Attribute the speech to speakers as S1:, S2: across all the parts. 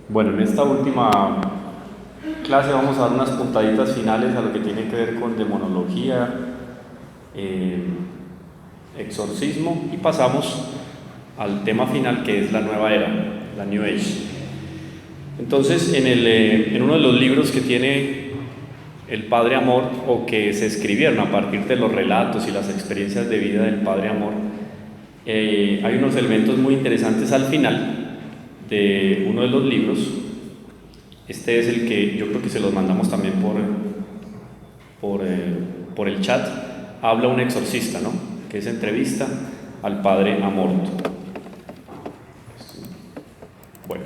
S1: Bueno, en esta última clase vamos a dar unas puntaditas finales a lo que tiene que ver con demonología, eh, exorcismo, y pasamos al tema final, que es la nueva era, la New Age. Entonces, en uno de los libros que tiene el Padre Amor, o que se escribieron a partir de los relatos y las experiencias de vida del Padre Amor, hay unos elementos muy interesantes al final de uno de los libros. Este es el que yo creo que se los mandamos también por el chat. Habla un exorcista, ¿no?, que es entrevista al Padre Amor. Bueno,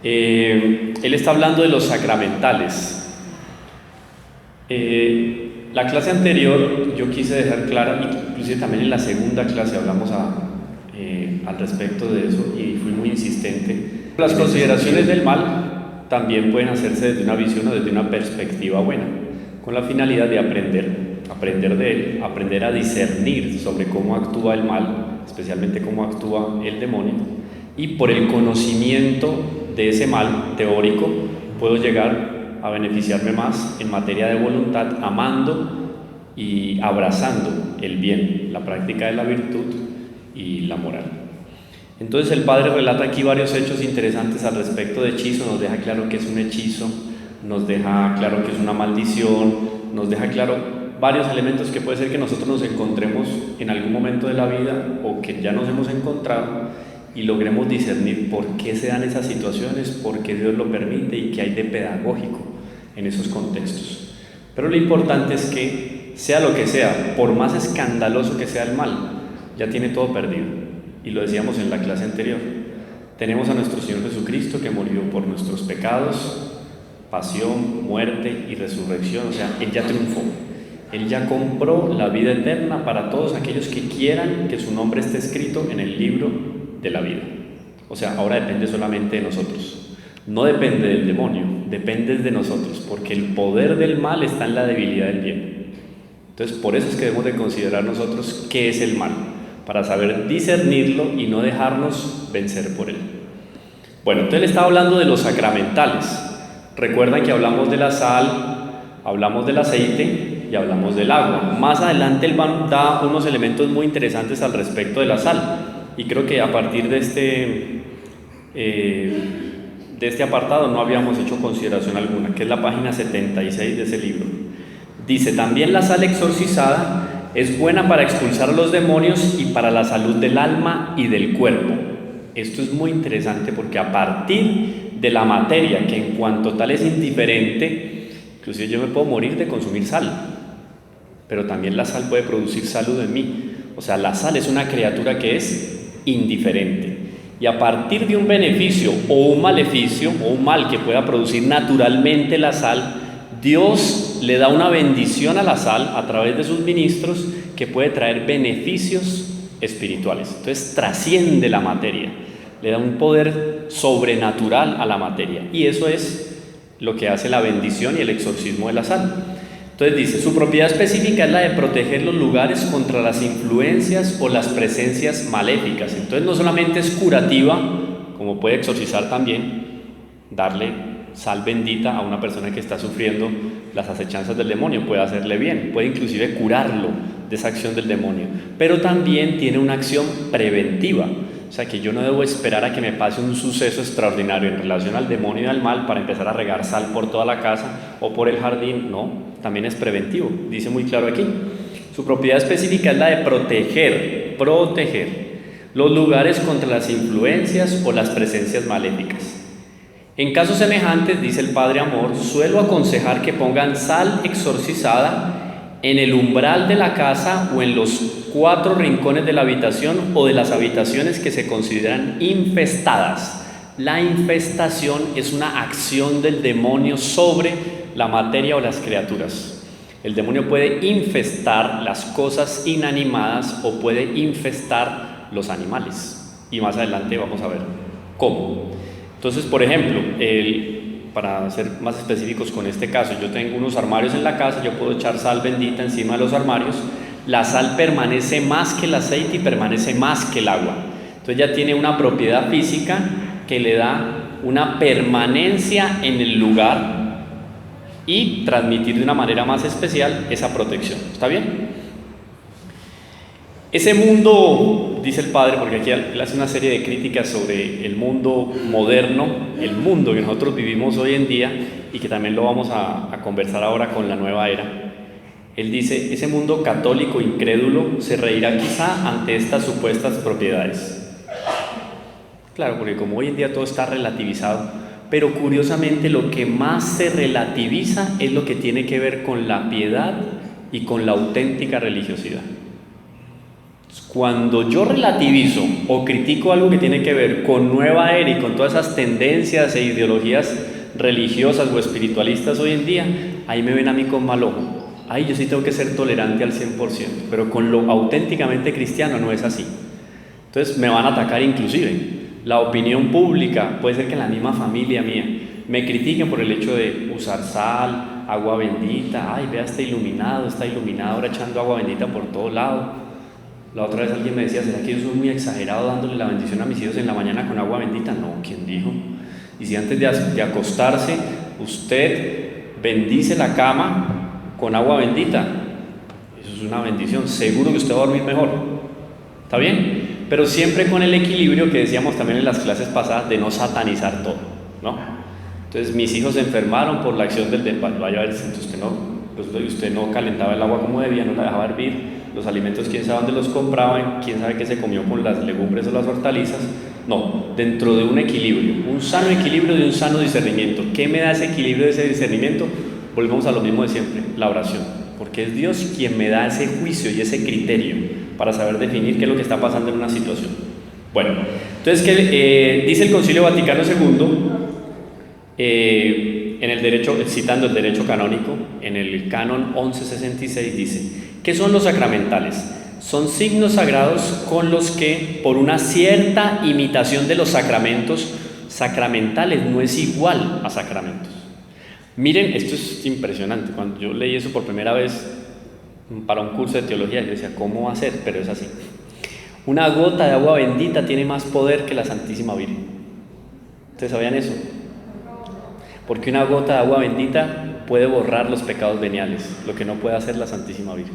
S1: él está hablando de los sacramentales. La clase anterior yo quise dejar clara, inclusive también en la segunda clase hablamos al respecto de eso, y fui muy insistente. Las consideraciones del mal también pueden hacerse desde una visión o desde una perspectiva buena, con la finalidad de aprender de él, aprender a discernir sobre cómo actúa el mal, especialmente cómo actúa el demonio, y por el conocimiento de ese mal teórico puedo llegar a beneficiarme más en materia de voluntad, amando y abrazando el bien, la práctica de la virtud y la moral. Entonces el Padre relata aquí varios hechos interesantes al respecto de hechizo. Nos deja claro que es un hechizo, nos deja claro que es una maldición, nos deja claro varios elementos que puede ser que nosotros nos encontremos en algún momento de la vida, o que ya nos hemos encontrado, y logremos discernir por qué se dan esas situaciones, por qué Dios lo permite y qué hay de pedagógico en esos contextos. Pero lo importante es que, sea lo que sea, por más escandaloso que sea el mal, ya tiene todo perdido. Y lo decíamos en la clase anterior. Tenemos a nuestro Señor Jesucristo, que murió por nuestros pecados, pasión, muerte y resurrección. O sea, Él ya triunfó. Él ya compró la vida eterna para todos aquellos que quieran que su nombre esté escrito en el libro de la vida. O sea, ahora depende solamente de nosotros. No depende del demonio, depende de nosotros, porque el poder del mal está en la debilidad del bien. Entonces, por eso es que debemos de considerar nosotros qué es el mal, para saber discernirlo y no dejarnos vencer por él. Bueno, entonces le estaba hablando de los sacramentales. Recuerdan que hablamos de la sal, hablamos del aceite y hablamos del agua. Más adelante él da unos elementos muy interesantes al respecto de la sal. Y creo que a partir de este apartado no habíamos hecho consideración alguna, que es la página 76 de ese libro. Dice: también la sal exorcizada es buena para expulsar a los demonios y para la salud del alma y del cuerpo. Esto es muy interesante, porque a partir de la materia, que en cuanto tal es indiferente, inclusive yo me puedo morir de consumir sal, pero también la sal puede producir salud en mí. O sea, la sal es una criatura que es indiferente, y a partir de un beneficio o un maleficio o un mal que pueda producir naturalmente la sal, Dios le da una bendición a la sal a través de sus ministros, que puede traer beneficios espirituales. Entonces trasciende la materia, le da un poder sobrenatural a la materia, y eso es lo que hace la bendición y el exorcismo de la sal. Entonces dice: su propiedad específica es la de proteger los lugares contra las influencias o las presencias maléficas. Entonces no solamente es curativa, como puede exorcizar también, darle sal bendita a una persona que está sufriendo las acechanzas del demonio, puede hacerle bien, puede inclusive curarlo de esa acción del demonio, pero también tiene una acción preventiva. O sea, que yo no debo esperar a que me pase un suceso extraordinario en relación al demonio y al mal para empezar a regar sal por toda la casa o por el jardín. No, también es preventivo, dice muy claro aquí. Su propiedad específica es la de proteger los lugares contra las influencias o las presencias maléficas. En casos semejantes, dice el Padre Amor, suelo aconsejar que pongan sal exorcizada en el umbral de la casa o en los 4 rincones de la habitación o de las habitaciones que se consideran infestadas. La infestación es una acción del demonio sobre la materia o las criaturas. El demonio puede infestar las cosas inanimadas o puede infestar los animales, y más adelante vamos a ver cómo. Entonces, por ejemplo, para ser más específicos con este caso, yo tengo unos armarios en la casa, yo puedo echar sal bendita encima de los armarios. La sal permanece más que el aceite y permanece más que el agua. Entonces ya tiene una propiedad física que le da una permanencia en el lugar y transmitir de una manera más especial esa protección. ¿Está bien? Ese mundo, dice el padre, porque aquí él hace una serie de críticas sobre el mundo moderno, el mundo que nosotros vivimos hoy en día y que también lo vamos a conversar ahora con la nueva era. Él dice, ese mundo católico incrédulo se reirá quizá ante estas supuestas propiedades. Claro, porque como hoy en día todo está relativizado, pero curiosamente lo que más se relativiza es lo que tiene que ver con la piedad y con la auténtica religiosidad. Cuando yo relativizo o critico algo que tiene que ver con nueva era y con todas esas tendencias e ideologías religiosas o espiritualistas hoy en día, ahí me ven a mí con mal ojo. Ahí yo sí tengo que ser tolerante al 100%, pero con lo auténticamente cristiano no es así. Entonces me van a atacar inclusive. La opinión pública, puede ser que en la misma familia mía, me critiquen por el hecho de usar sal, agua bendita. Ay, vea, está iluminado ahora echando agua bendita por todo lado. La otra vez alguien me decía, ¿será que yo soy muy exagerado dándole la bendición a mis hijos en la mañana con agua bendita? No, ¿quién dijo? Y si antes de acostarse usted bendice la cama con agua bendita, eso es una bendición, seguro que usted va a dormir mejor. ¿Está bien? Pero siempre con el equilibrio que decíamos también en las clases pasadas de no satanizar todo, ¿no? Entonces mis hijos se enfermaron por la acción del vaya a ver si usted no calentaba el agua como debía, no la dejaba hervir. Los alimentos, quién sabe dónde los compraban, quién sabe qué se comió con las legumbres o las hortalizas. No, dentro de un equilibrio, un sano equilibrio de un sano discernimiento. ¿Qué me da ese equilibrio de ese discernimiento? Volvemos a lo mismo de siempre, la oración, porque es Dios quien me da ese juicio y ese criterio para saber definir qué es lo que está pasando en una situación. Bueno, entonces dice el Concilio Vaticano II, en el derecho, citando el derecho canónico, en el canon 1166 dice: ¿qué son los sacramentales? Son signos sagrados con los que, por una cierta imitación de los sacramentos, sacramentales no es igual a sacramentos. Miren, esto es impresionante. Cuando yo leí eso por primera vez para un curso de teología, yo decía, ¿cómo va a ser? Pero es así. Una gota de agua bendita tiene más poder que la Santísima Virgen. ¿Ustedes sabían eso? Porque una gota de agua bendita puede borrar los pecados veniales, lo que no puede hacer la Santísima Virgen.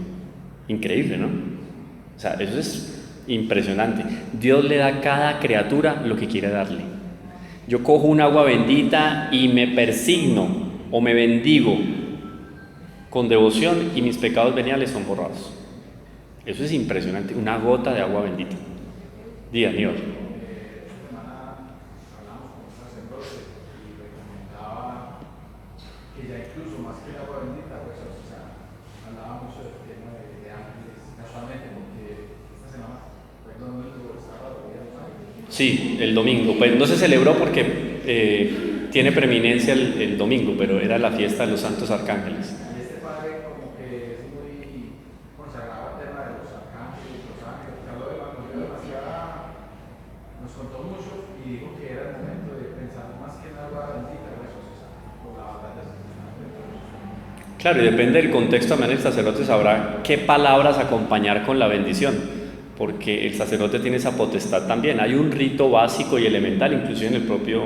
S1: Increíble, ¿no? O sea, eso es impresionante. Dios le da a cada criatura lo que quiere darle. Yo cojo un agua bendita y me persigno o me bendigo con devoción y mis pecados veniales son borrados. Eso es impresionante, una gota de agua bendita. Diga, Aníbal. Sí, el domingo. Pues no se celebró porque tiene preeminencia el domingo, pero era la fiesta de los santos arcángeles.
S2: Y este padre como que es muy consagrado al tema de los arcángeles, los ángeles, que habló demasiado, nos contó mucho y dijo que era el momento de pensar más que en agua bendita, por la batalla.
S1: Claro, y depende del contexto, también el sacerdote sabrá qué palabras acompañar con la bendición, porque el sacerdote tiene esa potestad también. Hay un rito básico y elemental, inclusive en el propio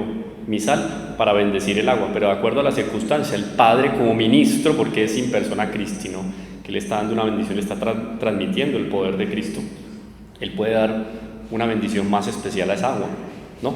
S1: misal, para bendecir el agua, pero de acuerdo a la circunstancia, el padre como ministro, porque es in persona Christi, ¿no? Que le está dando una bendición, le está transmitiendo el poder de Cristo. Él puede dar una bendición más especial a esa agua, ¿no?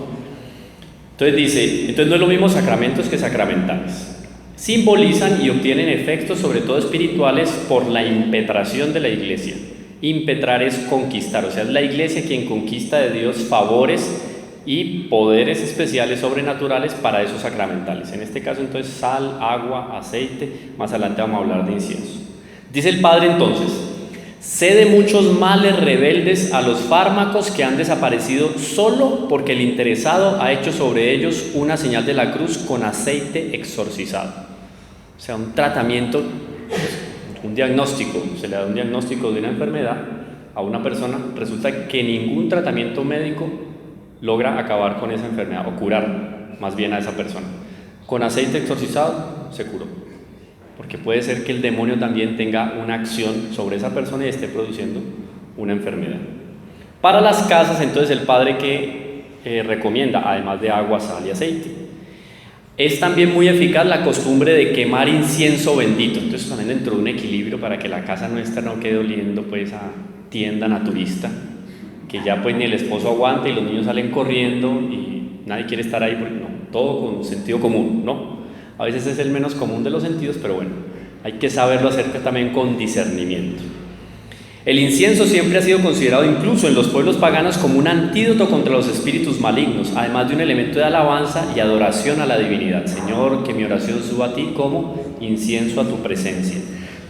S1: Entonces dice, entonces no es lo mismo sacramentos que sacramentales. Simbolizan y obtienen efectos sobre todo espirituales por la impetración de la iglesia. Impetrar es conquistar, o sea, es la iglesia quien conquista de Dios favores y poderes especiales sobrenaturales para esos sacramentales. En este caso entonces sal, agua, aceite, más adelante vamos a hablar de incienso. Dice el padre entonces: sé de muchos males rebeldes a los fármacos que han desaparecido solo porque el interesado ha hecho sobre ellos una señal de la cruz con aceite exorcizado. O sea, un tratamiento, un diagnóstico, se le da un diagnóstico de una enfermedad a una persona, resulta que ningún tratamiento médico logra acabar con esa enfermedad o curar más bien a esa persona. Con aceite exorcizado se curó, porque puede ser que el demonio también tenga una acción sobre esa persona y esté produciendo una enfermedad. Para las casas, entonces el padre que recomienda, además de agua, sal y aceite. Es también muy eficaz la costumbre de quemar incienso bendito. Entonces también dentro de un equilibrio para que la casa nuestra no quede oliendo pues a tienda naturista, que ya pues ni el esposo aguanta y los niños salen corriendo y nadie quiere estar ahí, porque no, todo con sentido común, ¿no? A veces es el menos común de los sentidos, pero bueno, hay que saberlo hacer también con discernimiento. El incienso siempre ha sido considerado incluso en los pueblos paganos como un antídoto contra los espíritus malignos, además de un elemento de alabanza y adoración a la divinidad. Señor, que mi oración suba a ti como incienso a tu presencia.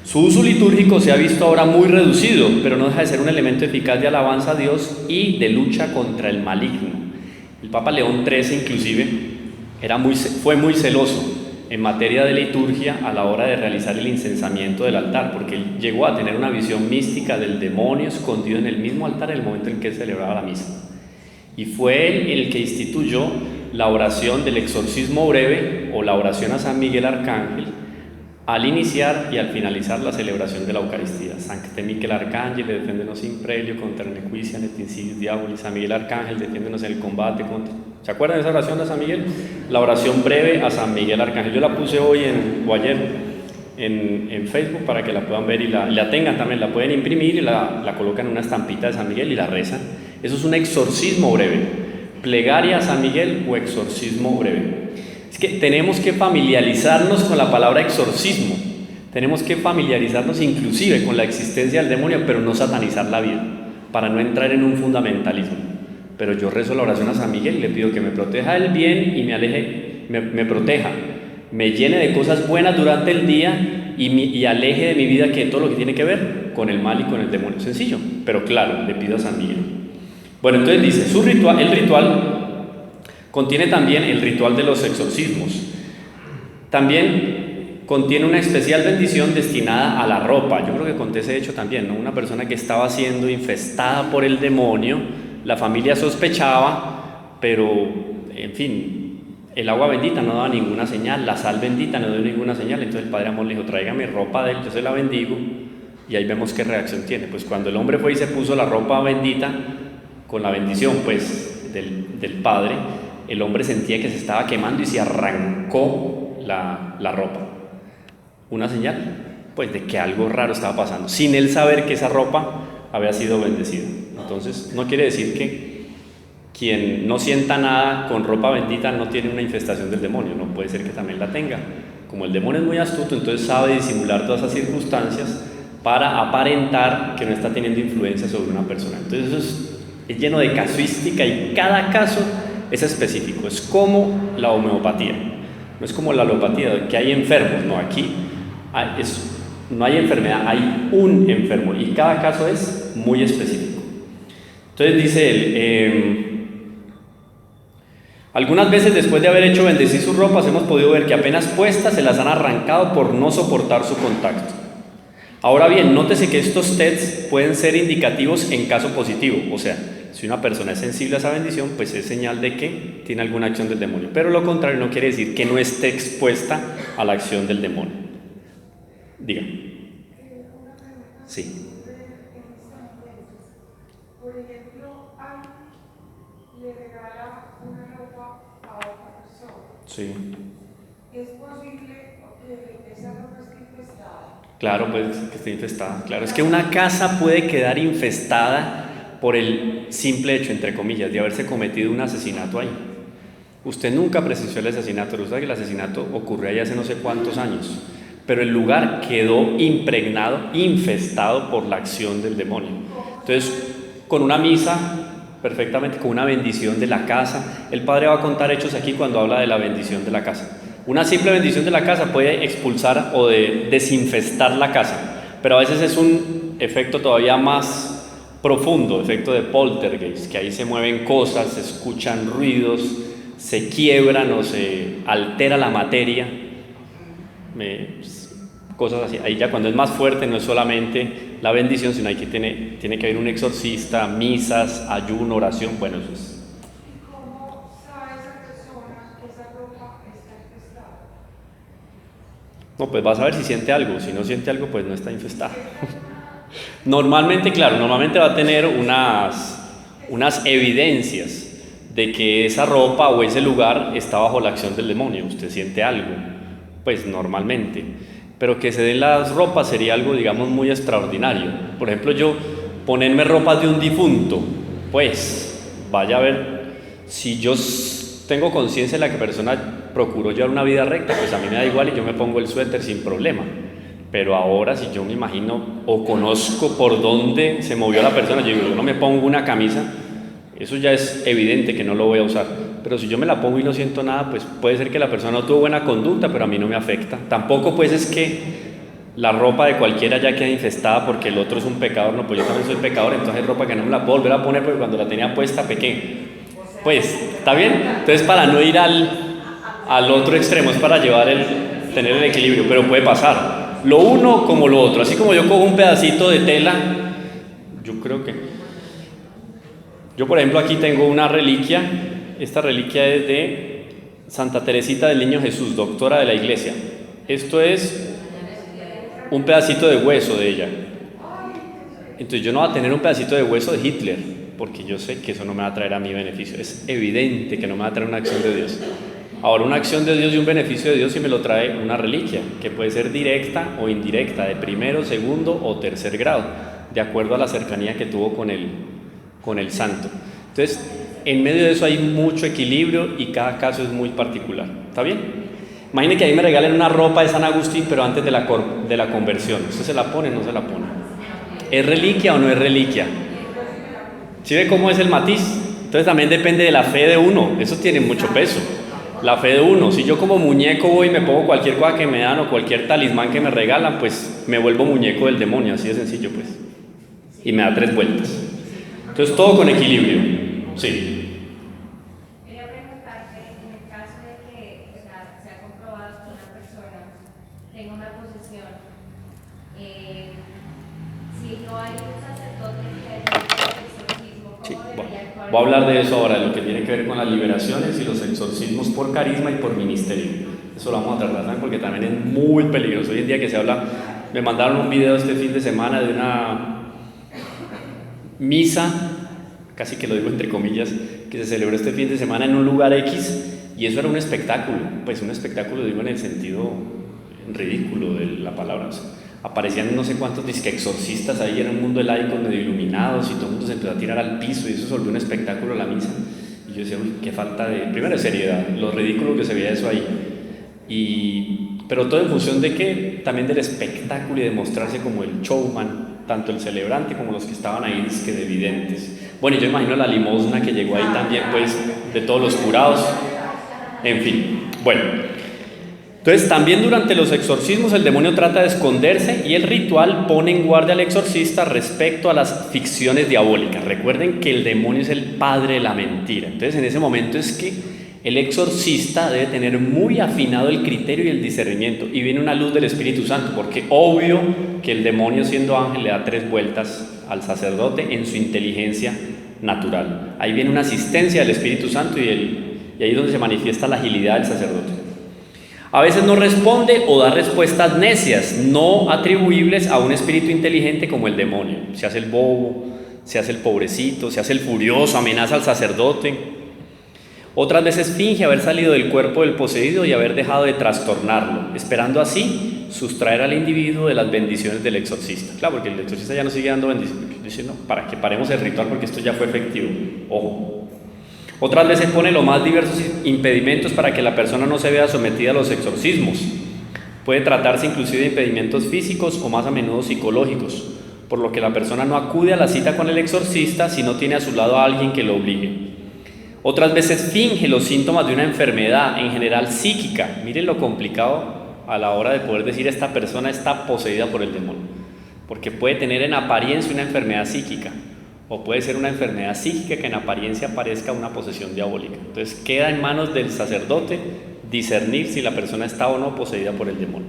S1: Su uso litúrgico se ha visto ahora muy reducido, pero no deja de ser un elemento eficaz de alabanza a Dios y de lucha contra el maligno. El Papa León XIII inclusive fue muy celoso en materia de liturgia a la hora de realizar el incensamiento del altar, porque él llegó a tener una visión mística del demonio escondido en el mismo altar en el momento en que él celebraba la misa. Y fue él el que instituyó la oración del exorcismo breve o la oración a San Miguel Arcángel al iniciar y al finalizar la celebración de la Eucaristía. Sancte Miquel Arcángel, deféndenos in prelio contra nequitia et insidiis diaboli. San Miguel Arcángel, defiéndenos en el combate contra... ¿Se acuerdan de esa oración de San Miguel? La oración breve a San Miguel Arcángel. Yo la puse hoy o ayer en Facebook para que la puedan ver y la tengan también. La pueden imprimir y la colocan en una estampita de San Miguel y la rezan. Eso es un exorcismo breve. Plegaria a San Miguel o exorcismo breve. Es que tenemos que familiarizarnos con la palabra exorcismo. Tenemos que familiarizarnos inclusive con la existencia del demonio, pero no satanizar la vida, para no entrar en un fundamentalismo. Pero yo rezo la oración a San Miguel y le pido que me proteja del bien y me proteja, me llene de cosas buenas durante el día y aleje de mi vida que todo lo que tiene que ver con el mal y con el demonio. Sencillo, pero claro, le pido a San Miguel. Bueno, entonces dice, el ritual contiene también el ritual de los exorcismos. También contiene una especial bendición destinada a la ropa. Yo creo que conté ese hecho también, ¿no? Una persona que estaba siendo infestada por el demonio. La familia sospechaba, pero, en fin, el agua bendita no daba ninguna señal, la sal bendita no dio ninguna señal. Entonces el Padre Amor le dijo, tráigame ropa de él, yo se la bendigo, y ahí vemos qué reacción tiene. Pues cuando el hombre fue y se puso la ropa bendita, con la bendición, pues, del Padre, el hombre sentía que se estaba quemando y se arrancó la ropa. Una señal, pues, de que algo raro estaba pasando, sin él saber que esa ropa había sido bendecida. Entonces, no quiere decir que quien no sienta nada con ropa bendita no tiene una infestación del demonio, no puede ser que también la tenga. Como el demonio es muy astuto, entonces sabe disimular todas esas circunstancias para aparentar que no está teniendo influencia sobre una persona. Entonces, eso es lleno de casuística y cada caso es específico. Es como la homeopatía, no es como la alopatía, que hay enfermos, no, aquí no hay enfermedad, hay un enfermo y cada caso es muy específico. Entonces dice él, algunas veces después de haber hecho bendecir sus ropas hemos podido ver que apenas puestas se las han arrancado por no soportar su contacto. Ahora bien, nótese que estos tests pueden ser indicativos en caso positivo, o sea, si una persona es sensible a esa bendición, pues es señal de que tiene alguna acción del demonio, pero lo contrario no quiere decir que no esté expuesta a la acción del demonio. Diga. Sí.
S3: Por ejemplo, alguien le regala una ropa a otra persona.
S1: Sí.
S3: ¿Es posible que esa ropa esté infestada?
S1: Claro, pues que esté infestada. Claro, es que una casa puede quedar infestada por el simple hecho, entre comillas, de haberse cometido un asesinato ahí. Usted nunca presenció el asesinato, pero usted sabe que el asesinato ocurrió ahí hace no sé cuántos años. Pero el lugar quedó impregnado, infestado por la acción del demonio. Entonces, con una misa, perfectamente, con una bendición de la casa. El Padre va a contar hechos aquí cuando habla de la bendición de la casa. Una simple bendición de la casa puede expulsar o desinfestar la casa, pero a veces es un efecto todavía más profundo, efecto de poltergeist, que ahí se mueven cosas, se escuchan ruidos, se quiebran o se altera la materia, cosas así. Ahí ya cuando es más fuerte no es solamente la bendición, sino que tiene que haber un exorcista, misas, ayuno, oración. Bueno, eso es.
S3: ¿Y cómo sabe esa persona que esa ropa está infestada?
S1: No, pues vas a ver si siente algo. Si no siente algo, pues no está infestada. Normalmente va a tener unas evidencias de que esa ropa o ese lugar está bajo la acción del demonio. Usted siente algo, pues normalmente, pero que se den las ropas sería algo, digamos, muy extraordinario. Por ejemplo, yo ponerme ropas de un difunto, pues vaya a ver, si yo tengo conciencia de la que persona procuró llevar una vida recta, pues a mí me da igual y yo me pongo el suéter sin problema. Pero ahora, si yo me imagino o conozco por dónde se movió la persona, yo digo, yo no me pongo una camisa, eso ya es evidente que no lo voy a usar. Pero si yo me la pongo y no siento nada, pues puede ser que la persona no tuvo buena conducta, pero a mí no me afecta. Tampoco pues es que la ropa de cualquiera ya queda infestada porque el otro es un pecador. No, pues yo también soy pecador, entonces hay ropa que no me la puedo volver a poner porque cuando la tenía puesta pequé. Pues, ¿está bien? Entonces, para no ir al otro extremo, es para tener el equilibrio, pero puede pasar. Lo uno como lo otro. Así como yo cojo un pedacito de tela, yo creo que... Yo, por ejemplo, aquí tengo una reliquia. Esta reliquia es de Santa Teresita del Niño Jesús, doctora de la Iglesia. Esto es un pedacito de hueso de ella. Entonces yo no voy a tener un pedacito de hueso de Hitler, porque yo sé que eso no me va a traer a mi beneficio. Es evidente que no me va a traer una acción de Dios. Ahora, una acción de Dios y un beneficio de Dios sí me lo trae una reliquia, que puede ser directa o indirecta, de primero, segundo o tercer grado, de acuerdo a la cercanía que tuvo con el santo. Entonces, en medio de eso hay mucho equilibrio y cada caso es muy particular. ¿Está bien? Imaginen que ahí me regalen una ropa de San Agustín, pero antes de la conversión. ¿Usted se la pone o no se la pone? ¿Es reliquia o no es reliquia? ¿Sí ve cómo es el matiz? Entonces también depende de la fe de uno. Eso tiene mucho peso. La fe de uno. Si yo como muñeco voy y me pongo cualquier cosa que me dan o cualquier talismán que me regalan, pues me vuelvo muñeco del demonio. Así de sencillo, pues. Y me da 3 vueltas. Entonces todo con equilibrio. Sí.
S4: Quería preguntarte, en el caso de que se ha comprobado que una persona tenga una posesión, si no hay un sacerdote que haya hecho el exorcismo, ¿cómo
S1: Sí,
S4: debería actuar?
S1: voy a hablar de eso ahora, de lo que tiene que ver con las liberaciones y los exorcismos por carisma y por ministerio. Eso lo vamos a tratar también porque también es muy peligroso. Hoy en día que se habla, me mandaron un video este fin de semana de una misa, casi que lo digo entre comillas, que se celebró este fin de semana en un lugar X, y eso era un espectáculo, pues un espectáculo digo en el sentido ridículo de la palabra. O sea, aparecían no sé cuántos disque exorcistas ahí, era un mundo de laicos medio iluminados y todo el mundo se empezó a tirar al piso y eso se volvió un espectáculo la misa. Y yo decía, uy, qué falta de, primero de seriedad, lo ridículo que se veía eso ahí. Pero todo en función de que también del espectáculo y de mostrarse como el showman, tanto el celebrante como los que estaban ahí, que de evidentes. Bueno, yo imagino la limosna que llegó ahí también, pues, de todos los jurados. En fin, bueno. Entonces, también durante los exorcismos el demonio trata de esconderse y el ritual pone en guardia al exorcista respecto a las ficciones diabólicas. Recuerden que el demonio es el padre de la mentira. Entonces, en ese momento es que el exorcista debe tener muy afinado el criterio y el discernimiento, y viene una luz del Espíritu Santo, porque obvio que el demonio, siendo ángel, le da 3 vueltas al sacerdote en su inteligencia natural. Ahí viene una asistencia del Espíritu Santo y ahí es donde se manifiesta la agilidad del sacerdote. A veces no responde o da respuestas necias, no atribuibles a un espíritu inteligente como el demonio. Se hace el bobo, se hace el pobrecito, se hace el furioso, amenaza al sacerdote. Otras veces finge haber salido del cuerpo del poseído y haber dejado de trastornarlo, esperando así sustraer al individuo de las bendiciones del exorcista. Claro, porque el exorcista ya no sigue dando bendiciones. Dice, no, para que paremos el ritual porque esto ya fue efectivo. Ojo. Otras veces pone los más diversos impedimentos para que la persona no se vea sometida a los exorcismos. Puede tratarse inclusive de impedimentos físicos o más a menudo psicológicos, por lo que la persona no acude a la cita con el exorcista si no tiene a su lado a alguien que lo obligue. Otras veces finge los síntomas de una enfermedad, en general psíquica. Miren lo complicado a la hora de poder decir esta persona está poseída por el demonio, porque puede tener en apariencia una enfermedad psíquica, o puede ser una enfermedad psíquica que en apariencia parezca una posesión diabólica. Entonces queda en manos del sacerdote discernir si la persona está o no poseída por el demonio.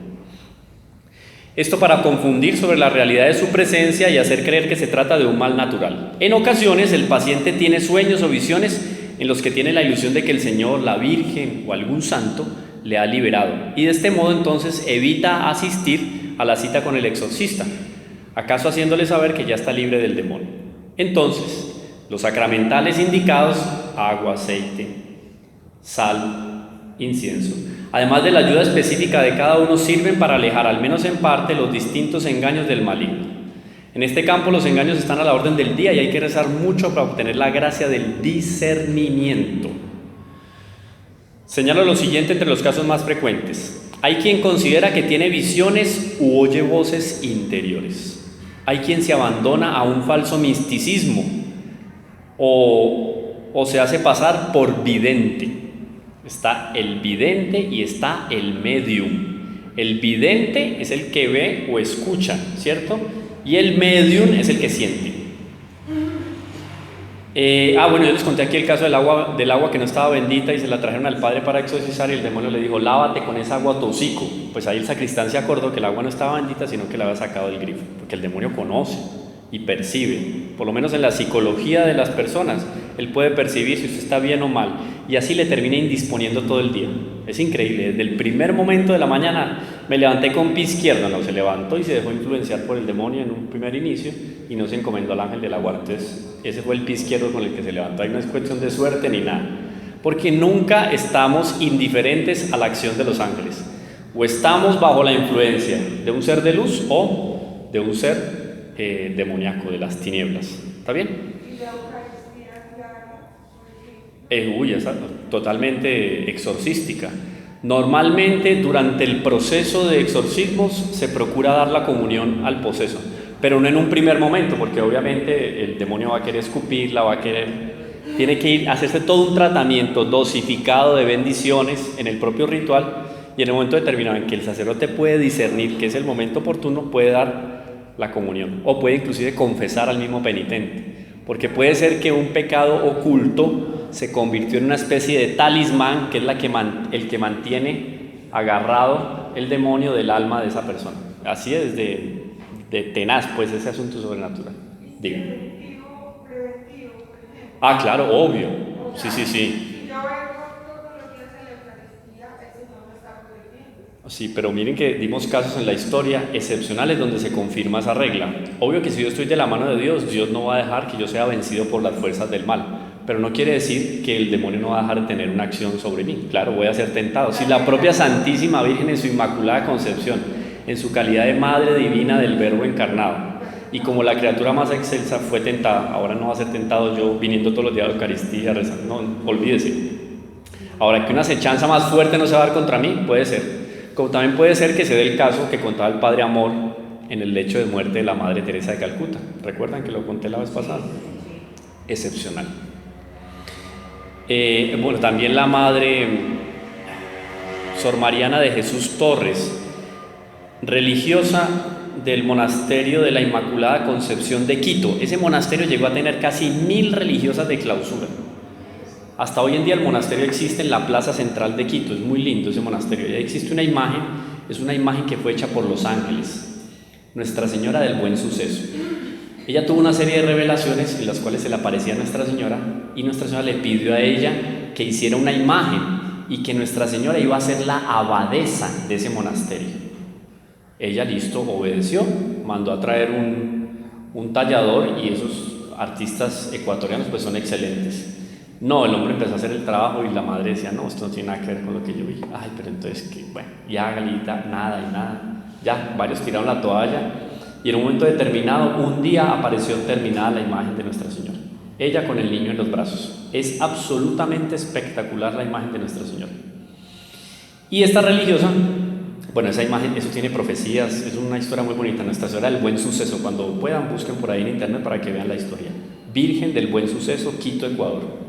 S1: Esto para confundir sobre la realidad de su presencia y hacer creer que se trata de un mal natural. En ocasiones el paciente tiene sueños o visiones en los que tiene la ilusión de que el Señor, la Virgen o algún santo le ha liberado, y de este modo entonces evita asistir a la cita con el exorcista, acaso haciéndole saber que ya está libre del demonio. Entonces, Los sacramentales indicados: agua, aceite, sal, incienso. Además de la ayuda específica de cada uno, sirven para alejar, al menos en parte, los distintos engaños del maligno. En este campo los engaños están a la orden del día y hay que rezar mucho para obtener la gracia del discernimiento. Señalo lo siguiente entre los casos más frecuentes. Hay quien considera que tiene visiones u oye voces interiores. Hay quien se abandona a un falso misticismo o se hace pasar por vidente. Está el vidente y está el medium. El vidente es el que ve o escucha, ¿cierto? Y el medium es el que siente. Bueno, yo les conté aquí el caso del agua que no estaba bendita y se la trajeron al padre para exorcizar y el demonio le dijo: lávate con esa agua tu hocico. Pues ahí el sacristán se acordó que el agua no estaba bendita, sino que la había sacado del grifo, porque el demonio conoce y percibe, por lo menos en la psicología de las personas, él puede percibir si usted está bien o mal, y así le termina indisponiendo todo el día. Es increíble, desde el primer momento de la mañana me levanté con pie izquierdo, no, se levantó y se dejó influenciar por el demonio en un primer inicio y no se encomendó al ángel de la guarda. Entonces ese fue el pie izquierdo con el que se levantó. Ahí no es cuestión de suerte ni nada, porque nunca estamos indiferentes a la acción de los ángeles. O estamos bajo la influencia de un ser de luz o de un ser demoníaco, de las tinieblas. ¿Está bien?
S3: Y la Eucaristía diaria,
S1: Esa, totalmente exorcística. Normalmente durante el proceso de exorcismos se procura dar la comunión al poseso, pero no en un primer momento, porque obviamente el demonio va a querer escupirla, tiene que hacerse todo un tratamiento dosificado de bendiciones en el propio ritual, y en el momento determinado en que el sacerdote puede discernir que es el momento oportuno, puede dar la comunión, o puede inclusive confesar al mismo penitente, porque puede ser que un pecado oculto se convirtió en una especie de talismán, que es el que mantiene agarrado el demonio del alma de esa persona. Así es de tenaz, pues, ese asunto sobrenatural. Diga.
S3: preventivo, por ejemplo.
S1: Claro, obvio. Sí.
S3: Si yo vengo todos los días a la Eucaristía, el Señor me está preveniendo.
S1: Sí, pero miren que dimos casos en la historia excepcionales donde se confirma esa regla. Obvio que si yo estoy de la mano de Dios, Dios no va a dejar que yo sea vencido por las fuerzas del mal, pero no quiere decir que el demonio no va a dejar de tener una acción sobre mí. Claro, voy a ser tentado. Si la propia Santísima Virgen en su Inmaculada Concepción, en su calidad de Madre Divina del Verbo encarnado, y como la criatura más excelsa fue tentada, ahora no va a ser tentado yo viniendo todos los días a la Eucaristía, rezando. No, olvídese. Ahora, que una acechanza más fuerte no se va a dar contra mí, puede ser. Como también puede ser que se dé el caso que contaba el Padre Amor en el lecho de muerte de la Madre Teresa de Calcuta. ¿Recuerdan que lo conté la vez pasada? Excepcional. Bueno, también la Madre Sor Mariana de Jesús Torres, religiosa del monasterio de la Inmaculada Concepción de Quito. Ese monasterio llegó a tener casi 1000 religiosas de clausura. Hasta hoy en día el monasterio existe en la plaza central de Quito. Es muy lindo ese monasterio. Ya existe una imagen, es una imagen que fue hecha por los ángeles, Nuestra Señora del Buen Suceso. Ella tuvo una serie de revelaciones en las cuales se le aparecía a Nuestra Señora, y Nuestra Señora le pidió a ella que hiciera una imagen y que Nuestra Señora iba a ser la abadesa de ese monasterio. Ella, listo, obedeció, mandó a traer un tallador, y esos artistas ecuatorianos pues son excelentes. No, el hombre empezó a hacer el trabajo y la madre decía: no, esto no tiene nada que ver con lo que yo vi. Ay, pero entonces, ¿qué? Bueno, ya Galita, nada. Ya, varios tiraron la toalla, y en un momento determinado, un día apareció terminada la imagen de Nuestra Señora. Ella con el niño en los brazos. Es absolutamente espectacular la imagen de Nuestra Señora. Y esta religiosa, bueno, esa imagen, eso tiene profecías, es una historia muy bonita. Nuestra Señora del Buen Suceso, cuando puedan busquen por ahí en internet para que vean la historia. Virgen del Buen Suceso, Quito, Ecuador.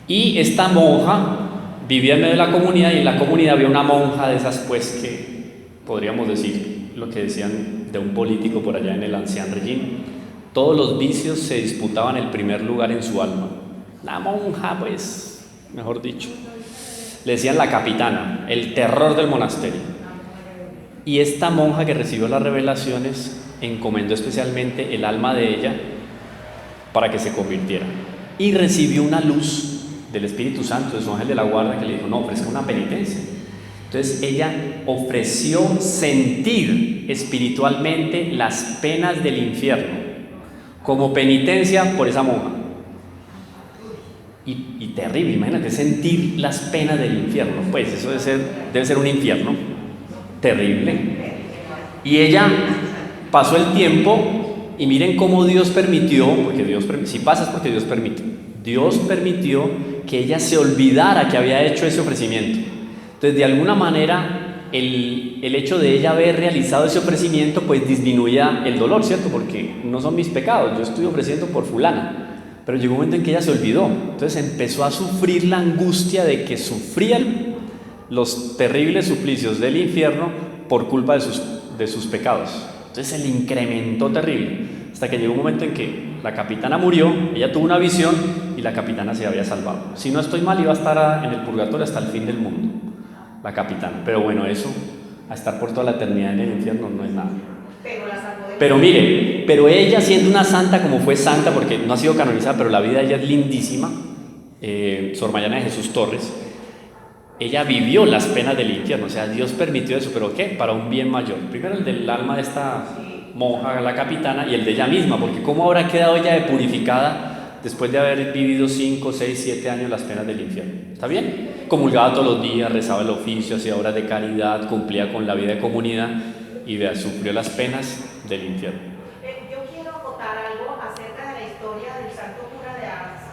S1: Y esta monja vivía en medio de la comunidad, y en la comunidad había una monja de esas, pues, que podríamos decir lo que decían de un político por allá en el Ancien Régime: todos los vicios se disputaban el primer lugar en su alma. La monja, pues, mejor dicho, le decían la capitana, el terror del monasterio. Y esta monja que recibió las revelaciones encomendó especialmente el alma de ella para que se convirtiera, y recibió una luz del Espíritu Santo, de su ángel de la guarda, que le dijo: no, ofrezca una penitencia. Entonces ella ofreció sentir espiritualmente las penas del infierno como penitencia por esa monja. y terrible. Imagínate sentir las penas del infierno. Pues eso debe ser un infierno terrible. Y ella pasó el tiempo y miren cómo Dios permitió, porque si pasa es porque Dios permite. Dios permitió que ella se olvidara que había hecho ese ofrecimiento. Entonces, de alguna manera, el hecho de ella haber realizado ese ofrecimiento, pues disminuía el dolor, ¿cierto? Porque no son mis pecados, yo estoy ofreciendo por fulana. Pero llegó un momento en que ella se olvidó. Entonces empezó a sufrir la angustia de que sufría los terribles suplicios del infierno por culpa de sus pecados. Entonces se le incrementó terrible, hasta que llegó un momento en que la capitana murió, ella tuvo una visión y la capitana se había salvado. Si no estoy mal, iba a estar en el purgatorio hasta el fin del mundo, la capitana. Pero bueno, eso, a estar por toda la eternidad en el infierno, no es nada. Pero mire, pero ella siendo una santa como fue santa, porque no ha sido canonizada, pero la vida de ella es lindísima, Sor Mariana de Jesús Torres, ella vivió las penas del infierno, o sea, Dios permitió eso, pero ¿qué? Para un bien mayor. Primero el del alma de esta monja, la capitana, y el de ella misma, porque ¿cómo habrá quedado ella de purificada después de haber vivido 5, 6, 7 años las penas del infierno? ¿Está bien? Comulgaba todos los días, rezaba el oficio, hacía obras de caridad, cumplía con la vida de comunidad y vea, sufrió las penas del infierno.
S5: Yo quiero acotar algo acerca de la historia del santo cura de Ars,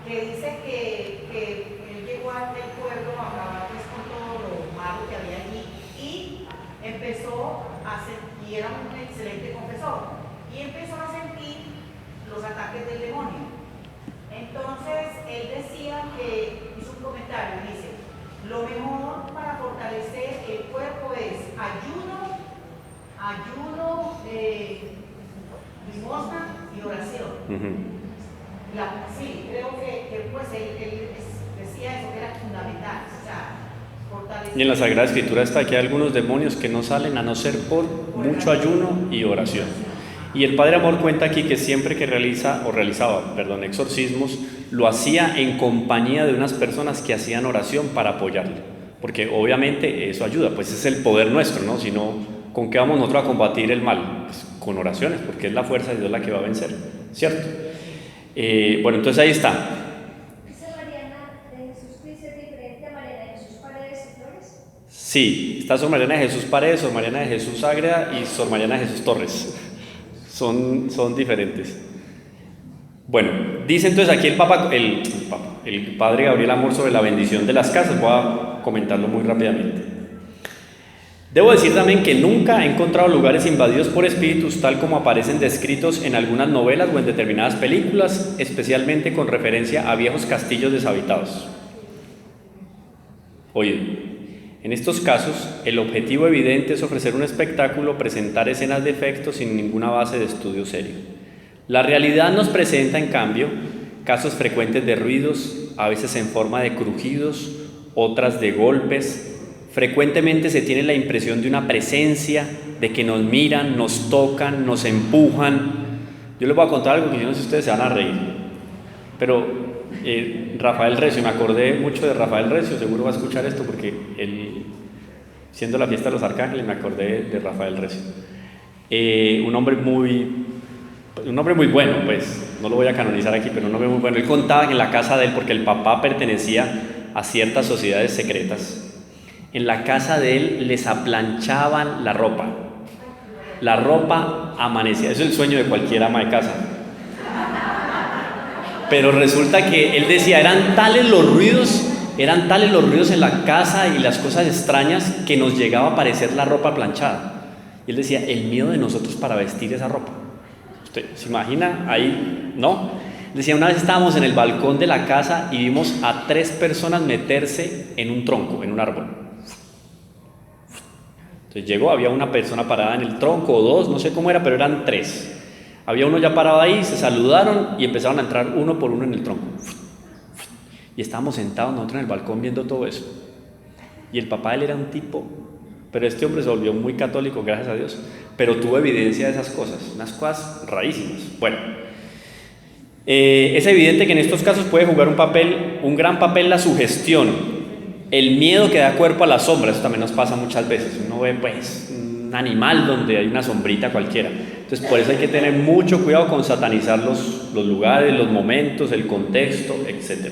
S5: que dice que él llegó al pueblo a acabar pues, con todo lo malo que había allí y empezó a sentir, y era un excelente confesor, y empezó a sentir los ataques del demonio. Entonces él decía que, hizo un comentario, dice, lo mejor para fortalecer el cuerpo es ayuno, limosna y oración. Sí, creo que pues él decía eso, que era fundamental, o sea, fortalecer.
S1: Y en la Sagrada Escritura está que hay algunos demonios que no salen a no ser por mucho ayuno y oración. Y el Padre Amor cuenta aquí que siempre que realizaba exorcismos, lo hacía en compañía de unas personas que hacían oración para apoyarle, porque obviamente eso ayuda, pues es el poder nuestro, ¿no? Si no, ¿con qué vamos nosotros a combatir el mal? Pues con oraciones, porque es la fuerza de Dios la que va a vencer, ¿cierto? Bueno, entonces ahí está.
S4: ¿Esa Mariana de Jesús Cristo es diferente a Mariana de Jesús Paredes y Flores?
S1: Sí, está Sor Mariana de Jesús Paredes, Sor Mariana de Jesús Ágreda y Sor Mariana de Jesús Torres. Son diferentes. Bueno, dice entonces aquí el Padre Gabriel Amor sobre la bendición de las casas. Voy a comentarlo muy rápidamente. Debo decir también que nunca he encontrado lugares invadidos por espíritus tal como aparecen descritos en algunas novelas o en determinadas películas, especialmente con referencia a viejos castillos deshabitados. Oye, en estos casos, el objetivo evidente es ofrecer un espectáculo, presentar escenas de efectos sin ninguna base de estudio serio. La realidad nos presenta, en cambio, casos frecuentes de ruidos, a veces en forma de crujidos, otras de golpes. Frecuentemente se tiene la impresión de una presencia, de que nos miran, nos tocan, nos empujan. Yo les voy a contar algo que yo no sé si ustedes se van a reír, pero Rafael Recio, me acordé mucho de Rafael Recio, seguro va a escuchar esto porque él, siendo la fiesta de los arcángeles, me acordé de Rafael Recio. Un hombre muy bueno, pues, no lo voy a canonizar aquí, pero un hombre muy bueno. Él contaba que en la casa de él, porque el papá pertenecía a ciertas sociedades secretas, en la casa de él les aplanchaban la ropa amanecía, eso es el sueño de cualquier ama de casa. Pero resulta que él decía, eran tales los ruidos en la casa y las cosas extrañas que nos llegaba a aparecer la ropa planchada. Y él decía, el miedo de nosotros para vestir esa ropa. ¿Usted se imagina ahí? ¿No? Decía, una vez estábamos en el balcón de la casa y vimos a 3 personas meterse en un tronco, en un árbol. Entonces llegó, había una persona parada en el tronco, o 2, no sé cómo era, pero eran 3. Había uno ya parado ahí, se saludaron y empezaron a entrar uno por uno en el tronco. Y estábamos sentados nosotros en el balcón viendo todo eso. Y el papá de él era un tipo, pero este hombre se volvió muy católico, gracias a Dios, pero tuvo evidencia de esas cosas, unas cosas rarísimas. Bueno, es evidente que en estos casos puede jugar un gran papel la sugestión, el miedo que da cuerpo a la sombra. Eso también nos pasa muchas veces. Uno ve pues un animal donde hay una sombrita cualquiera. Entonces por eso hay que tener mucho cuidado con satanizar los lugares, los momentos, el contexto, etc.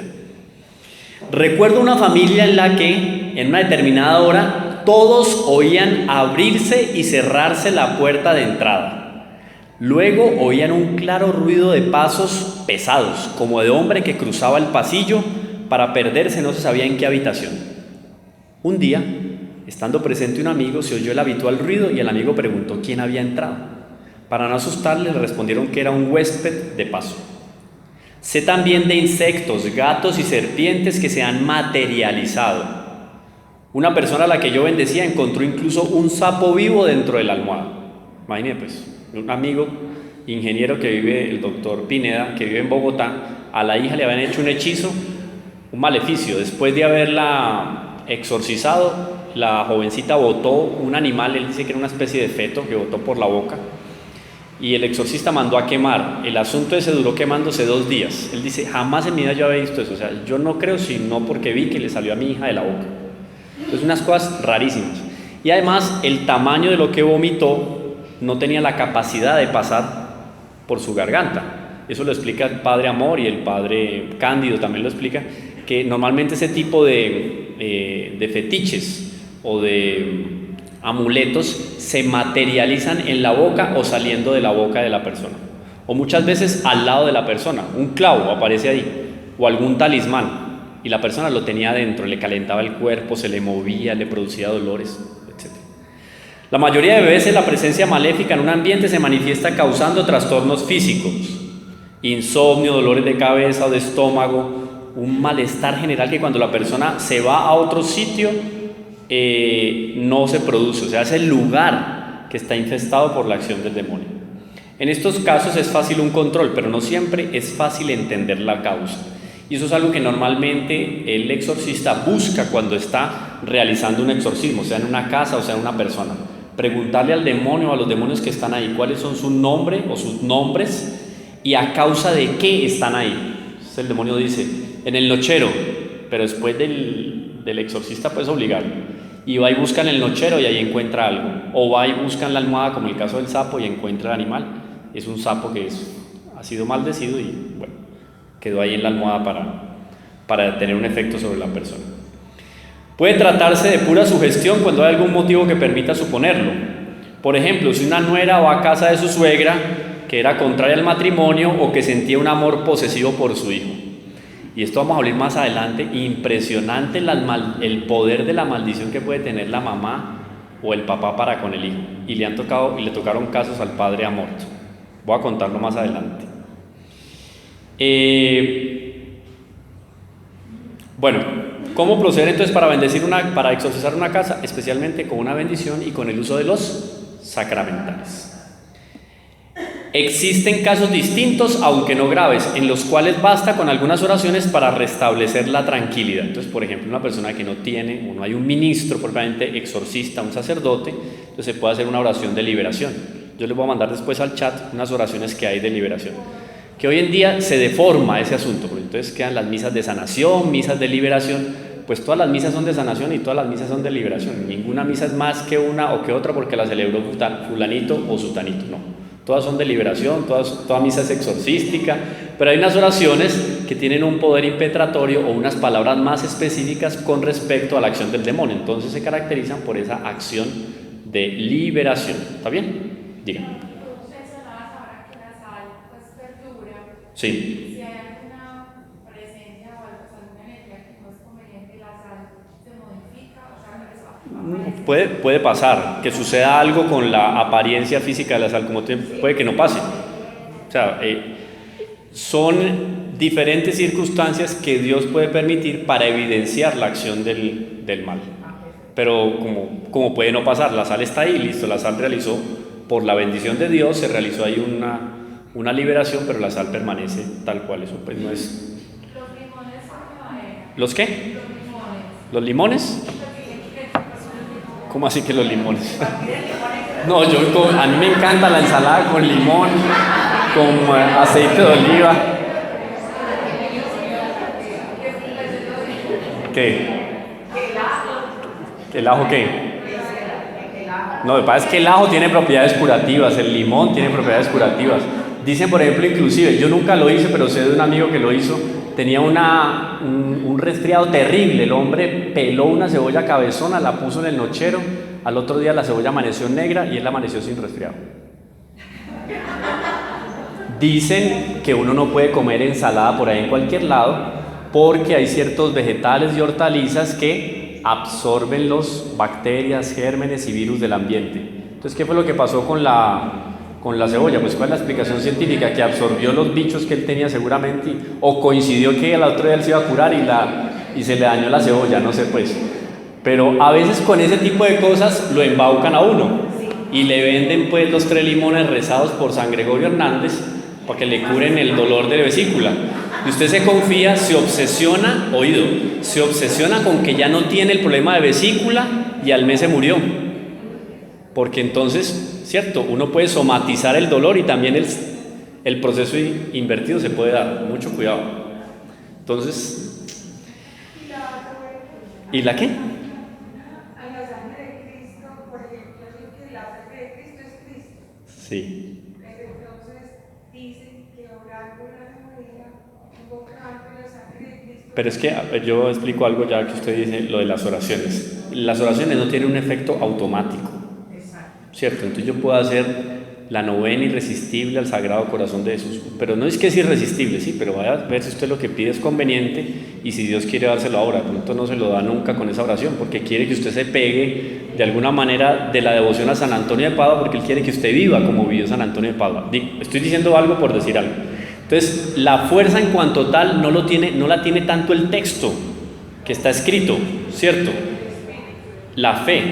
S1: Recuerdo una familia en la que, en una determinada hora, todos oían abrirse y cerrarse la puerta de entrada. Luego oían un claro ruido de pasos pesados, como de hombre que cruzaba el pasillo para perderse no se sabía en qué habitación. Un día, estando presente un amigo, se oyó el habitual ruido y el amigo preguntó quién había entrado. Para no asustarle, le respondieron que era un huésped de paso. Sé también de insectos, gatos y serpientes que se han materializado. Una persona a la que yo bendecía encontró incluso un sapo vivo dentro de la almohada. Imagínate pues, un amigo ingeniero que vive, el doctor Pineda, que vive en Bogotá, a la hija le habían hecho un hechizo, un maleficio. Después de haberla exorcizado, la jovencita botó un animal, él dice que era una especie de feto que botó por la boca, y el exorcista mandó a quemar. El asunto ese duró quemándose 2 días. Él dice, jamás en mi vida yo había visto eso. O sea, yo no creo sino porque vi que le salió a mi hija de la boca. Entonces, unas cosas rarísimas. Y además, el tamaño de lo que vomitó no tenía la capacidad de pasar por su garganta. Eso lo explica el padre Amor, y el padre Cándido también lo explica, que normalmente ese tipo de fetiches o de amuletos se materializan en la boca o saliendo de la boca de la persona, o muchas veces al lado de la persona. Un clavo aparece ahí, o algún talismán, y la persona lo tenía adentro, le calentaba el cuerpo, se le movía, le producía dolores, etc. La mayoría de veces la presencia maléfica en un ambiente se manifiesta causando trastornos físicos, insomnio, dolores de cabeza o de estómago, un malestar general que cuando la persona se va a otro sitio no se produce. O sea, es el lugar que está infestado por la acción del demonio. En estos casos es fácil un control, pero no siempre es fácil entender la causa. Y eso es algo que normalmente el exorcista busca cuando está realizando un exorcismo, sea en una casa o sea en una persona. Preguntarle al demonio o a los demonios que están ahí cuáles son su nombre o sus nombres y a causa de qué están ahí. Entonces el demonio dice, en el nochero, pero después del exorcista pues obligarlo. Y va y busca en el nochero y ahí encuentra algo. O va y busca en la almohada, como el caso del sapo, y encuentra el animal. Es un sapo que ha sido maldecido y bueno, quedó ahí en la almohada para tener un efecto sobre la persona. Puede tratarse de pura sugestión cuando hay algún motivo que permita suponerlo. Por ejemplo, si una nuera va a casa de su suegra que era contraria al matrimonio o que sentía un amor posesivo por su hijo. Y esto vamos a hablar más adelante. Impresionante el poder de la maldición que puede tener la mamá o el papá para con el hijo. Y le tocaron casos al padre Amor. Voy a contarlo más adelante. Bueno, ¿cómo proceder entonces para exorcizar una casa? Especialmente con una bendición y con el uso de los sacramentales. Existen casos distintos, aunque no graves, en los cuales basta con algunas oraciones para restablecer la tranquilidad. Entonces, por ejemplo, una persona que no tiene o no hay un ministro propiamente exorcista, un sacerdote, entonces se puede hacer una oración de liberación. Yo les voy a mandar después al chat unas oraciones que hay de liberación, que hoy en día se deforma ese asunto, porque entonces quedan las misas de sanación, misas de liberación. Pues todas las misas son de sanación y todas las misas son de liberación. Ninguna misa es más que una o que otra porque la celebró fulanito o sutanito, no. Todas son de liberación, toda misa es exorcística, pero hay unas oraciones que tienen un poder impetratorio o unas palabras más específicas con respecto a la acción del demonio. Entonces se caracterizan por esa acción de liberación. ¿Está bien? Diga. Sí.
S3: Si hay alguna presencia o alguna energía que no es conveniente, la sal se modifica, o sea,
S1: Puede pasar que suceda algo con la apariencia física de la sal, como puede que no pase. O sea, son diferentes circunstancias que Dios puede permitir para evidenciar la acción del mal. Pero como puede no pasar, la sal está ahí, listo, la sal realizó, por la bendición de Dios, se realizó ahí una liberación, pero la sal permanece tal cual. Eso pues no es.
S3: Los limones son de madera.
S1: ¿Los qué?
S3: Los limones.
S1: ¿Los limones? ¿Cómo así que los limones? No, a mí me encanta la ensalada con limón, con aceite de oliva. ¿Qué? ¿El ajo qué? No, lo que pasa es que el ajo tiene propiedades curativas, el limón tiene propiedades curativas. Dicen, por ejemplo, inclusive, yo nunca lo hice, pero sé de un amigo que lo hizo, tenía un resfriado terrible. El hombre peló una cebolla cabezona, la puso en el nochero, al otro día la cebolla amaneció negra y él amaneció sin resfriado. Dicen que uno no puede comer ensalada por ahí en cualquier lado porque hay ciertos vegetales y hortalizas que absorben los bacterias, gérmenes y virus del ambiente. Entonces, ¿qué fue lo que pasó con la cebolla? Pues ¿cuál es la explicación científica? Que absorbió los bichos que él tenía seguramente, o coincidió que al otro día él se iba a curar y se le dañó la cebolla, no sé pues. Pero a veces con ese tipo de cosas lo embaucan a uno y le venden pues los 3 limones rezados por San Gregorio Hernández para que le curen el dolor de vesícula. Y usted se confía, se obsesiona con que ya no tiene el problema de vesícula y al mes se murió. Porque entonces, cierto, uno puede somatizar el dolor y también el proceso invertido se puede dar. Mucho cuidado. Entonces, ¿y la qué?
S3: A la sangre de Cristo, por ejemplo, que la sangre de Cristo es Cristo.
S1: Sí.
S3: Entonces dicen que orando la María, invocando la sangre de Cristo.
S1: Pero es que yo explico algo ya que usted dice, lo de las oraciones. Las oraciones no tienen un efecto automático, ¿cierto? Entonces yo puedo hacer la novena irresistible al Sagrado Corazón de Jesús, pero no es que es irresistible, sí, pero vaya a ver si usted lo que pide es conveniente y si Dios quiere dárselo ahora. De pronto no se lo da nunca con esa oración, porque quiere que usted se pegue de alguna manera de la devoción a San Antonio de Padua, porque Él quiere que usted viva como vivió San Antonio de Padua. Estoy diciendo algo por decir algo. Entonces, la fuerza en cuanto tal no la tiene tanto el texto que está escrito, ¿cierto? La fe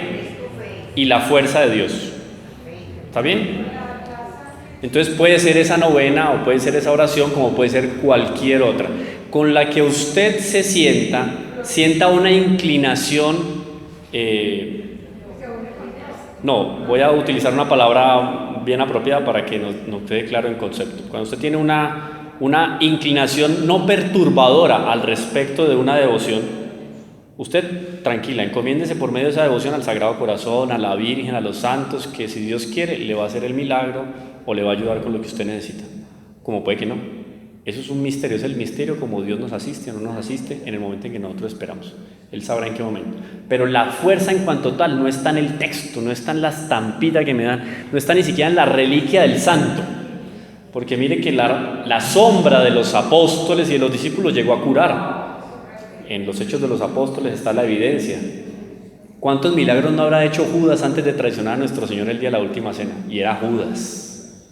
S1: y la fuerza de Dios. ¿Está bien? Entonces puede ser esa novena o puede ser esa oración como puede ser cualquier otra, con la que usted se sienta una inclinación, no, voy a utilizar una palabra bien apropiada para que nos quede claro en concepto. Cuando usted tiene una inclinación no perturbadora al respecto de una devoción, usted tranquila, encomiéndese por medio de esa devoción al Sagrado Corazón, a la Virgen, a los santos, que si Dios quiere le va a hacer el milagro o le va a ayudar con lo que usted necesita, como puede que no. Eso es un misterio, es el misterio como Dios nos asiste o no nos asiste en el momento en que nosotros esperamos. Él sabrá en qué momento. Pero la fuerza en cuanto tal no está en el texto, no está en la estampita que me dan, no está ni siquiera en la reliquia del santo. Porque mire que la sombra de los apóstoles y de los discípulos llegó a curar. En los Hechos de los Apóstoles está la evidencia. ¿Cuántos milagros no habrá hecho Judas antes de traicionar a nuestro Señor el día de la última cena? Y era Judas,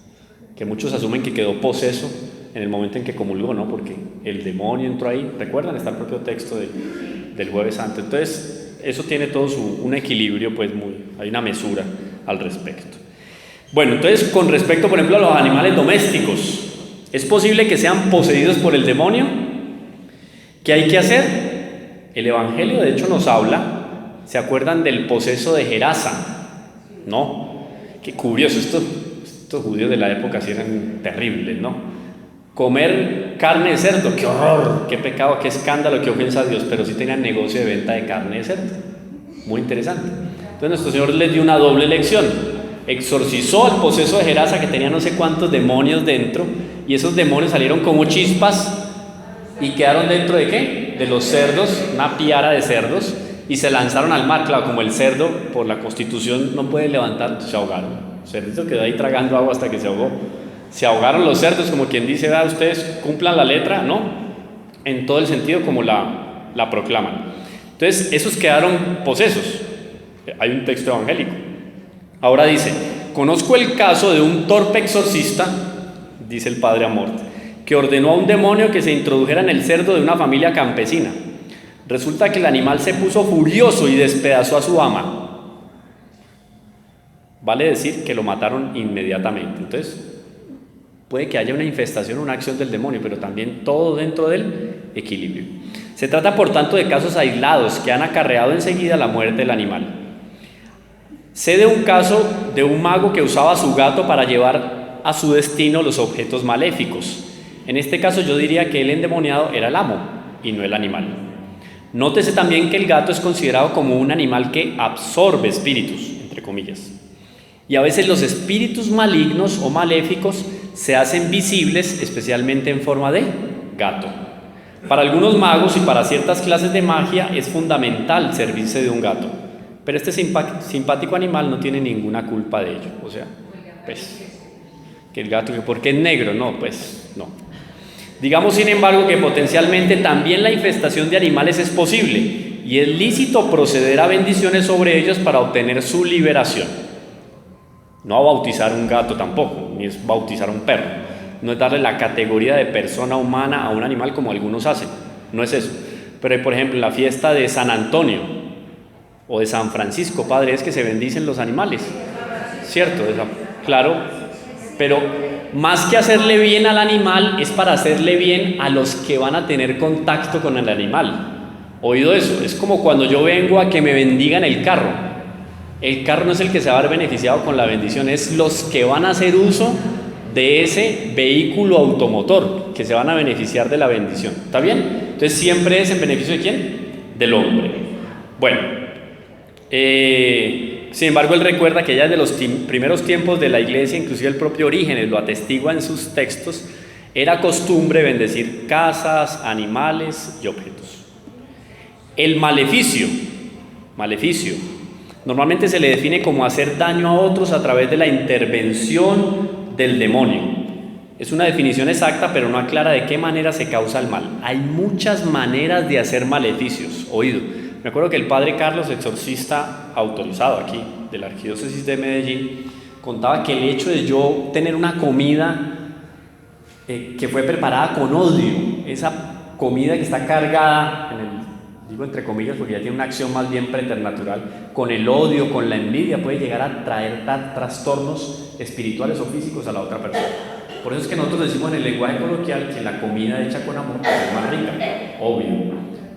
S1: que muchos asumen que quedó poseso en el momento en que comulgó, ¿no? Porque el demonio entró ahí. ¿Recuerdan? Está el propio texto del Jueves Santo. Entonces, eso tiene todo un equilibrio, pues hay una mesura al respecto. Bueno, entonces, con respecto, por ejemplo, a los animales domésticos, ¿es posible que sean poseídos por el demonio? ¿Qué hay que hacer? El Evangelio, de hecho, nos habla, ¿se acuerdan del poseso de Gerasa? ¿No? Qué curioso, estos judíos de la época sí eran terribles, ¿no? Comer carne de cerdo, qué horror, qué pecado, qué escándalo, qué ofensa a Dios, pero sí tenían negocio de venta de carne de cerdo. Muy interesante. Entonces nuestro Señor les dio una doble lección. Exorcizó al poseso de Gerasa, que tenía no sé cuántos demonios dentro, y esos demonios salieron como chispas y quedaron dentro de ¿qué? De los cerdos, una piara de cerdos, y se lanzaron al mar. Claro, como el cerdo por la constitución no puede levantar, se ahogaron. El cerdito quedó ahí tragando agua hasta que se ahogó. Se ahogaron los cerdos, como quien dice, ustedes cumplan la letra, ¿no? En todo el sentido como la proclaman. Entonces, esos quedaron posesos. Hay un texto evangélico. Ahora dice, conozco el caso de un torpe exorcista, dice el padre Amort, que ordenó a un demonio que se introdujera en el cerdo de una familia campesina. Resulta que el animal se puso furioso y despedazó a su ama. Vale decir que lo mataron inmediatamente. Entonces, puede que haya una infestación, una acción del demonio, pero también todo dentro del equilibrio. Se trata, por tanto, de casos aislados que han acarreado enseguida la muerte del animal. Sé de un caso de un mago que usaba a su gato para llevar a su destino los objetos maléficos. En este caso yo diría que el endemoniado era el amo y no el animal. Nótese también que el gato es considerado como un animal que absorbe espíritus, entre comillas. Y a veces los espíritus malignos o maléficos se hacen visibles, especialmente en forma de gato. Para algunos magos y para ciertas clases de magia es fundamental servirse de un gato, pero este simpático animal no tiene ninguna culpa de ello. O sea, pues, que el gato, ¿por qué es negro? No, pues, no. Digamos, sin embargo, que potencialmente también la infestación de animales es posible y es lícito proceder a bendiciones sobre ellos para obtener su liberación. No a bautizar un gato tampoco, ni es bautizar un perro. No es darle la categoría de persona humana a un animal como algunos hacen, no es eso. Pero por ejemplo en la fiesta de San Antonio o de San Francisco, padre, es que se bendicen los animales, ¿cierto? Claro, pero más que hacerle bien al animal es para hacerle bien a los que van a tener contacto con el animal. ¿Oído eso? Es como cuando yo vengo a que me bendigan el carro. El carro no es el que se va a ver beneficiado con la bendición, es los que van a hacer uso de ese vehículo automotor que se van a beneficiar de la bendición. ¿Está bien? Entonces siempre es en beneficio ¿de quién? Del hombre. Bueno, sin embargo él recuerda que ya desde los primeros tiempos de la iglesia, inclusive el propio Orígenes lo atestigua en sus textos, era costumbre bendecir casas, animales y objetos. El maleficio normalmente se le define como hacer daño a otros a través de la intervención del demonio. Es una definición exacta, pero no aclara de qué manera se causa el mal. Hay muchas maneras de hacer maleficios. Oído, me acuerdo que el padre Carlos, exorcista autorizado aquí de la Arquidiócesis de Medellín, contaba que el hecho de yo tener una comida que fue preparada con odio, esa comida que está cargada, digo entre comillas porque ya tiene una acción más bien preternatural, con el odio, con la envidia, puede llegar a traer trastornos espirituales o físicos a la otra persona. Por eso es que nosotros decimos en el lenguaje coloquial que la comida hecha con amor es más rica. Obvio,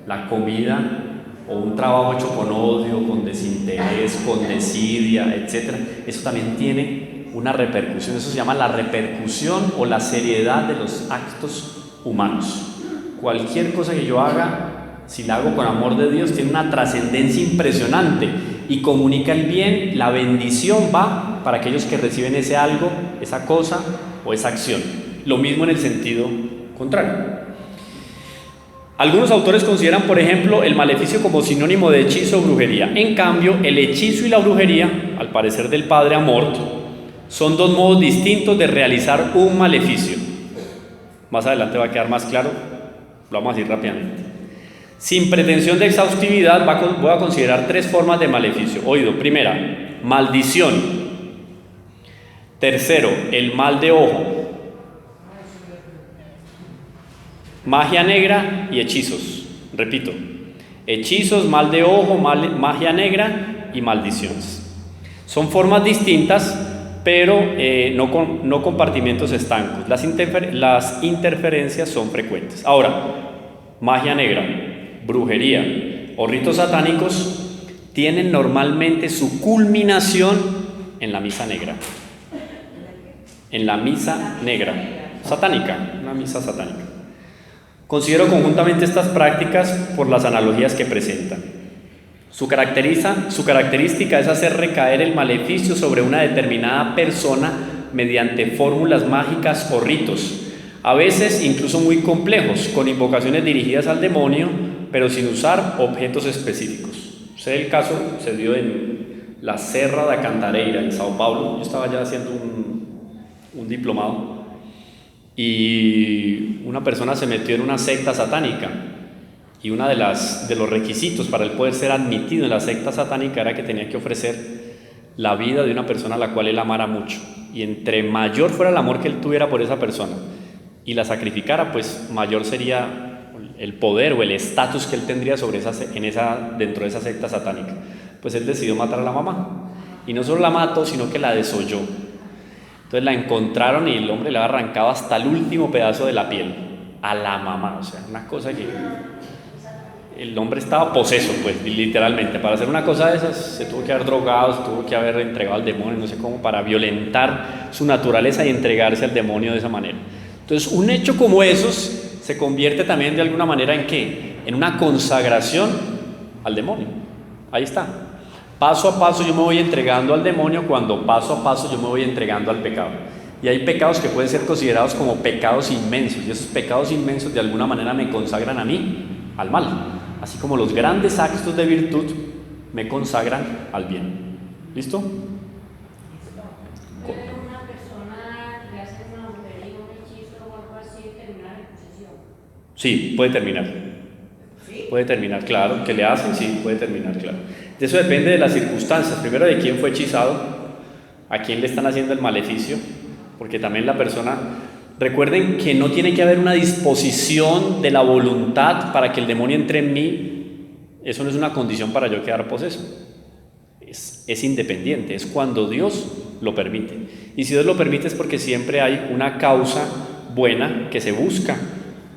S1: la comida o un trabajo hecho con odio, con desinterés, con desidia, etc., eso también tiene una repercusión. Eso se llama la repercusión o la seriedad de los actos humanos. Cualquier cosa que yo haga, si la hago con amor de Dios, tiene una trascendencia impresionante y comunica el bien. La bendición va para aquellos que reciben ese algo, esa cosa o esa acción. Lo mismo en el sentido contrario. Algunos autores consideran, por ejemplo, el maleficio como sinónimo de hechizo o brujería. En cambio, el hechizo y la brujería, al parecer del padre Amort, son dos modos distintos de realizar un maleficio. Más adelante va a quedar más claro, lo vamos a decir rápidamente. Sin pretensión de exhaustividad, voy a considerar tres formas de maleficio. Oído, primera, maldición. Tercero, el mal de ojo. Magia negra y hechizos. Repito, hechizos, mal de ojo, magia negra y maldiciones. Son formas distintas, pero no compartimentos estancos. Las interferencias son frecuentes. Ahora, magia negra, brujería o ritos satánicos tienen normalmente su culminación en la misa negra. En la misa negra, satánica, una misa satánica. Considero conjuntamente estas prácticas por las analogías que presentan. Su característica es hacer recaer el maleficio sobre una determinada persona mediante fórmulas mágicas o ritos, a veces incluso muy complejos, con invocaciones dirigidas al demonio, pero sin usar objetos específicos. El caso se dio en la Serra da Cantareira, en Sao Paulo. Yo estaba ya haciendo un diplomado y una persona se metió en una secta satánica, y uno de los requisitos para él poder ser admitido en la secta satánica era que tenía que ofrecer la vida de una persona a la cual él amara mucho, y entre mayor fuera el amor que él tuviera por esa persona y la sacrificara, pues mayor sería el poder o el estatus que él tendría dentro de esa secta satánica. Pues él decidió matar a la mamá, y no solo la mató, sino que la desolló. Entonces la encontraron y el hombre le había arrancado hasta el último pedazo de la piel a la mamá. O sea, una cosa que el hombre estaba poseso, pues, literalmente. Para hacer una cosa de esas se tuvo que haber drogado, se tuvo que haber entregado al demonio, no sé cómo, para violentar su naturaleza y entregarse al demonio de esa manera. Entonces, un hecho como esos se convierte también de alguna manera en ¿qué? En una consagración al demonio. Ahí está. Paso a paso yo me voy entregando al demonio, cuando paso a paso yo me voy entregando al pecado. Y hay pecados que pueden ser considerados como pecados inmensos, y esos pecados inmensos de alguna manera me consagran a mí, al mal, así como los grandes actos de virtud me consagran al bien. ¿Listo?
S4: ¿Puede una persona que hace una brujería, un hechizo o algo así terminar en posesión?
S1: Sí, puede terminar.
S5: ¿Sí?
S1: Puede terminar, claro. ¿Que le hacen? Sí, puede terminar, claro. De eso depende de las circunstancias. Primero, de quién fue hechizado, a quién le están haciendo el maleficio, porque también la persona... Recuerden que no tiene que haber una disposición de la voluntad para que el demonio entre en mí. Eso no es una condición para yo quedar poseso. Es independiente, es cuando Dios lo permite. Y si Dios lo permite es porque siempre hay una causa buena que se busca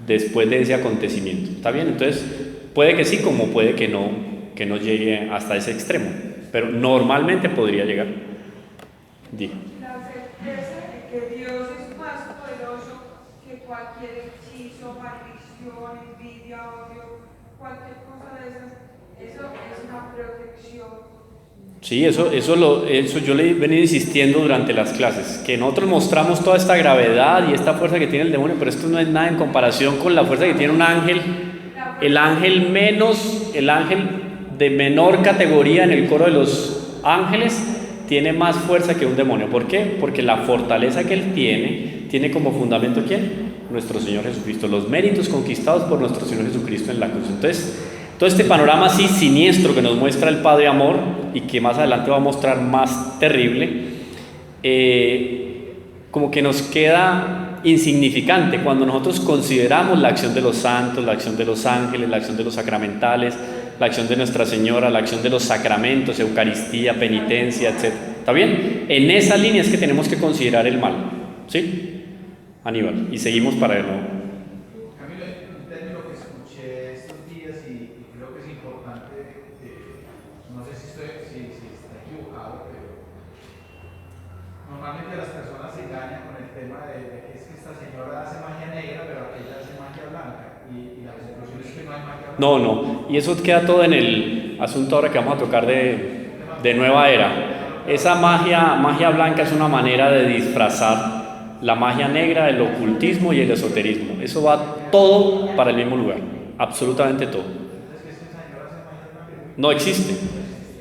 S1: después de ese acontecimiento. ¿Está bien? Entonces, puede que sí, como puede que no llegue hasta ese extremo. Pero normalmente podría llegar. Diga.
S6: La certeza de que Dios es más poderoso que cualquier hechizo, maldición, envidia, odio, cualquier cosa de esas, eso es una protección.
S1: Sí, eso yo le he venido insistiendo durante las clases, que nosotros mostramos toda esta gravedad y esta fuerza que tiene el demonio, pero esto no es nada en comparación con la fuerza que tiene un ángel, el ángel de menor categoría en el coro de los ángeles, tiene más fuerza que un demonio. ¿Por qué? Porque la fortaleza que él tiene como fundamento ¿quién? Nuestro Señor Jesucristo, los méritos conquistados por nuestro Señor Jesucristo en la cruz. Entonces, todo este panorama así siniestro que nos muestra el Padre Amor y que más adelante va a mostrar más terrible, como que nos queda insignificante cuando nosotros consideramos la acción de los santos, la acción de los ángeles, la acción de los sacramentales, la acción de Nuestra Señora, la acción de los sacramentos, Eucaristía, penitencia, etc. ¿Está bien? En esa línea es que tenemos que considerar el mal. ¿Sí? Aníbal, y seguimos para el nuevo.
S2: Camilo, un término que escuché estos días y creo que es importante, no sé si está equivocado, pero normalmente las personas se engañan con el tema de que es que esta señora hace magia negra, pero aquella hace magia blanca, y la conclusión es que no hay magia blanca.
S1: No, y eso queda todo en el asunto ahora que vamos a tocar de nueva era. Esa magia blanca es una manera de disfrazar la magia negra, el ocultismo y el esoterismo. Eso va todo para el mismo lugar, absolutamente todo. No existe.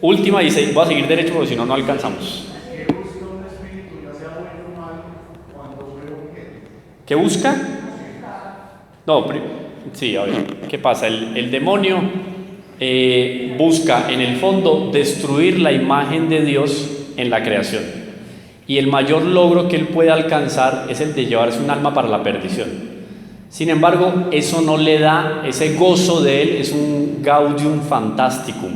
S1: Última, y voy a seguir derecho porque si no, no alcanzamos. ¿Qué busca? No, sí, a ver, ¿qué pasa? El demonio busca en el fondo destruir la imagen de Dios en la creación. Y el mayor logro que él puede alcanzar es el de llevarse un alma para la perdición. Sin embargo, eso no le da, ese gozo de él es un gaudium fantasticum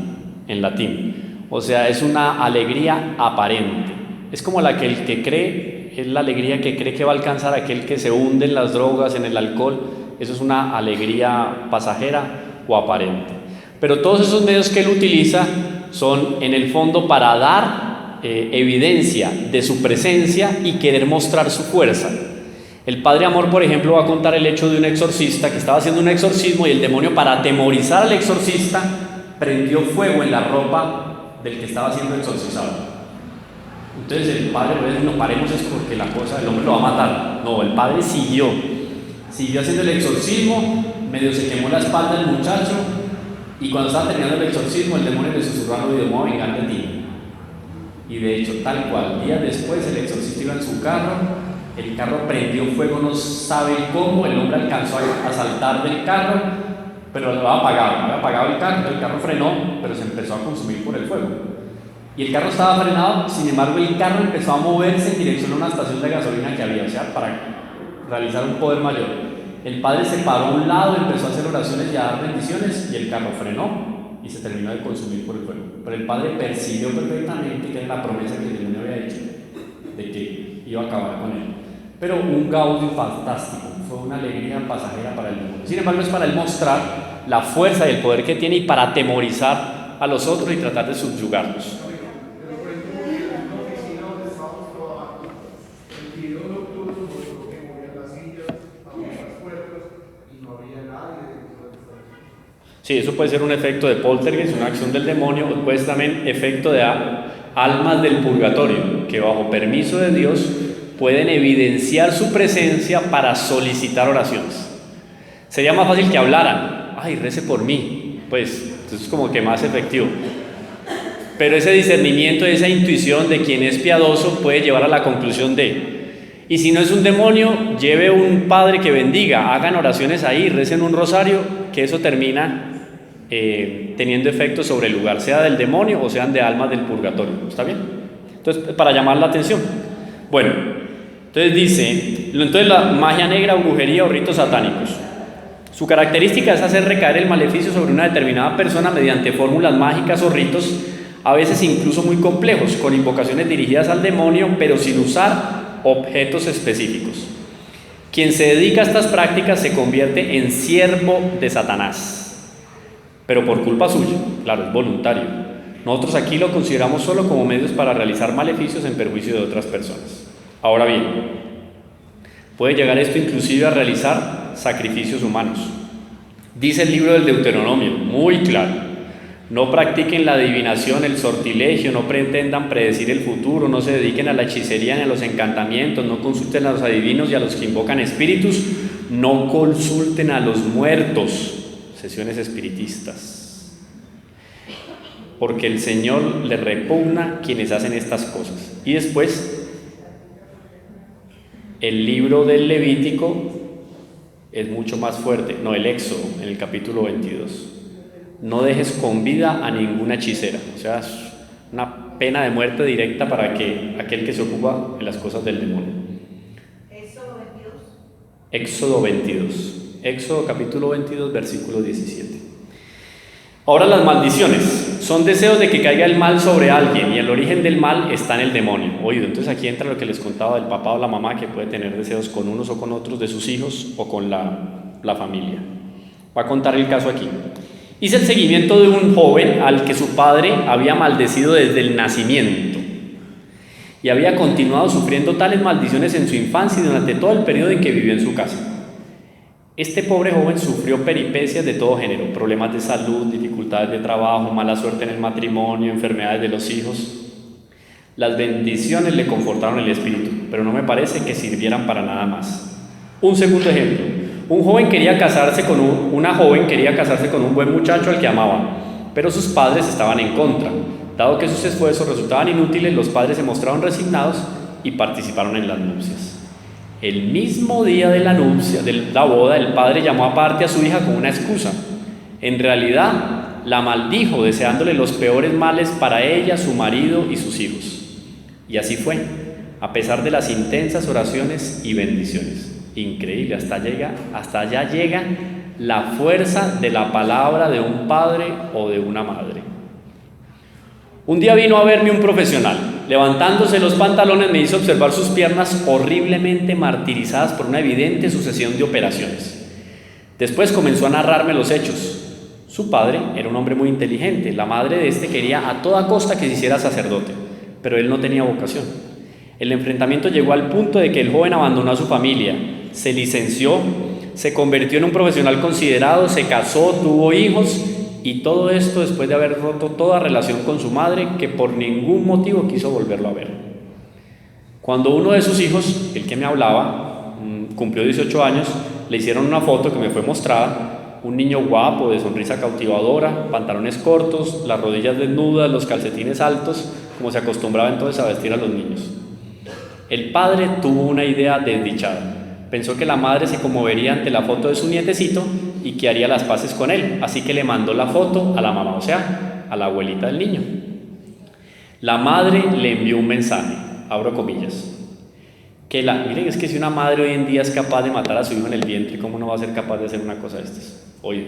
S1: en latín. O sea, es una alegría aparente. Es como la que el que cree, es la alegría que cree que va a alcanzar aquel que se hunde en las drogas, en el alcohol. Eso es una alegría pasajera o aparente. Pero todos esos medios que él utiliza son en el fondo para dar evidencia de su presencia y querer mostrar su fuerza. El Padre Amor, por ejemplo, va a contar el hecho de un exorcista que estaba haciendo un exorcismo y el demonio, para atemorizar al exorcista, prendió fuego en la ropa del que estaba siendo exorcizado. Entonces el Padre le dijo: no paremos esto porque el hombre lo va a matar. No, el Padre siguió haciendo el exorcismo, medio se quemó la espalda del muchacho, y cuando estaba terminando el exorcismo el demonio le susurró al oído: me voy a vengar de ti. Y de hecho, tal cual, días después el exorcista iba en su carro, el carro prendió fuego, no sabe cómo, el hombre alcanzó a saltar del carro, pero lo había apagado el carro frenó, pero se empezó a consumir por el fuego. Y el carro estaba frenado, sin embargo el carro empezó a moverse en dirección a una estación de gasolina que había, o sea, para realizar un poder mayor. El Padre se paró a un lado, empezó a hacer oraciones y a dar bendiciones, y el carro frenó y se terminó de consumir por el fuego. Pero el Padre percibió perfectamente que era la promesa que el demonio había hecho, de que iba a acabar con él. Pero un gaudio fantástico, fue una alegría pasajera para el demonio. Sin embargo, es para él mostrar la fuerza y el poder que tiene y para atemorizar a los otros y tratar de subyugarlos. Sí, eso puede ser un efecto de poltergeist, una acción del demonio, o puede ser también efecto de almas del purgatorio, que bajo permiso de Dios pueden evidenciar su presencia para solicitar oraciones. Sería más fácil que hablaran, ay, rece por mí, pues es como que más efectivo. Pero ese discernimiento, esa intuición de quien es piadoso puede llevar a la conclusión y si no es un demonio, lleve un padre que bendiga, hagan oraciones ahí, recen un rosario, que eso termina teniendo efecto sobre el lugar, sea del demonio o sean de almas del purgatorio. ¿Está bien? Entonces, para llamar la atención. Bueno, entonces la magia negra, brujería o ritos satánicos. Su característica es hacer recaer el maleficio sobre una determinada persona mediante fórmulas mágicas o ritos, a veces incluso muy complejos, con invocaciones dirigidas al demonio, pero sin usar objetos específicos. Quien se dedica a estas prácticas se convierte en siervo de Satanás, pero por culpa suya, claro, es voluntario. Nosotros aquí lo consideramos solo como medios para realizar maleficios en perjuicio de otras personas. Ahora bien, puede llegar esto inclusive a realizar sacrificios humanos. Dice el libro del Deuteronomio, muy claro: no practiquen la adivinación, el sortilegio, no pretendan predecir el futuro, no se dediquen a la hechicería ni a los encantamientos, no consulten a los adivinos y a los que invocan espíritus, no consulten a los muertos, sesiones espiritistas, porque el Señor le repugna quienes hacen estas cosas. Y después, el libro del Levítico es mucho más fuerte, no, el Éxodo, en el capítulo 22. No dejes con vida a ninguna hechicera, o sea, es una pena de muerte directa para aquel que se ocupa de las cosas del demonio.
S5: Éxodo 22.
S1: Éxodo 22, Éxodo capítulo 22, versículo 17. Ahora, las maldiciones son deseos de que caiga el mal sobre alguien, y el origen del mal está en el demonio. Oído, entonces aquí entra lo que les contaba del papá o la mamá, que puede tener deseos con unos o con otros de sus hijos o con la familia. Va a contar el caso aquí. Hice el seguimiento de un joven al que su padre había maldecido desde el nacimiento y había continuado sufriendo tales maldiciones en su infancia y durante todo el periodo en que vivió en su casa. Este pobre joven sufrió peripecias de todo género: problemas de salud, dificultades de trabajo, mala suerte en el matrimonio, enfermedades de los hijos. Las bendiciones le confortaron el espíritu, pero no me parece que sirvieran para nada más. Un segundo ejemplo: una joven quería casarse con un buen muchacho al que amaba, pero sus padres estaban en contra. Dado que sus esfuerzos resultaban inútiles, los padres se mostraron resignados y participaron en las nupcias. El mismo día de la boda, el padre llamó aparte a su hija con una excusa. En realidad, la maldijo, deseándole los peores males para ella, su marido y sus hijos. Y así fue, a pesar de las intensas oraciones y bendiciones. Increíble, hasta allá llega la fuerza de la palabra de un padre o de una madre. Un día vino a verme un profesional. Levantándose los pantalones me hizo observar sus piernas horriblemente martirizadas por una evidente sucesión de operaciones. Después comenzó a narrarme los hechos. Su padre era un hombre muy inteligente. La madre de este quería a toda costa que se hiciera sacerdote, pero él no tenía vocación. El enfrentamiento llegó al punto de que el joven abandonó a su familia, se licenció, se convirtió en un profesional considerado, se casó, tuvo hijos, y todo esto después de haber roto toda relación con su madre, que por ningún motivo quiso volverlo a ver. Cuando uno de sus hijos, el que me hablaba, cumplió 18 años, le hicieron una foto que me fue mostrada: un niño guapo, de sonrisa cautivadora, pantalones cortos, las rodillas desnudas, los calcetines altos, como se acostumbraba entonces a vestir a los niños. El padre tuvo una idea desdichada. Pensó que la madre se conmovería ante la foto de su nietecito y que haría las paces con él, así que le mandó la foto a la mamá, o sea, a la abuelita del niño. La madre le envió un mensaje, abro comillas, miren, es que si una madre hoy en día es capaz de matar a su hijo en el vientre, ¿cómo no va a ser capaz de hacer una cosa de estas? Oye,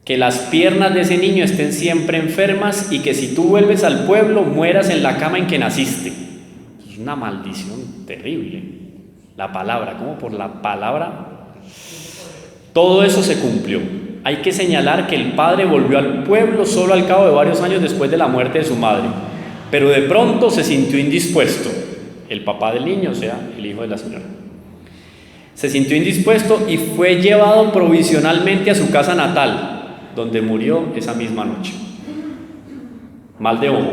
S1: que las piernas de ese niño estén siempre enfermas y que si tú vuelves al pueblo mueras en la cama en que naciste. Es una maldición terrible. La palabra, ¿cómo por la palabra? Todo eso se cumplió. Hay que señalar que el padre volvió al pueblo solo al cabo de varios años después de la muerte de su madre, pero de pronto se sintió indispuesto. El papá del niño, o sea, el hijo de la señora, se sintió indispuesto y fue llevado provisionalmente a su casa natal, donde murió esa misma noche. Mal de ojo.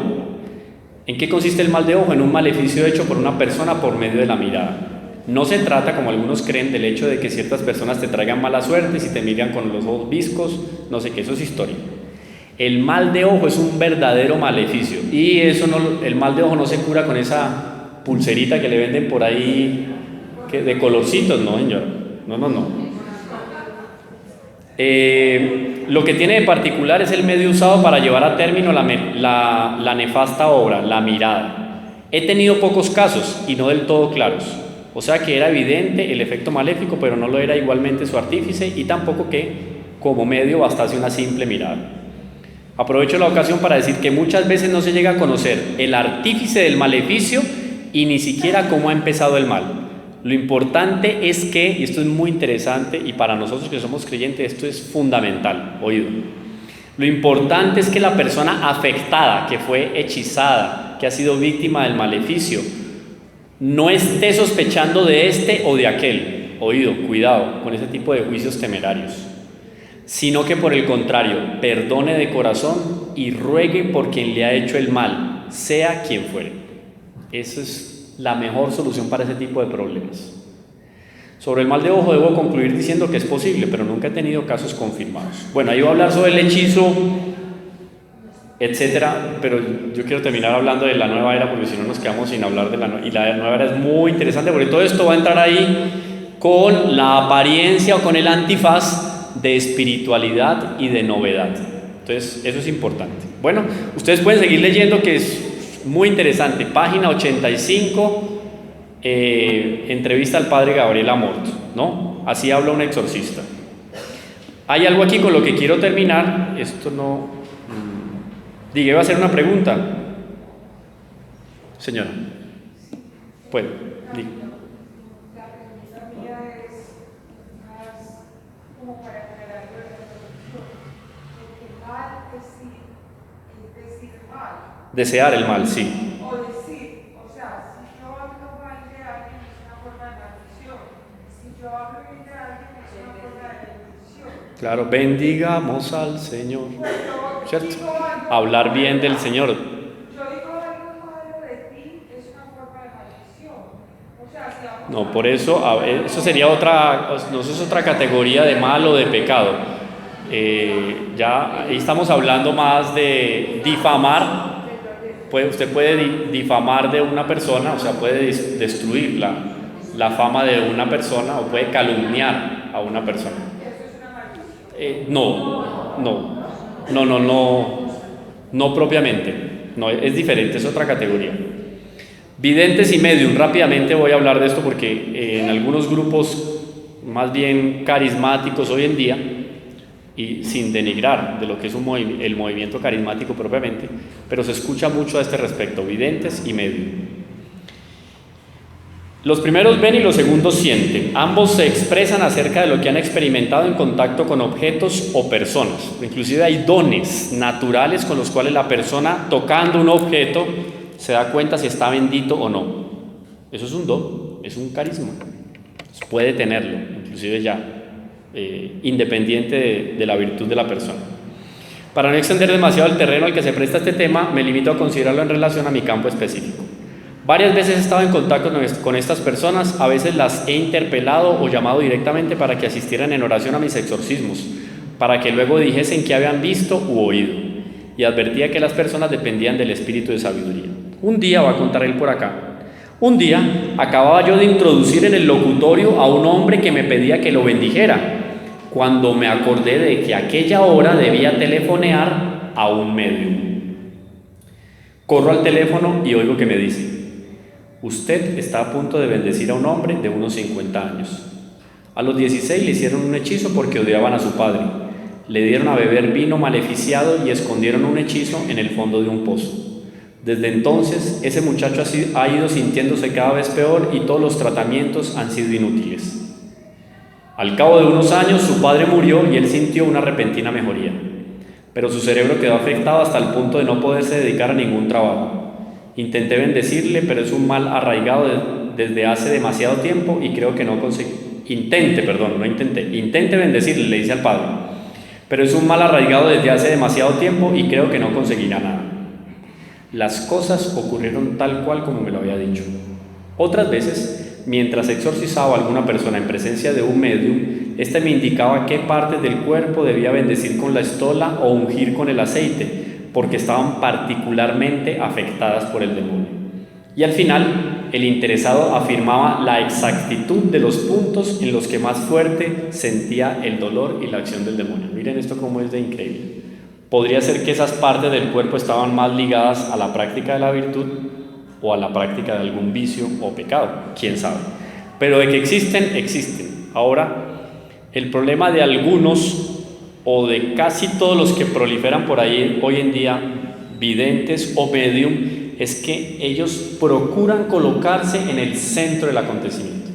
S1: ¿En qué consiste el mal de ojo? En un maleficio hecho por una persona por medio de la mirada. No se trata, como algunos creen, del hecho de que ciertas personas te traigan mala suerte si te miran con los ojos viscos, no sé qué, eso es historia. El mal de ojo es un verdadero maleficio y el mal de ojo no se cura con esa pulserita que le venden por ahí de colorcitos, no señor, no. Lo que tiene de particular es el medio usado para llevar a término la nefasta obra, la mirada. He tenido pocos casos y no del todo claros, o sea que era evidente el efecto maléfico, pero no lo era igualmente su artífice y tampoco que como medio bastase una simple mirada. Aprovecho la ocasión para decir que muchas veces no se llega a conocer el artífice del maleficio y ni siquiera cómo ha empezado el mal. Lo importante es que, y esto es muy interesante y para nosotros que somos creyentes esto es fundamental, oído. Lo importante es que la persona afectada, que fue hechizada, que ha sido víctima del maleficio, no esté sospechando de este o de aquel, oído, cuidado con ese tipo de juicios temerarios, sino que por el contrario, perdone de corazón y ruegue por quien le ha hecho el mal, sea quien fuere. Eso es la mejor solución para ese tipo de problemas. Sobre el mal de ojo debo concluir diciendo que es posible, pero nunca he tenido casos confirmados. Bueno, ahí voy a hablar sobre el hechizo, etcétera, pero yo quiero terminar hablando de la nueva era porque si no nos quedamos sin hablar de la nueva. Y la nueva era es muy interesante porque todo esto va a entrar ahí con la apariencia o con el antifaz de espiritualidad y de novedad. Entonces, eso es importante. Bueno, ustedes pueden seguir leyendo que es muy interesante, página 85, entrevista al padre Gabriel Amort, ¿no? Así habla un exorcista. Hay algo aquí con lo que quiero terminar, esto no... Diga, iba a hacer una pregunta. Señora, puede, diga.
S6: La pregunta mía es más como para aclarar la reflexión. Porque mal es decir mal.
S1: Desear el mal, sí.
S6: O decir, o sea, si yo hablo mal de alguien es una forma de maldición. Si yo hablo bien de alguien es una forma de bendición.
S1: Claro, bendigamos al Señor.
S6: Cuando
S1: ¿Cierto?
S6: digo algo
S1: Hablar bien del Señor.
S6: Yo digo algo malo de ti es una forma de maldición. O sea, si vamos
S1: No, por eso, eso sería otra, no, eso es otra categoría de mal o de pecado. Ya ahí estamos hablando más de difamar. Usted puede difamar de una persona, o sea, puede destruir la fama de una persona o puede calumniar a una persona. No propiamente, no, es diferente, es otra categoría. Videntes y medium, rápidamente voy a hablar de esto porque en algunos grupos más bien carismáticos hoy en día, y sin denigrar de lo que es el movimiento carismático propiamente, pero se escucha mucho a este respecto, videntes y medium. Los primeros ven y los segundos sienten. Ambos se expresan acerca de lo que han experimentado en contacto con objetos o personas. Inclusive hay dones naturales con los cuales la persona tocando un objeto se da cuenta si está bendito o no. Eso es un don, es un carisma. Puede tenerlo, inclusive ya, independiente de la virtud de la persona. Para no extender demasiado el terreno al que se presta este tema, me limito a considerarlo en relación a mi campo específico. Varias veces he estado en contacto con estas personas, a veces las he interpelado o llamado directamente para que asistieran en oración a mis exorcismos, para que luego dijesen qué habían visto u oído, y advertía que las personas dependían del espíritu de sabiduría. Un día, va a contar él por acá, un día acababa yo de introducir en el locutorio a un hombre que me pedía que lo bendijera, cuando me acordé de que a aquella hora debía telefonear a un medium. Corro al teléfono y oigo que me dice: usted está a punto de bendecir a un hombre de unos 50 años. A los 16 le hicieron un hechizo porque odiaban a su padre. Le dieron a beber vino maleficiado y escondieron un hechizo en el fondo de un pozo. Desde entonces, ese muchacho ha ido sintiéndose cada vez peor y todos los tratamientos han sido inútiles. Al cabo de unos años, su padre murió y él sintió una repentina mejoría. Pero su cerebro quedó afectado hasta el punto de no poderse dedicar a ningún trabajo. Intenté bendecirle, pero es un mal arraigado desde hace demasiado tiempo y creo que no conseguí. Intente bendecirle, le dice al padre, pero es un mal arraigado desde hace demasiado tiempo y creo que no conseguirá nada. Las cosas ocurrieron tal cual como me lo había dicho. Otras veces, mientras exorcizaba a alguna persona en presencia de un medium, éste me indicaba qué partes del cuerpo debía bendecir con la estola o ungir con el aceite, porque estaban particularmente afectadas por el demonio. Y al final, el interesado afirmaba la exactitud de los puntos en los que más fuerte sentía el dolor y la acción del demonio. Miren esto cómo es de increíble. Podría ser que esas partes del cuerpo estaban más ligadas a la práctica de la virtud o a la práctica de algún vicio o pecado, quién sabe. Pero de que existen, existen. Ahora, el problema de algunos o de casi todos los que proliferan por ahí hoy en día, videntes o medium, es que ellos procuran colocarse en el centro del acontecimiento.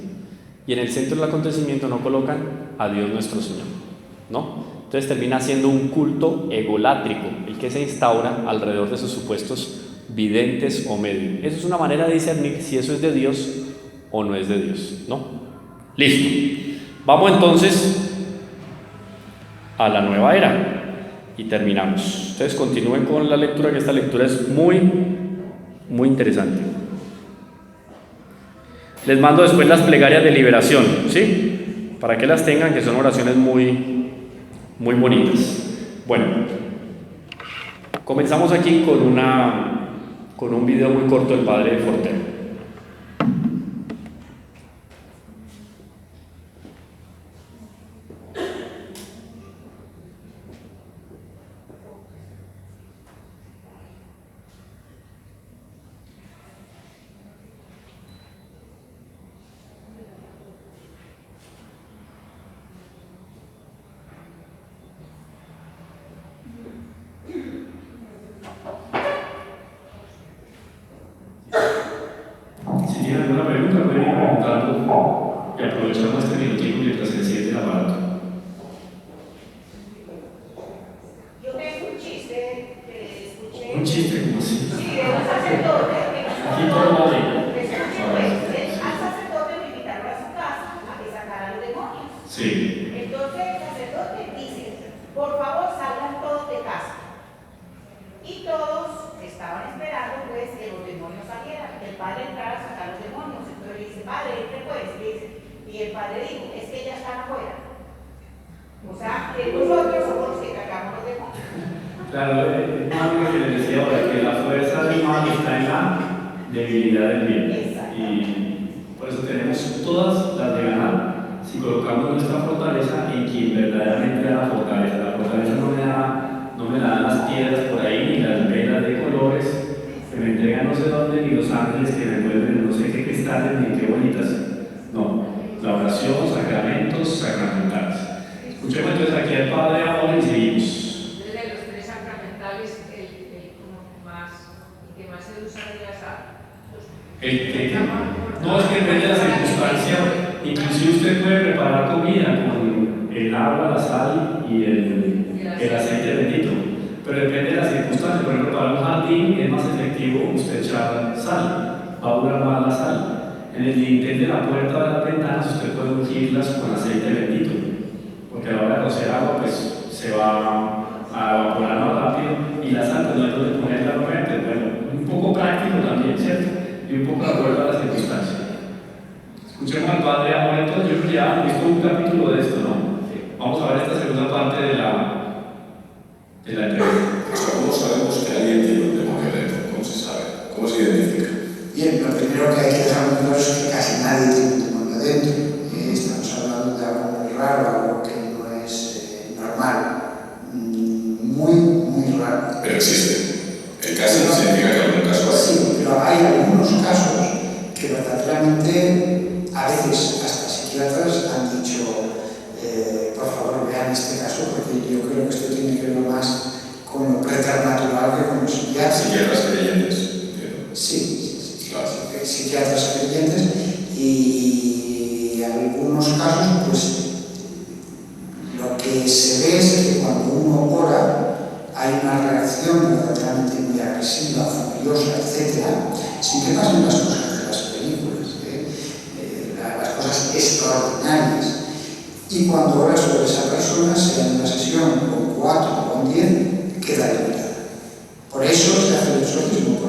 S1: Y en el centro del acontecimiento no colocan a Dios nuestro Señor, ¿no? Entonces termina siendo un culto egolátrico, el que se instaura alrededor de sus supuestos videntes o medium. Eso es una manera de discernir si eso es de Dios o no es de Dios, ¿no? Listo. Vamos entonces a la nueva era y terminamos. Ustedes continúen con la lectura, que esta lectura es muy interesante. Les mando después las plegarias de liberación, ¿sí? Para que las tengan, que son oraciones muy bonitas. Bueno, comenzamos aquí con un video muy corto del padre Fortero. Si tienen alguna pregunta, pueden ir preguntando y aprovechamos este minutico mientras se enciende el aparato.
S5: Yo tengo un chiste que escuché.
S1: ¿Un chiste? ¿Cómo así?
S5: Sí, de un sacerdote que
S1: Aquí todo va bien.
S5: al sacerdote lo invitaron a su casa a que sacara los demonios.
S1: Sí.
S5: Entonces el sacerdote dice, por favor salgan todos de casa. Y todos estaban esperando pues que los demonios salieran, que el padre entrara a sacar los demonios. Entonces le dice, padre, entre pues. Y el padre dijo, es que ya están afuera. O sea, que nosotros somos los que cargamos los demonios.
S1: Claro, es algo que les decía ahora, que la fuerza del mal está en la debilidad del bien. Y por eso tenemos todas las de ganar si colocamos nuestra fortaleza en quien verdaderamente da la fortaleza. La fortaleza no me la dan las piedras por ahí, ni las velas de colores que me entregan no sé dónde, ni los ángeles que me envuelven no sé qué cristales, ni qué bonitas. No, la oración, sacramentos, sacramentales. Escuchemos entonces aquí al Padre Amor y seguimos.
S7: De los tres sacramentales, el que más se usa de la sal.
S1: No, es que depende de la circunstancia. Inclusive usted puede preparar comida con el agua, la sal y el aceite bendito, pero depende de la circunstancia. Por ejemplo, para un jardín es más efectivo usted echar sal, va a durar más la sal. En el dintel de la puerta de las ventanas usted puede ungirlas con aceite bendito, porque a la hora de cocer agua pues se va a evaporar más rápido, y la sal pues no hay donde ponerla nuevamente. Bueno, un poco práctico también, ¿cierto? Y un poco de acuerdo a las circunstancias. Escuchemos al Padre Amor. Entonces yo creo que ya hemos visto un capítulo de esto, ¿no? Vamos a ver esta segunda parte de la entrevista.
S8: ¿Cómo sabemos que alguien tiene un demonio dentro? ¿Cómo se sabe? ¿Cómo se identifica?
S9: Bien, lo primero que hay que dejar muy claro es que casi nadie tiene un demonio dentro. Estamos hablando de algo muy raro, algo que no es normal. Muy raro.
S8: Pero existe. El caso no significa que algún caso hay.
S9: Sí, pero hay algunos casos que verdaderamente a veces hasta psiquiatras han dicho por favor vean este caso, porque yo creo que esto tiene que ver más con lo preternatural que con los psiquiatras.
S8: Psiquiatras creyentes.
S9: Sí,
S8: claro.
S9: Psiquiatras creyentes, y en algunos casos pues lo que se ve es que cuando uno ora hay una reacción verdaderamente muy agresiva, furiosa, etc., sin que pasen las cosas de las películas, las cosas extraordinarias. Y cuando oras sobre esa persona, sea en una sesión con 4 o con 10, queda liberada. Por eso se hace el exorcismo,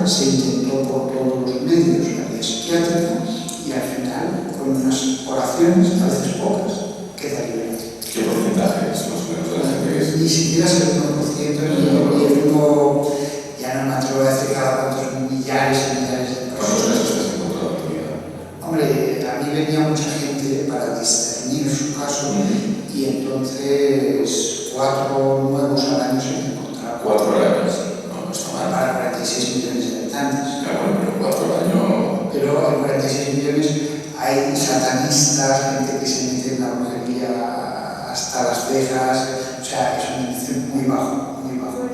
S9: se intentó por todos los medios la vía psiquiátrica y al final, con unas oraciones, a veces pocas, queda liberación.
S8: ¿Qué porcentaje es más o menos de la gente que es?
S9: Ni siquiera es el 1%, ni el 1, ya no me atrevo a decir cada cuántos millares y millares de
S8: ¿Cuántos
S9: personas.
S8: casos has encontrado en tu vida?
S9: Hombre, a mí venía mucha gente para discernir su caso y entonces 4 nuevos al año se me encontraban.
S8: 4 al año. No está mal.
S9: Para 46 millones de habitantes.
S8: Claro, pero 4 al año.
S9: Pero en 46 millones hay satanistas, gente que se mete en la brujería hasta las cejas, o sea, es un índice muy bajo, muy bajo.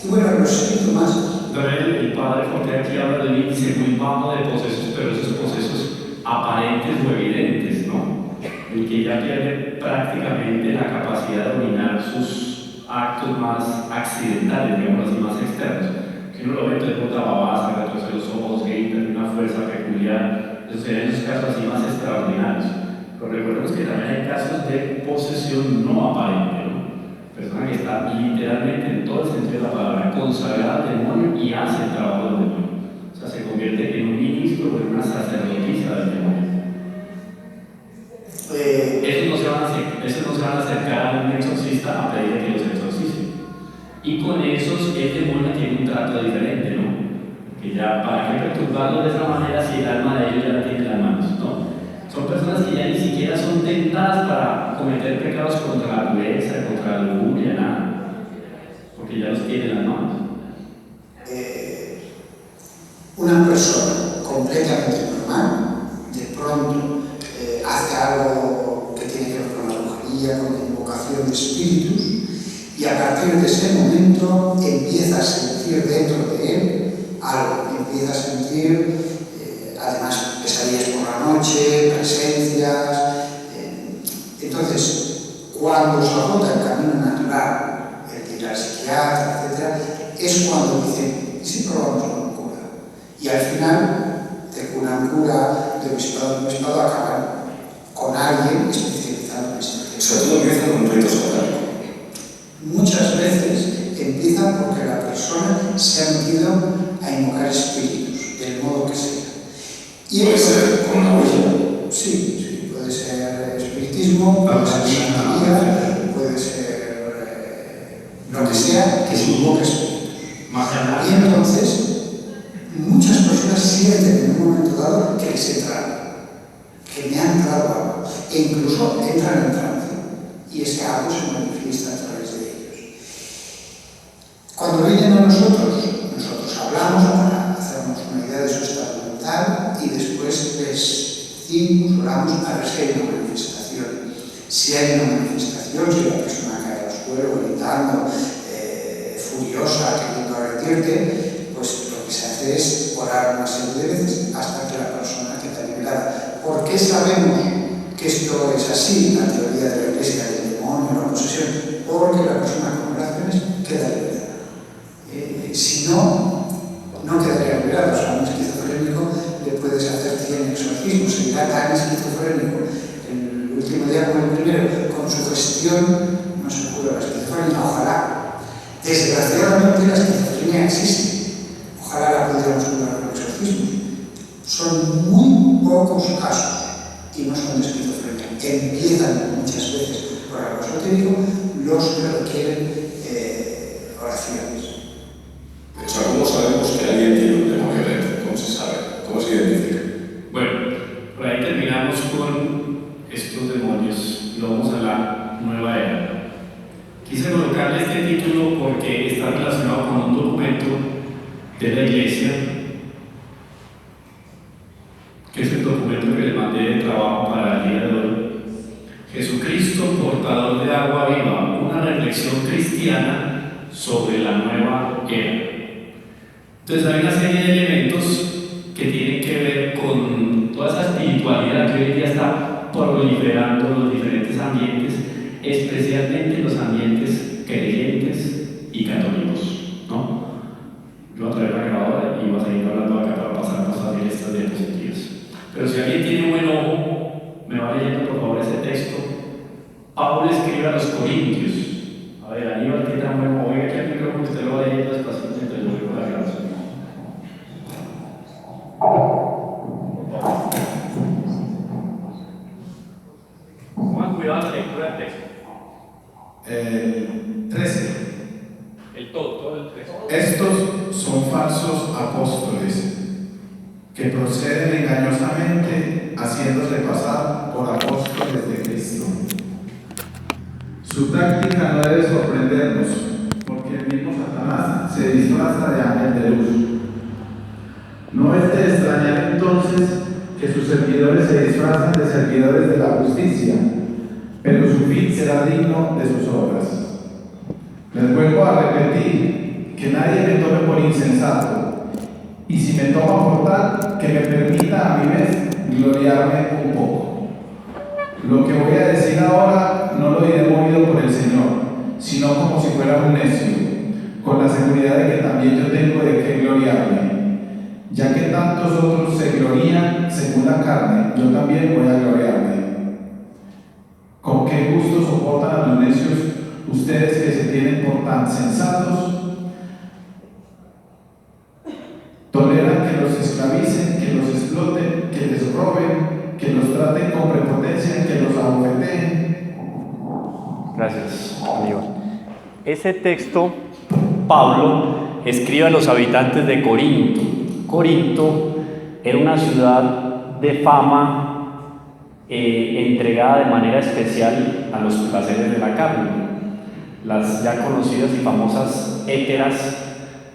S9: Y bueno, los síntomas.
S1: El padre Jorge aquí habla de un índice muy bajo de posesos, pero esos posesos aparentes o evidentes, ¿no? El que ya pierde prácticamente la capacidad de dominar sus actos más accidentales, digamos así, más externos. Que uno lo ve, entonces bota babasa, retrocede los ojos, grita, tiene una fuerza peculiar. Esos serían esos casos así más extraordinarios. Pero recordemos que también hay casos de posesión no aparente, ¿no? Persona que está literalmente en todo el sentido de la palabra consagrada al demonio y hace el trabajo del demonio. O sea, se convierte en un ministro o en una sacerdotisa del demonio. Esos no se van a acercar a un exorcista a pedir que los exorcice. Y con esos el demonio tiene un trato diferente, ¿no? Que ya, ¿para qué perturbarlo de esa manera si el alma de ellos ya la tiene en las manos, ¿no? Son personas que ya ni siquiera son tentadas para cometer pecados contra la pureza, contra la lujuria, nada. Porque ya los tiene en las manos.
S9: Una persona completamente normal, de pronto hace algo que tiene que ver con la brujería, con la invocación de espíritus, y a partir de ese momento empieza a sentir dentro de él algo, empieza a sentir además pesadillas por la noche, presencias. Entonces, cuando se agota el camino natural, el de ir al psiquiatra, etc., es cuando dicen, ¿y si probamos con cura? Y al final, de cura en cura, de obispado en obispado, acaban con alguien especializado en esto.
S8: Sobre todo empieza con un rito satánico.
S9: Muchas veces empieza porque la persona se ha metido a invocar espíritus, del modo que sea. Y
S8: ¿Puede ser con una olla?
S9: Sí, puede ser espiritismo, puede ser santería, puede ser lo que sea que se invoque espíritus. Y entonces, muchas personas sienten en un momento dado que les entra algo, que me ha entrado algo, e incluso entran en trance, y ese algo se manifiesta a través de ellos. Cuando vienen a nosotros hablamos para hacernos una idea de su estado mental y después les decimos, oramos a ver si hay una manifestación. Si hay una manifestación, si la persona cae al suelo gritando, furiosa, queriendo agredirte, pues lo que se hace es orar una serie de veces hasta que la persona queda liberada. ¿Por qué sabemos que esto es así, la teoría de la Iglesia del demonio, la posesión? Porque la persona con oraciones queda liberada. Si no, no quedaría liberado. O sea, a un esquizofrénico le puedes hacer 100 exorcismos, seguirá tan esquizofrénico el último día como el primero, con su gestión no se cura la esquizofrenia, ojalá. Desgraciadamente la esquizofrenia existe, ojalá la pudiéramos curar con exorcismos. Son muy pocos casos y no son de esquizofrenia. Empiezan muchas veces por algo esotérico los que requieren oraciones.
S8: O sea, ¿cómo sabemos que alguien tiene un demonio dentro? ¿Cómo se sabe? ¿Cómo se identifica?
S1: Bueno, por ahí terminamos con estos demonios y vamos a la nueva era. Quise colocarle este título porque está relacionado con un documento de la Iglesia, que es el documento que le mandé de trabajo para el día de hoy. Jesucristo, portador de agua viva, una reflexión cristiana sobre la nueva era. Entonces hay una serie de elementos que tienen que ver con toda esa espiritualidad que hoy día está proliferando en los diferentes ambientes, especialmente en los ambientes creyentes y católicos, ¿no? Yo voy a traer la grabadora y voy a seguir hablando acá para pasarnos a ver estas diapositivas. Pero si alguien tiene buen ojo, me va leyendo por favor ese texto. Pablo escribe a los Corintios. A ver, Aníbal, ¿qué tan buen ojo? Oiga, que al micrófono usted lo va leyendo despacito, entonces yo voy con la grabación. cuidado la lectura del texto.
S8: 13.
S1: Todo el texto.
S8: Estos son falsos apóstoles que proceden engañosamente haciéndose pasar por apóstoles de Cristo. Su práctica no debe sorprendernos, porque el mismo Satanás se disfraza de ángel de luz. No es de extrañar entonces que sus servidores se disfrazan de servidores de la justicia, pero su fin será digno de sus obras. Les vuelvo a repetir que nadie me tome por insensato, y si me toma por tal, que me permita a mi vez gloriarme un poco. Lo que voy a decir ahora no lo diré movido por el Señor, sino como si fuera un necio, con la seguridad de que también yo tengo de qué gloriarme. Ya que tantos otros se glorían según la carne, yo también voy a gloriarme. ¿Con qué gusto soportan a los necios ustedes que se tienen por tan sensatos? Toleran que los esclavicen, que los exploten, que les roben, que los traten con prepotencia, que los abofeteen.
S1: Gracias, Aníbal. Ese texto, Pablo escribe a los habitantes de Corinto. Corinto era una ciudad de fama entregada de manera especial a los placeres de la carne. Las ya conocidas y famosas héteras,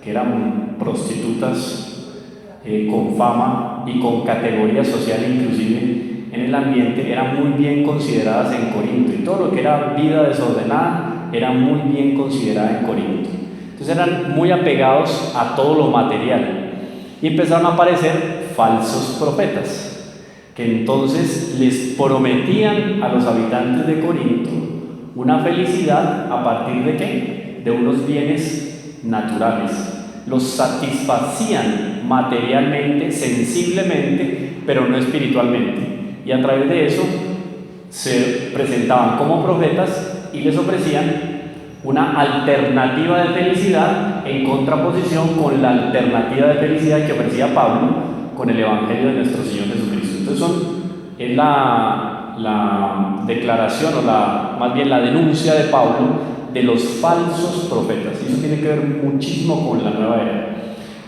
S1: que eran prostitutas con fama y con categoría social inclusive en el ambiente, eran muy bien consideradas en Corinto, y todo lo que era vida desordenada era muy bien considerada en Corinto. Entonces eran muy apegados a todo lo material, y empezaron a aparecer falsos profetas, que entonces les prometían a los habitantes de Corinto una felicidad a partir de ¿qué? De unos bienes naturales. Los satisfacían materialmente, sensiblemente, pero no espiritualmente. Y a través de eso se presentaban como profetas y les ofrecían una alternativa de felicidad en contraposición con la alternativa de felicidad que ofrecía Pablo con el Evangelio de nuestro Señor Jesucristo. Entonces es la declaración, o más bien la denuncia de Pablo de los falsos profetas. Y eso tiene que ver muchísimo con la nueva era,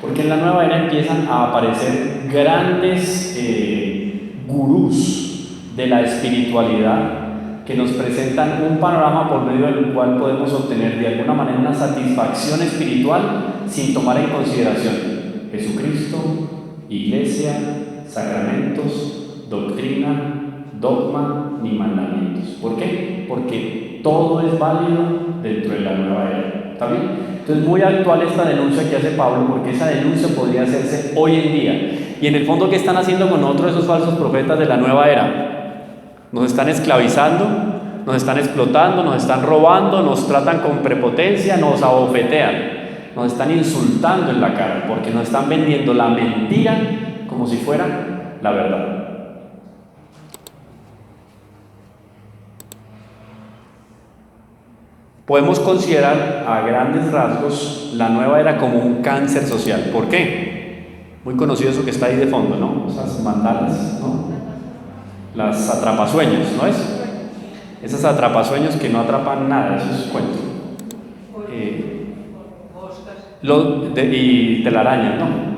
S1: porque en la nueva era empiezan a aparecer grandes gurús de la espiritualidad que nos presentan un panorama por medio del cual podemos obtener de alguna manera una satisfacción espiritual sin tomar en consideración Jesucristo, iglesia, sacramentos, doctrina, dogma ni mandamientos. ¿Por qué? Porque todo es válido dentro de la nueva era. ¿Está bien? Entonces, muy actual esta denuncia que hace Pablo, porque esa denuncia podría hacerse hoy en día. Y en el fondo, ¿qué están haciendo con nosotros esos falsos profetas de la nueva era? Nos están esclavizando, nos están explotando, nos están robando, nos tratan con prepotencia, nos abofetean, nos están insultando en la cara, porque nos están vendiendo la mentira como si fuera la verdad. Podemos considerar a grandes rasgos la nueva era como un cáncer social. ¿Por qué? Muy conocido eso que está ahí de fondo, ¿no? Esas mandalas, ¿no? Las atrapasueños, ¿no es? Esas atrapasueños que no atrapan nada, eso es cuento. Y telarañas, ¿no?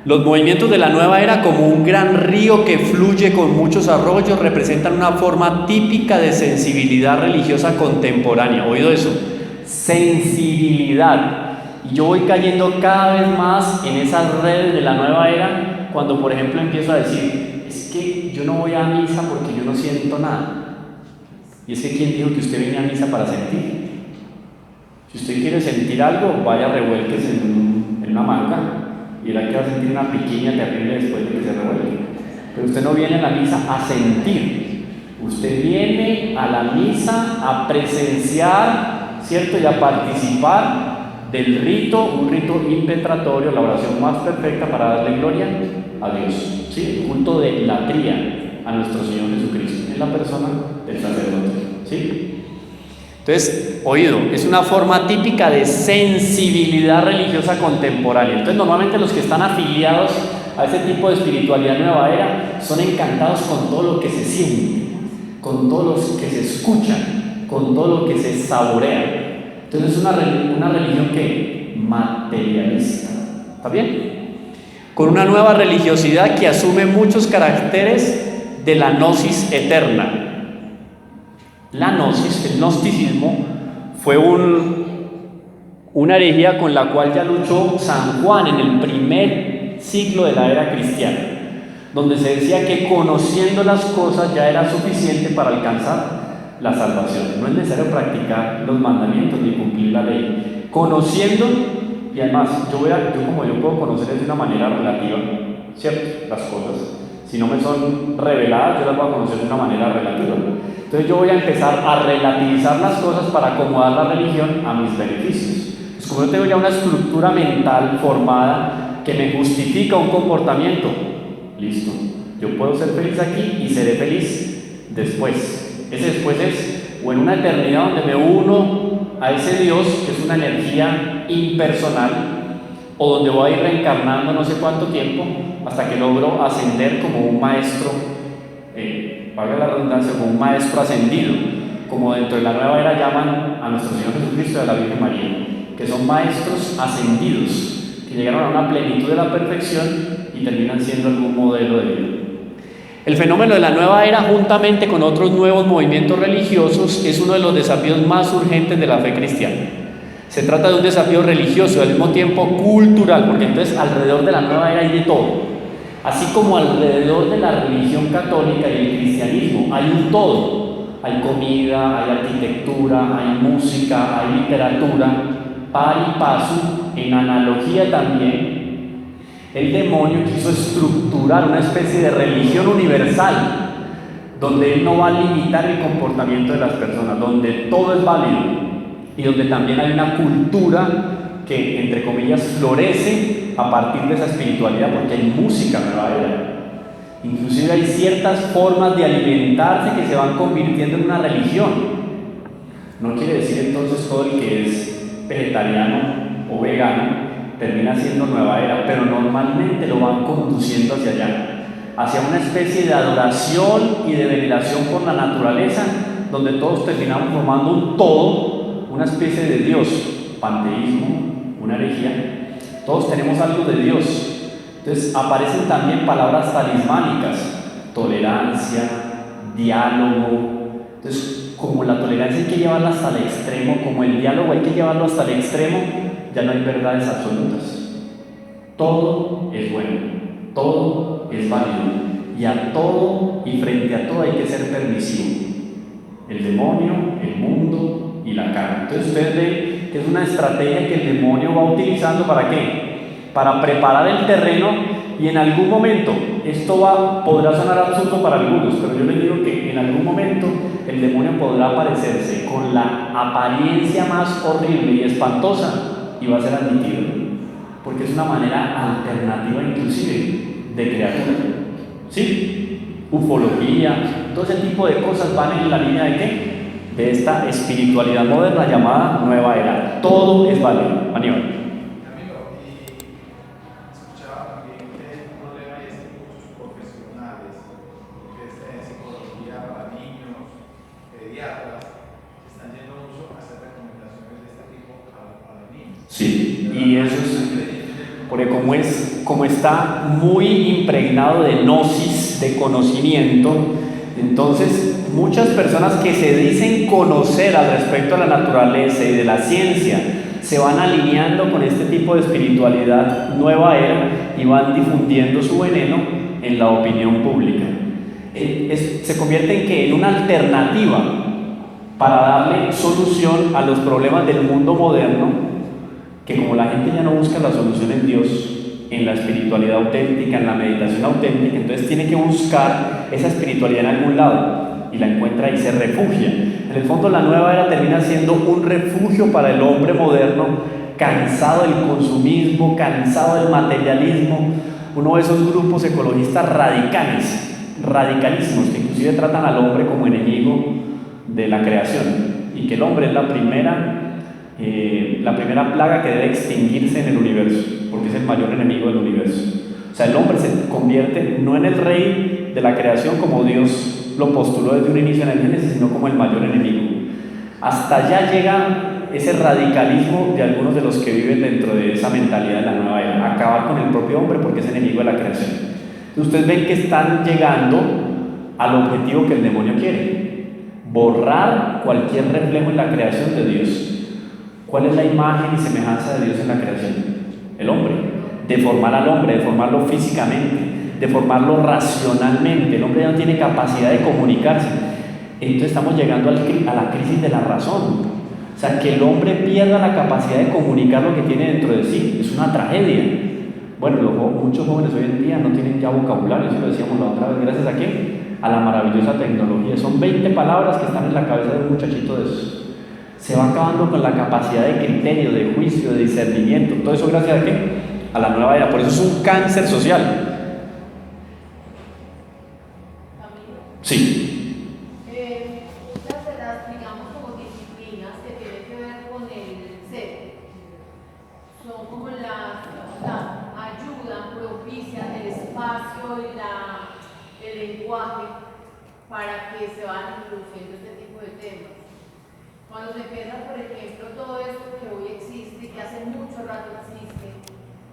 S1: Los movimientos de la nueva era, como un gran río que fluye con muchos arroyos, representan una forma típica de sensibilidad religiosa contemporánea. ¿Oído eso? Sensibilidad. Y yo voy cayendo cada vez más en esas redes de la nueva era, cuando por ejemplo empiezo a decir, es que yo no voy a misa porque yo no siento nada. Y es que ¿quién dijo que usted viene a misa para sentir? Si usted quiere sentir algo, vaya, revuélquese en una manga y verá que va a sentir una piquiña terrible después de que se revuelque. Pero usted no viene a la misa a sentir, usted viene a la misa a presenciar, ¿cierto? Y a participar del rito, un rito impetratorio, la oración más perfecta para darle gloria a Dios, ¿sí? El culto de latría a nuestro Señor Jesucristo en la persona del sacerdote, ¿sí? Entonces, oído, es una forma típica de sensibilidad religiosa contemporánea. Entonces, normalmente los que están afiliados a ese tipo de espiritualidad nueva era son encantados con todo lo que se siente, con todo lo que se escucha, con todo lo que se saborea. Entonces es una religión que materialista. ¿Está bien? Con una nueva religiosidad que asume muchos caracteres de la gnosis eterna. La gnosis, el gnosticismo, fue una herejía con la cual ya luchó San Juan en el primer siglo de la era cristiana, donde se decía que conociendo las cosas ya era suficiente para alcanzar la salvación. No es necesario practicar los mandamientos ni cumplir la ley. Conociendo, y además yo puedo conocer de una manera relativa, ¿cierto? Las cosas. Si no me son reveladas, yo las voy a conocer de una manera relativa. Entonces yo voy a empezar a relativizar las cosas para acomodar la religión a mis beneficios. Es como yo tengo ya una estructura mental formada que me justifica un comportamiento. Listo. Yo puedo ser feliz aquí y seré feliz después. Ese después es o en una eternidad donde me uno a ese Dios que es una energía impersonal, o donde voy a ir reencarnando no sé cuánto tiempo hasta que logro ascender como un maestro, valga la redundancia, como un maestro ascendido, como dentro de la nueva era llaman a nuestro Señor Jesucristo y a la Virgen María, que son maestros ascendidos, que llegaron a una plenitud de la perfección y terminan siendo algún modelo de vida. El fenómeno de la nueva era, juntamente con otros nuevos movimientos religiosos, es uno de los desafíos más urgentes de la fe cristiana. Se trata de un desafío religioso y al mismo tiempo cultural, porque entonces alrededor de la nueva era hay de todo. Así como alrededor de la religión católica y el cristianismo hay un todo. Hay comida, hay arquitectura, hay música, hay literatura, par y paso, en analogía también. El demonio quiso estructurar una especie de religión universal, donde él no va a limitar el comportamiento de las personas, donde todo es válido y donde también hay una cultura que, entre comillas, florece a partir de esa espiritualidad, porque hay música nueva era. Inclusive hay ciertas formas de alimentarse que se van convirtiendo en una religión. No quiere decir entonces todo el que es vegetariano o vegano termina siendo nueva era, pero normalmente lo van conduciendo hacia allá, hacia una especie de adoración y de veneración por la naturaleza, donde todos terminamos formando un todo, una especie de Dios, panteísmo, una herejía. Todos tenemos algo de Dios. Entonces aparecen también palabras talismánicas, tolerancia, diálogo. Entonces, como la tolerancia hay que llevarla hasta el extremo, como el diálogo hay que llevarlo hasta el extremo, ya no hay verdades absolutas. Todo es bueno, todo es válido, y a todo y frente a todo hay que ser permisivo. El demonio, el mundo y la carne. Entonces ustedes ven que es una estrategia que el demonio va utilizando ¿para qué? Para preparar el terreno, y en algún momento, esto podrá sonar absurdo para algunos, pero yo les digo que en algún momento el demonio podrá aparecerse con la apariencia más horrible y espantosa y va a ser admitido, porque es una manera alternativa inclusive de criatura. ¿Sí? Ufología, todo ese tipo de cosas van en la línea de ¿qué? De esta espiritualidad moderna llamada nueva era. Todo es válido. Aníbal. Sí, y eso es porque como está muy impregnado de gnosis, de conocimiento, entonces muchas personas que se dicen conocer al respecto de la naturaleza y de la ciencia se van alineando con este tipo de espiritualidad nueva era y van difundiendo su veneno en la opinión pública. Se convierte en ¿qué? En una alternativa para darle solución a los problemas del mundo moderno, que como la gente ya no busca la solución en Dios, en la espiritualidad auténtica, en la meditación auténtica, entonces tiene que buscar esa espiritualidad en algún lado y la encuentra y se refugia. En el fondo la nueva era termina siendo un refugio para el hombre moderno, cansado del consumismo, cansado del materialismo, uno de esos grupos ecologistas radicalísimos, que inclusive tratan al hombre como enemigo de la creación, y que el hombre es la primera plaga que debe extinguirse en el universo, porque es el mayor enemigo del universo. O sea, el hombre se convierte no en el rey de la creación como Dios lo postuló desde un inicio en el Génesis, sino como el mayor enemigo. Hasta allá llega ese radicalismo de algunos de los que viven dentro de esa mentalidad de la nueva era, acabar con el propio hombre porque es enemigo de la creación. Entonces ustedes ven que están llegando al objetivo que el demonio quiere: borrar cualquier reflejo en la creación de Dios. ¿Cuál es la imagen y semejanza de Dios en la creación? El hombre. Deformar al hombre, deformarlo físicamente, deformarlo racionalmente. El hombre ya no tiene capacidad de comunicarse. Entonces estamos llegando a la crisis de la razón. O sea, que el hombre pierda la capacidad de comunicar lo que tiene dentro de sí es una tragedia. Bueno, muchos jóvenes hoy en día no tienen ya vocabulario, eso lo decíamos la otra vez. ¿Gracias a qué? A la maravillosa tecnología. Son 20 palabras que están en la cabeza de un muchachito de esos. Se va acabando con la capacidad de criterio, de juicio, de discernimiento. Todo eso gracias a qué? A la nueva era. Por eso es un cáncer social. Sí.
S10: Muchas de las, digamos, como disciplinas que tienen que ver con el ser, son como las ayudan, propician el espacio y el lenguaje para que se vayan introduciendo este tipo de temas. Cuando se empieza, por ejemplo, todo esto que hoy existe, que hace mucho rato existe,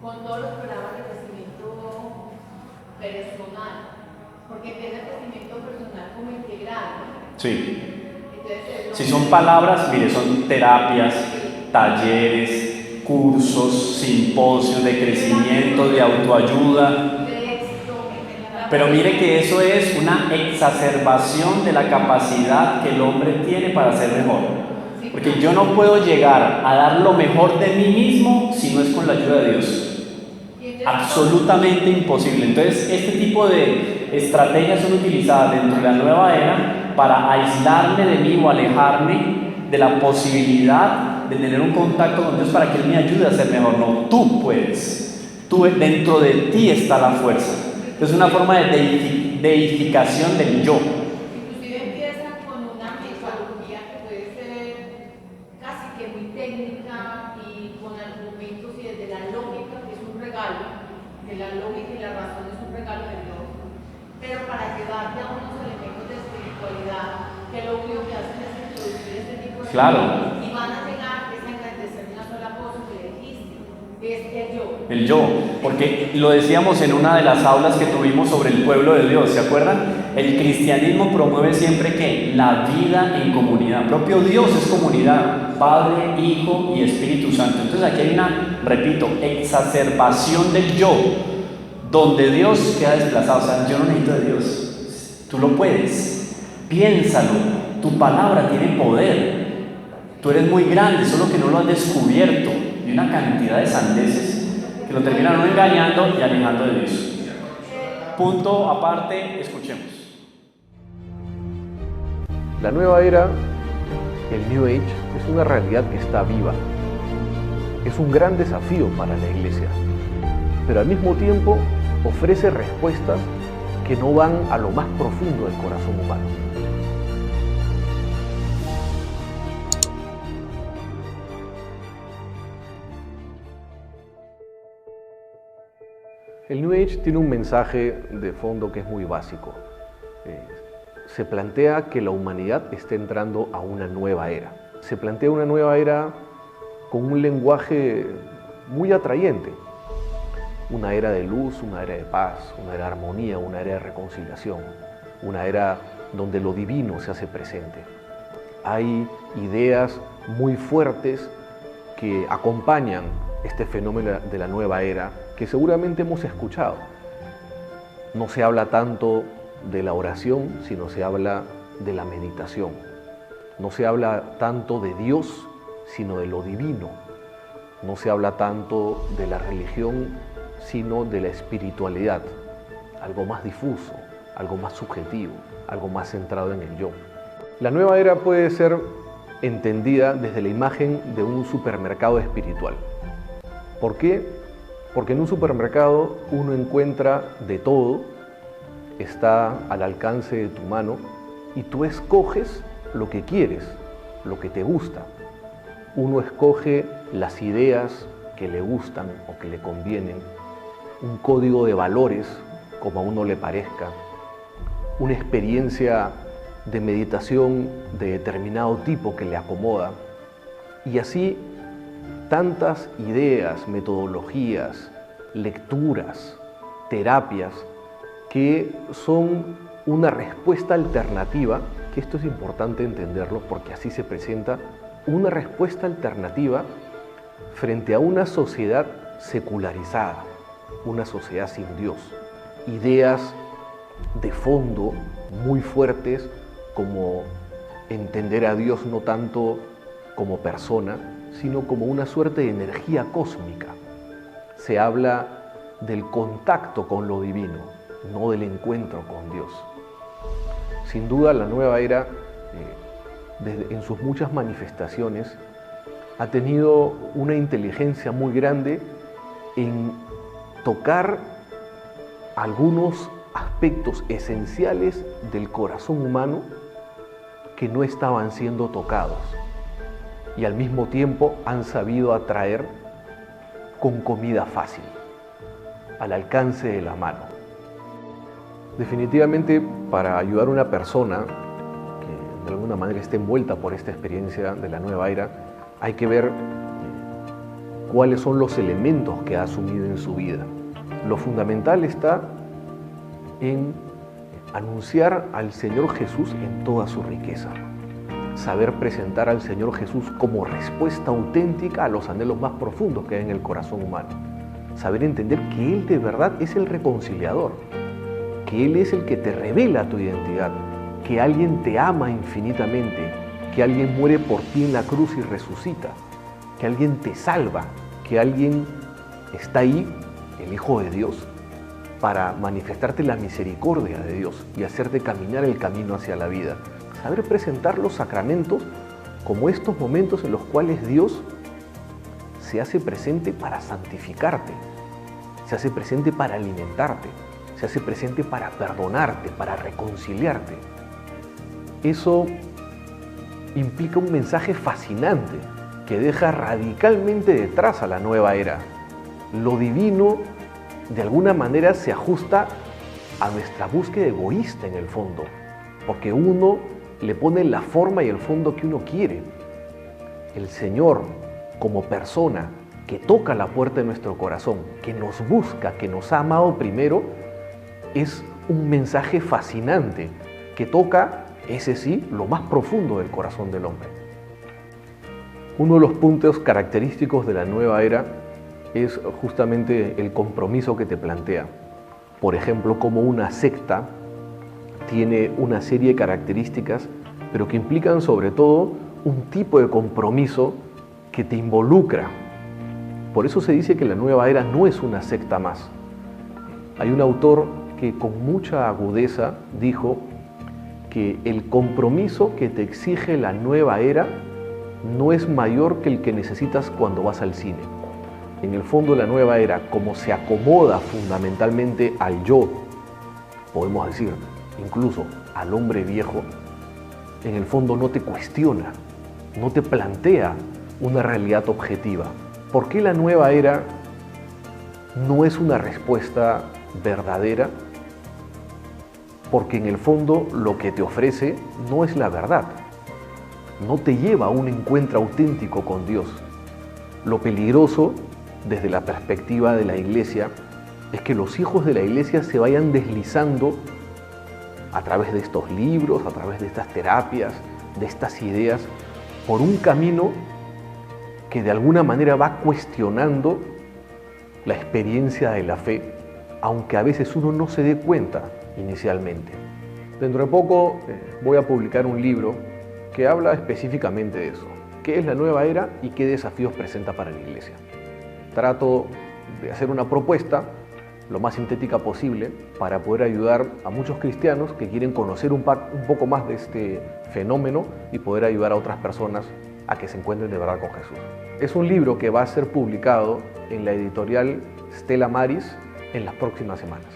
S10: con todos los programas de crecimiento personal, porque empieza el crecimiento personal como integral, ¿no?
S1: Sí.
S10: Entonces,
S1: Si son palabras, mire, son terapias, talleres, cursos, simposios de crecimiento, de autoayuda. Pero mire que eso es una exacerbación de la capacidad que el hombre tiene para ser mejor. Porque yo no puedo llegar a dar lo mejor de mí mismo si no es con la ayuda de Dios. Absolutamente imposible. Entonces, este tipo de estrategias son utilizadas dentro de la nueva era para aislarme de mí o alejarme de la posibilidad de tener un contacto con Dios para que Él me ayude a ser mejor. No, tú puedes. Dentro de ti está la fuerza. Es una forma de deificación del yo.
S10: Inclusive empieza con una metodología que puede ser casi que muy técnica y con argumentos y desde la lógica, que es un regalo, que la lógica y la razón es un regalo de Dios, pero para llevarte a unos elementos de espiritualidad que lo único que hacen es introducir este tipo de cosas y van a llegar a engrandecer una sola cosa que le dijiste, que es el yo.
S1: El yo, porque lo decíamos en una de las aulas que tuvimos sobre el pueblo de Dios, ¿se acuerdan? El cristianismo promueve siempre que la vida en comunidad. Propio Dios es comunidad, Padre, Hijo y Espíritu Santo. Entonces aquí hay una, repito, exacerbación del yo, donde Dios queda desplazado. O sea, yo no necesito de Dios, tú lo puedes, piénsalo, tu palabra tiene poder, tú eres muy grande, solo que no lo has descubierto. Y una cantidad de sandeces que lo terminan engañando y alejando de Dios. Punto aparte, escuchemos.
S11: La nueva era, el New Age, es una realidad que está viva. Es un gran desafío para la Iglesia, pero al mismo tiempo ofrece respuestas que no van a lo más profundo del corazón humano. El New Age tiene un mensaje de fondo que es muy básico. Se plantea que la humanidad está entrando a una nueva era. Se plantea una nueva era con un lenguaje muy atrayente. Una era de luz, una era de paz, una era de armonía, una era de reconciliación, una era donde lo divino se hace presente. Hay ideas muy fuertes que acompañan este fenómeno de la nueva era que seguramente hemos escuchado. No se habla tanto de la oración, sino se habla de la meditación. No se habla tanto de Dios, sino de lo divino. No se habla tanto de la religión, sino de la espiritualidad, algo más difuso, algo más subjetivo, algo más centrado en el yo. La nueva era puede ser entendida desde la imagen de un supermercado espiritual. ¿Por qué? Porque en un supermercado uno encuentra de todo, está al alcance de tu mano y tú escoges lo que quieres, lo que te gusta. Uno escoge las ideas que le gustan o que le convienen, un código de valores como a uno le parezca. una experiencia de meditación de determinado tipo que le acomoda. Y así tantas ideas, metodologías, lecturas, terapias que son una respuesta alternativa, que esto es importante entenderlo porque así se presenta, una respuesta alternativa frente a una sociedad secularizada, una sociedad sin Dios. Ideas de fondo muy fuertes como entender a Dios no tanto como persona, sino como una suerte de energía cósmica. Se habla del contacto con lo divino, no del encuentro con Dios. Sin duda, la nueva era, en sus muchas manifestaciones, ha tenido una inteligencia muy grande en tocar algunos aspectos esenciales del corazón humano que no estaban siendo tocados y al mismo tiempo han sabido atraer con comida fácil, al alcance de la mano. Definitivamente, para ayudar a una persona que de alguna manera esté envuelta por esta experiencia de la nueva era, hay que ver cuáles son los elementos que ha asumido en su vida. Lo fundamental está en anunciar al Señor Jesús en toda su riqueza. Saber presentar al Señor Jesús como respuesta auténtica a los anhelos más profundos que hay en el corazón humano. Saber entender que Él de verdad es el reconciliador, que Él es el que te revela tu identidad, que alguien te ama infinitamente, que alguien muere por ti en la cruz y resucita, que alguien te salva, que alguien está ahí, el Hijo de Dios, para manifestarte la misericordia de Dios y hacerte caminar el camino hacia la vida. Saber presentar los sacramentos como estos momentos en los cuales Dios se hace presente para santificarte, se hace presente para alimentarte, se hace presente para perdonarte, para reconciliarte. Eso implica un mensaje fascinante que deja radicalmente detrás a la nueva era. Lo divino de alguna manera se ajusta a nuestra búsqueda egoísta en el fondo, porque uno le pone la forma y el fondo que uno quiere. El Señor, como persona que toca la puerta de nuestro corazón, que nos busca, que nos ha amado primero, es un mensaje fascinante que toca, ese sí, lo más profundo del corazón del hombre. Uno de los puntos característicos de la nueva era es justamente el compromiso que te plantea. Por ejemplo, como una secta tiene una serie de características, pero que implican sobre todo un tipo de compromiso que te involucra. Por eso se dice que la nueva era no es una secta más. Hay un autor que con mucha agudeza dijo que el compromiso que te exige la nueva era no es mayor que el que necesitas cuando vas al cine. En el fondo, la nueva era, como se acomoda fundamentalmente al yo, podemos decir, incluso al hombre viejo, en el fondo no te cuestiona, no te plantea una realidad objetiva. ¿Por qué la nueva era no es una respuesta verdadera? Porque en el fondo lo que te ofrece no es la verdad, no te lleva a un encuentro auténtico con Dios. Lo peligroso, desde la perspectiva de la Iglesia, es que los hijos de la Iglesia se vayan deslizando a través de estos libros, a través de estas terapias, de estas ideas, por un camino que de alguna manera va cuestionando la experiencia de la fe, aunque a veces uno no se dé cuenta inicialmente. Dentro de poco voy a publicar un libro que habla específicamente de eso, qué es la nueva era y qué desafíos presenta para la Iglesia. Trato de hacer una propuesta lo más sintética posible para poder ayudar a muchos cristianos que quieren conocer un poco más de este fenómeno y poder ayudar a otras personas a que se encuentren de verdad con Jesús. Es un libro que va a ser publicado en la editorial Stella Maris en las próximas semanas.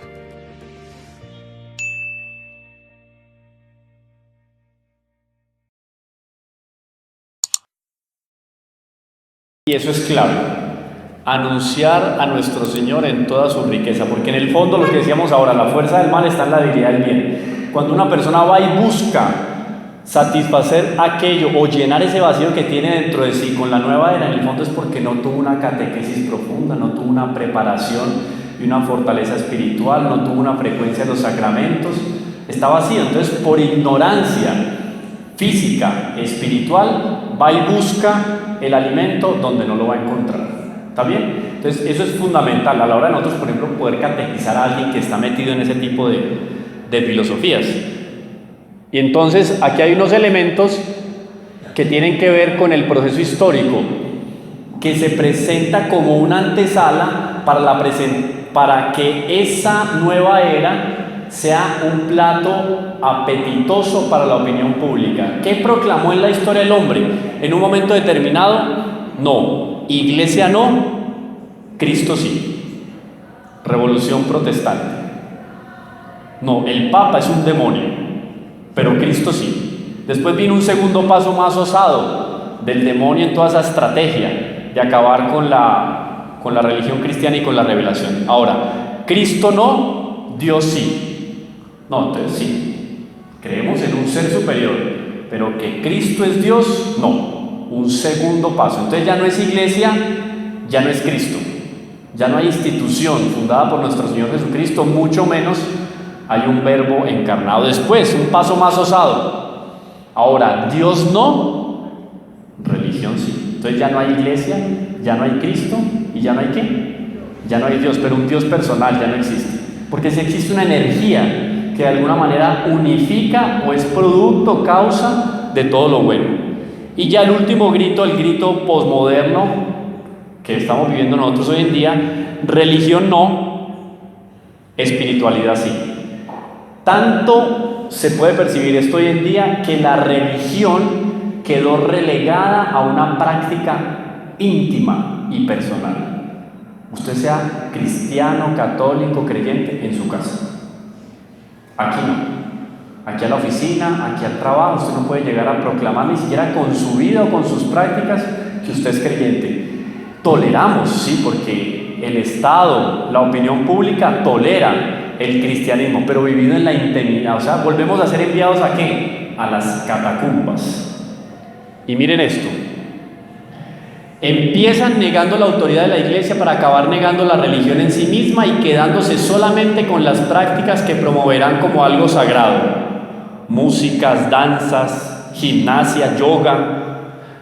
S1: Y eso es clave, anunciar a nuestro Señor en toda su riqueza, porque en el fondo lo que decíamos ahora, la fuerza del mal está en la debilidad del bien. Cuando una persona va y busca satisfacer aquello o llenar ese vacío que tiene dentro de sí con la nueva era, en el fondo es porque no tuvo una catequesis profunda, no tuvo una preparación y una fortaleza espiritual, no tuvo una frecuencia de los sacramentos, está vacío. Entonces, por ignorancia física, espiritual, va y busca el alimento donde no lo va a encontrar. ¿Está bien? Entonces, eso es fundamental a la hora de nosotros, por ejemplo, poder catequizar a alguien que está metido en ese tipo de filosofías. Y entonces, aquí hay unos elementos que tienen que ver con el proceso histórico, que se presenta como una antesala para que esa nueva era sea un plato apetitoso para la opinión pública. ¿Qué proclamó en la historia el hombre? En un momento determinado, no. Iglesia no, Cristo sí. Revolución protestante. No, el Papa es un demonio, pero Cristo sí. Después vino un segundo paso más osado del demonio en toda esa estrategia de acabar con la religión cristiana y con la revelación. Ahora, Cristo no, Dios sí. No, entonces sí, creemos en un ser superior, pero que Cristo es Dios, no. Un segundo paso. Entonces ya no es iglesia, ya no es Cristo, ya no hay institución fundada por nuestro Señor Jesucristo, mucho menos hay un verbo encarnado. Después, un paso más osado. Ahora, Dios no, religión sí. Entonces ya no hay iglesia, ya no hay Cristo y ya no hay ¿qué? Ya no hay Dios, pero un Dios personal ya no existe. Porque si existe una energía que de alguna manera unifica o es producto, causa de todo lo bueno. Y ya el último grito, el grito posmoderno que estamos viviendo nosotros hoy en día: religión no, espiritualidad sí. Tanto se puede percibir esto hoy en día que la religión quedó relegada a una práctica íntima y personal. Usted sea cristiano, católico, creyente en su casa. Aquí no. Aquí a la oficina, aquí al trabajo, usted no puede llegar a proclamar ni siquiera con su vida o con sus prácticas que usted es creyente. Toleramos, sí, porque el Estado, la opinión pública tolera el cristianismo, pero vivido en la intimidad. O sea, volvemos a ser enviados ¿a qué? A las catacumbas. Y miren esto. Empiezan negando la autoridad de la iglesia para acabar negando la religión en sí misma y quedándose solamente con las prácticas que promoverán como algo sagrado. Músicas, danzas, gimnasia, yoga.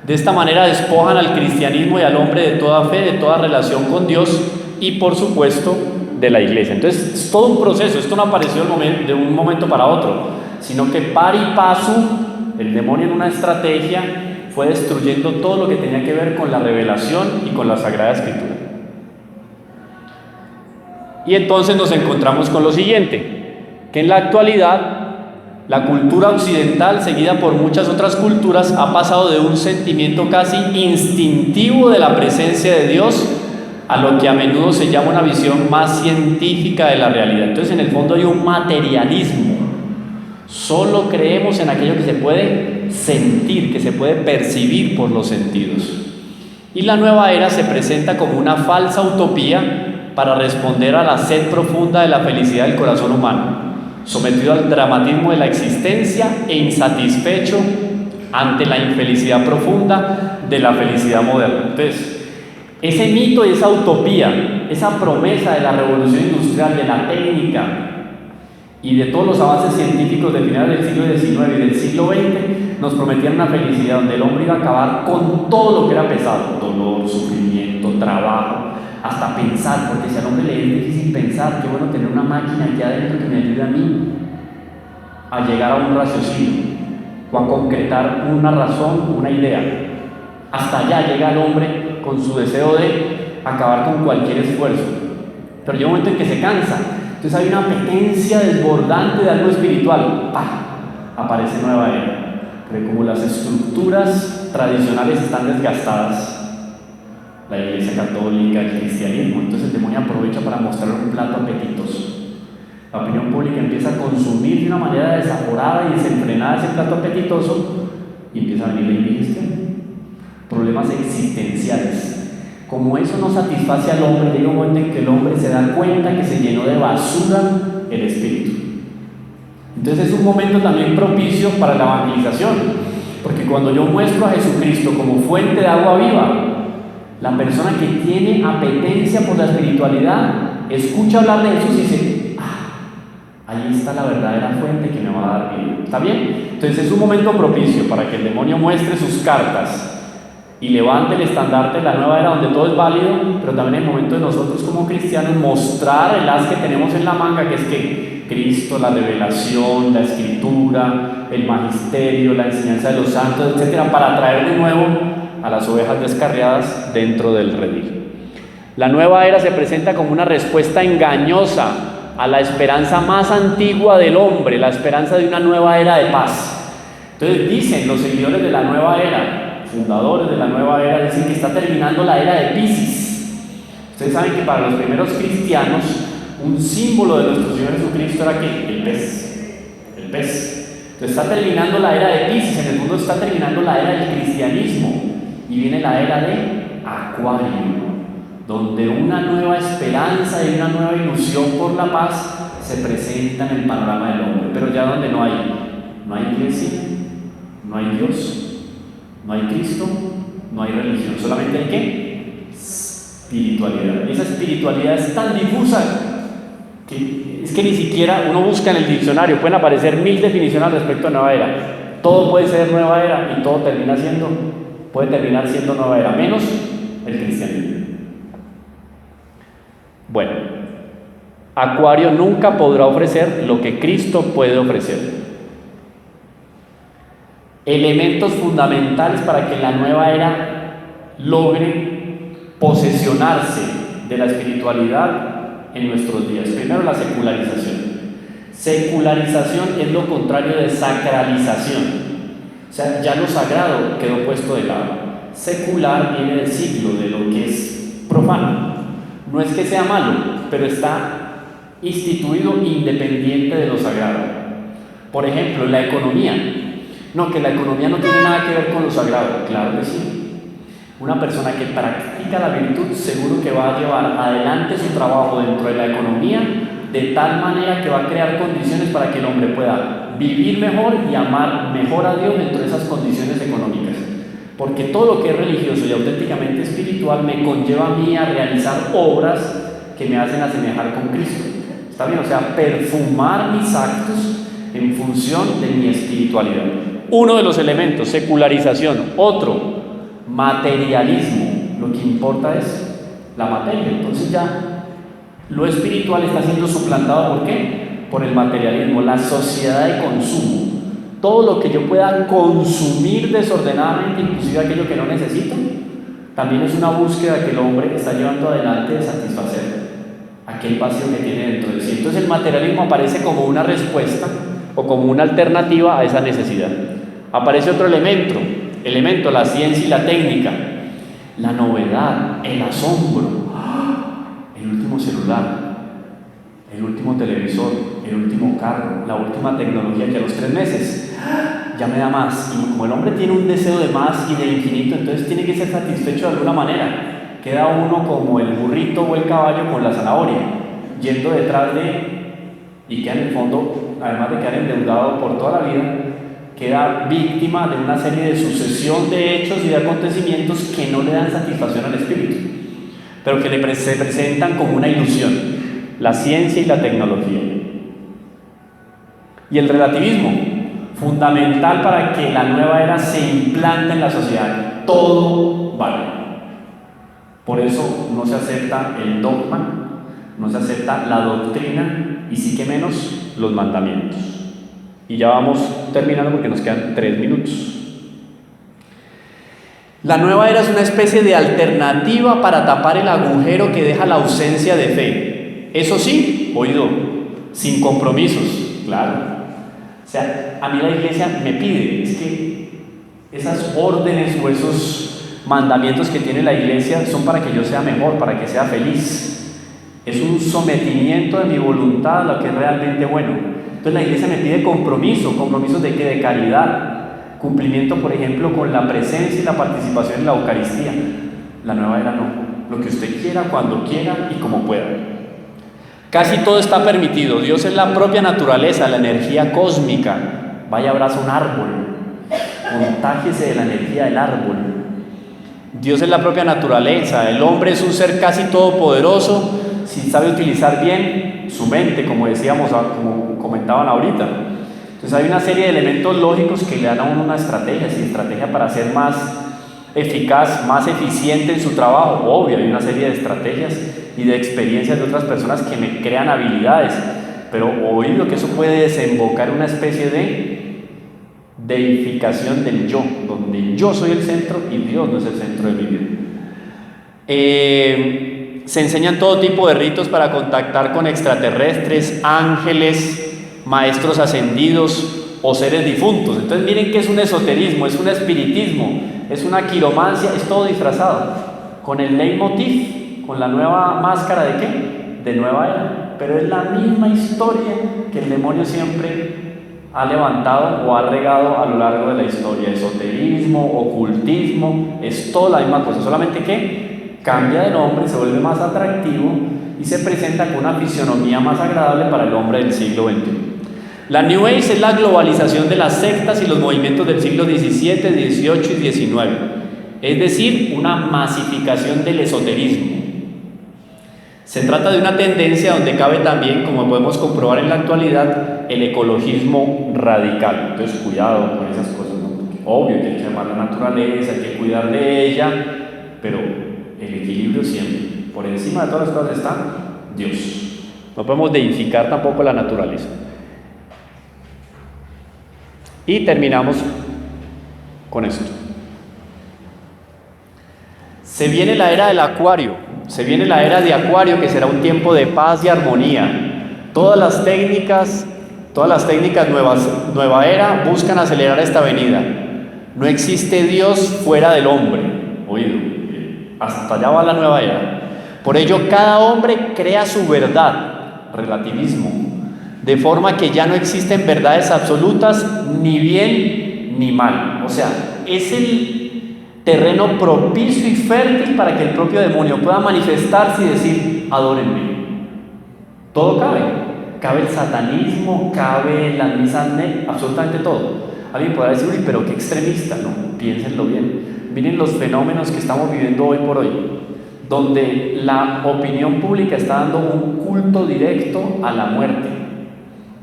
S1: De esta manera despojan al cristianismo y al hombre de toda fe, de toda relación con Dios y por supuesto de la iglesia. Entonces es todo un proceso, esto no apareció de un momento para otro, sino que par y paso el demonio en una estrategia fue destruyendo todo lo que tenía que ver con la revelación y con la Sagrada Escritura. Y entonces nos encontramos con lo siguiente, que en la actualidad la cultura occidental, seguida por muchas otras culturas, ha pasado de un sentimiento casi instintivo de la presencia de Dios a lo que a menudo se llama una visión más científica de la realidad. Entonces, en el fondo hay un materialismo. Solo creemos en aquello que se puede sentir, que se puede percibir por los sentidos. Y la nueva era se presenta como una falsa utopía para responder a la sed profunda de la felicidad del corazón humano, sometido al dramatismo de la existencia e insatisfecho ante la infelicidad profunda de la felicidad moderna. Entonces, ese mito y esa utopía, esa promesa de la revolución industrial, de la técnica y de todos los avances científicos del final del siglo XIX y del siglo XX, nos prometían una felicidad donde el hombre iba a acabar con todo lo que era pesado: dolor, sufrimiento, trabajo, hasta pensar, porque si al hombre le es difícil pensar, qué bueno tener una máquina aquí adentro que me ayude a mí a llegar a un raciocinio o a concretar una razón, una idea. Hasta allá llega el hombre con su deseo de acabar con cualquier esfuerzo, pero llega un momento en que se cansa. Entonces hay una apetencia desbordante de algo espiritual. ¡Pah! Aparece nueva era, porque como las estructuras tradicionales están desgastadas, la Iglesia Católica, el cristianismo, entonces el demonio aprovecha para mostrar un plato apetitoso. La opinión pública empieza a consumir de una manera desaforada y desenfrenada ese plato apetitoso y empieza a venir la indigestión, problemas existenciales. Como eso no satisface al hombre, llega un momento en que el hombre se da cuenta que se llenó de basura el espíritu. Entonces es un momento también propicio para la evangelización, porque cuando yo muestro a Jesucristo como fuente de agua viva, la persona que tiene apetencia por la espiritualidad escucha hablar de Jesús y dice: ahí está la verdadera fuente que me va a dar vida. ¿Está bien? Entonces es un momento propicio para que el demonio muestre sus cartas y levante el estandarte de la nueva era donde todo es válido, pero también es el momento de nosotros como cristianos mostrar el as que tenemos en la manga, que es que Cristo, la revelación, la escritura, el magisterio, la enseñanza de los santos, etcétera, para traer de nuevo a las ovejas descarriadas dentro del redil. La nueva era se presenta como una respuesta engañosa a la esperanza más antigua del hombre, la esperanza de una nueva era de paz. Entonces dicen los seguidores de la nueva era, fundadores de la nueva era, dicen que está terminando la era de Piscis. Ustedes saben que para los primeros cristianos un símbolo de nuestro Señor Jesucristo era que el pez. Entonces está terminando la era de Piscis, en el mundo está terminando la era del cristianismo y viene la era de Acuario, donde una nueva esperanza y una nueva ilusión por la paz se presenta en el panorama del hombre, pero ya donde no hay iglesia, no hay Dios, no hay Cristo, no hay religión, solamente hay ¿qué? Espiritualidad. Y esa espiritualidad es tan difusa que es que ni siquiera uno busca en el diccionario, pueden aparecer 1000 definiciones al respecto de nueva era. Todo puede ser nueva era y todo puede terminar siendo nueva era, menos el cristianismo. Bueno, Acuario nunca podrá ofrecer lo que Cristo puede ofrecer. Elementos fundamentales para que la nueva era logre posesionarse de la espiritualidad en nuestros días. Primero, la secularización. Secularización es lo contrario de sacralización. O sea, ya lo sagrado quedó puesto de lado. Secular viene del siglo, de lo que es profano. No es que sea malo, pero está instituido independiente de lo sagrado. Por ejemplo, la economía. No, que la economía no tiene nada que ver con lo sagrado. Claro que sí. Una persona que practica la virtud seguro que va a llevar adelante su trabajo dentro de la economía de tal manera que va a crear condiciones para que el hombre pueda vivir mejor y amar mejor a Dios dentro de esas condiciones económicas. Porque todo lo que es religioso y auténticamente espiritual me conlleva a mí a realizar obras que me hacen asemejar con Cristo. ¿Está bien? O sea, perfumar mis actos en función de mi espiritualidad. Uno de los elementos, secularización. Otro, materialismo. Lo que importa es la materia. Entonces ya lo espiritual está siendo suplantado, ¿por qué? Por el materialismo, la sociedad de consumo. Todo lo que yo pueda consumir desordenadamente, inclusive aquello que no necesito, también es una búsqueda que el hombre está llevando adelante de satisfacer aquel vacío que tiene dentro de sí. Entonces el materialismo aparece como una respuesta o como una alternativa a esa necesidad. Aparece otro elemento, la ciencia y la técnica, la novedad, el asombro, el último celular, el último televisor, el último carro, la última tecnología que a los 3 meses ya me da más. Y como el hombre tiene un deseo de más y de infinito, entonces tiene que ser satisfecho de alguna manera. Queda uno como el burrito o el caballo con la zanahoria, yendo detrás y queda en el fondo, además de quedar endeudado por toda la vida, queda víctima de una serie de sucesión de hechos y de acontecimientos que no le dan satisfacción al espíritu, pero que se presentan como una ilusión, la ciencia y la tecnología. Y el relativismo, fundamental para que la nueva era se implante en la sociedad. Todo vale. Por eso no se acepta el dogma, no se acepta la doctrina y sí que menos los mandamientos. Y ya vamos terminando porque nos quedan 3 minutos. La nueva era es una especie de alternativa para tapar el agujero que deja la ausencia de fe. Eso sí, oído, sin compromisos, claro. O sea, a mí la iglesia me pide, es que esas órdenes o esos mandamientos que tiene la iglesia son para que yo sea mejor, para que sea feliz. Es un sometimiento de mi voluntad a lo que es realmente bueno. Entonces la iglesia me pide compromisos de qué, de caridad, cumplimiento, por ejemplo, con la presencia y la participación en la Eucaristía. La nueva era no, lo que usted quiera, cuando quiera y como pueda. Casi todo está permitido. Dios es la propia naturaleza, la energía cósmica. Vaya, abraza un árbol, contágiese de la energía del árbol. Dios es la propia naturaleza. El hombre es un ser casi todopoderoso si sabe utilizar bien su mente, como decíamos, como comentaban ahorita. Entonces hay una serie de elementos lógicos que le dan a uno una estrategia para ser más eficaz, más eficiente en su trabajo. Obvio, hay una serie de estrategias y de experiencias de otras personas que me crean habilidades, pero oído que eso puede desembocar en una especie de deificación del yo, donde yo soy el centro y Dios no es el centro de mi vida. Se enseñan todo tipo de ritos para contactar con extraterrestres, ángeles, maestros ascendidos o seres difuntos. Entonces miren que es un esoterismo, es un espiritismo, es una quiromancia, es todo disfrazado con el leitmotiv, con la nueva máscara ¿de qué? De nueva era, pero es la misma historia que el demonio siempre ha levantado o ha regado a lo largo de la historia. Esoterismo, ocultismo, es toda la misma cosa, solamente que cambia de nombre, se vuelve más atractivo y se presenta con una fisionomía más agradable para el hombre del siglo XXI. La New Age es la globalización de las sectas y los movimientos del siglo XVII, XVIII y XIX, es decir, una masificación del esoterismo. Se trata de una tendencia donde cabe también, como podemos comprobar en la actualidad, el ecologismo radical. Entonces, cuidado con esas cosas, ¿no? Porque obvio que hay que amar la naturaleza, hay que cuidar de ella, pero el equilibrio siempre. Por encima de todas las cosas está Dios. No podemos deificar tampoco la naturaleza. Y terminamos con esto. Se viene la era del Acuario. Se viene la era de Acuario, que será un tiempo de paz y armonía. Todas las técnicas nueva era buscan acelerar esta venida. No existe Dios fuera del hombre. Oído, hasta allá va la nueva era. Por ello, cada hombre crea su verdad, relativismo, de forma que ya no existen verdades absolutas, ni bien ni mal. O sea, es el terreno propicio y fértil para que el propio demonio pueda manifestarse y decir, adórenme. Todo cabe. Cabe el satanismo, cabe las misas, absolutamente todo. Alguien podrá decir, uy, pero qué extremista. No, piénsenlo bien. Miren los fenómenos que estamos viviendo hoy por hoy, donde la opinión pública está dando un culto directo a la muerte.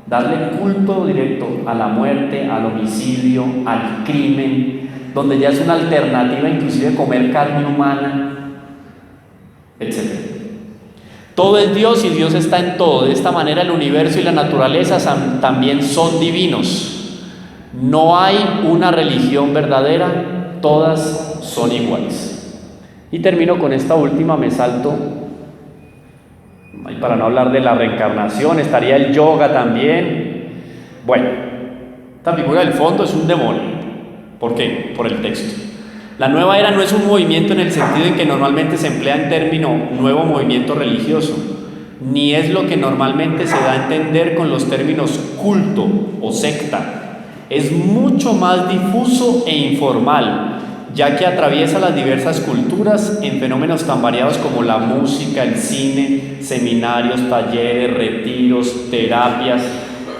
S1: Darle culto directo a la muerte, al homicidio, al crimen, donde ya es una alternativa inclusive comer carne humana, etc. Todo es Dios y Dios está en todo. De esta manera el universo y la naturaleza también son divinos. No hay una religión verdadera, todas son iguales. Y termino con esta última, me salto, y para no hablar de la reencarnación, estaría el yoga también. Bueno, esta figura del fondo es un demonio. ¿Por qué? Por el texto. La nueva era no es un movimiento en el sentido en que normalmente se emplea el término nuevo movimiento religioso, ni es lo que normalmente se da a entender con los términos culto o secta. Es mucho más difuso e informal, ya que atraviesa las diversas culturas en fenómenos tan variados como la música, el cine, seminarios, talleres, retiros, terapias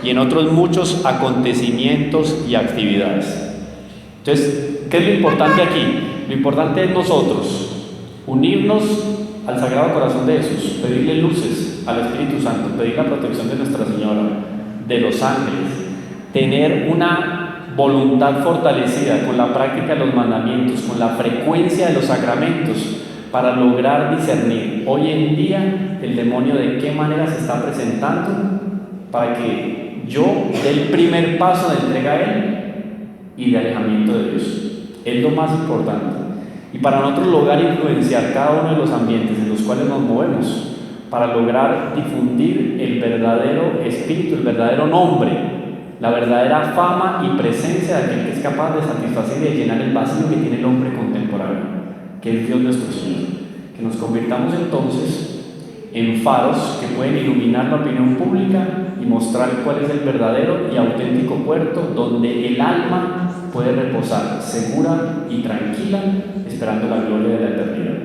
S1: y en otros muchos acontecimientos y actividades. Entonces, ¿qué es lo importante aquí? Lo importante es nosotros unirnos al Sagrado Corazón de Jesús, pedirle luces al Espíritu Santo, pedir la protección de Nuestra Señora, de los ángeles, tener una voluntad fortalecida con la práctica de los mandamientos, con la frecuencia de los sacramentos, para lograr discernir hoy en día el demonio de qué manera se está presentando, para que yo dé el primer paso de entrega a él y de alejamiento de Dios. Es lo más importante. Y para nosotros lograr influenciar cada uno de los ambientes en los cuales nos movemos, para lograr difundir el verdadero espíritu, el verdadero nombre, la verdadera fama y presencia de aquel que es capaz de satisfacer y de llenar el vacío que tiene el hombre contemporáneo, que es Dios nuestro Señor. Que nos convirtamos entonces en faros que pueden iluminar la opinión pública y mostrar cuál es el verdadero y auténtico puerto donde el alma puede reposar segura y tranquila esperando la gloria de la eternidad.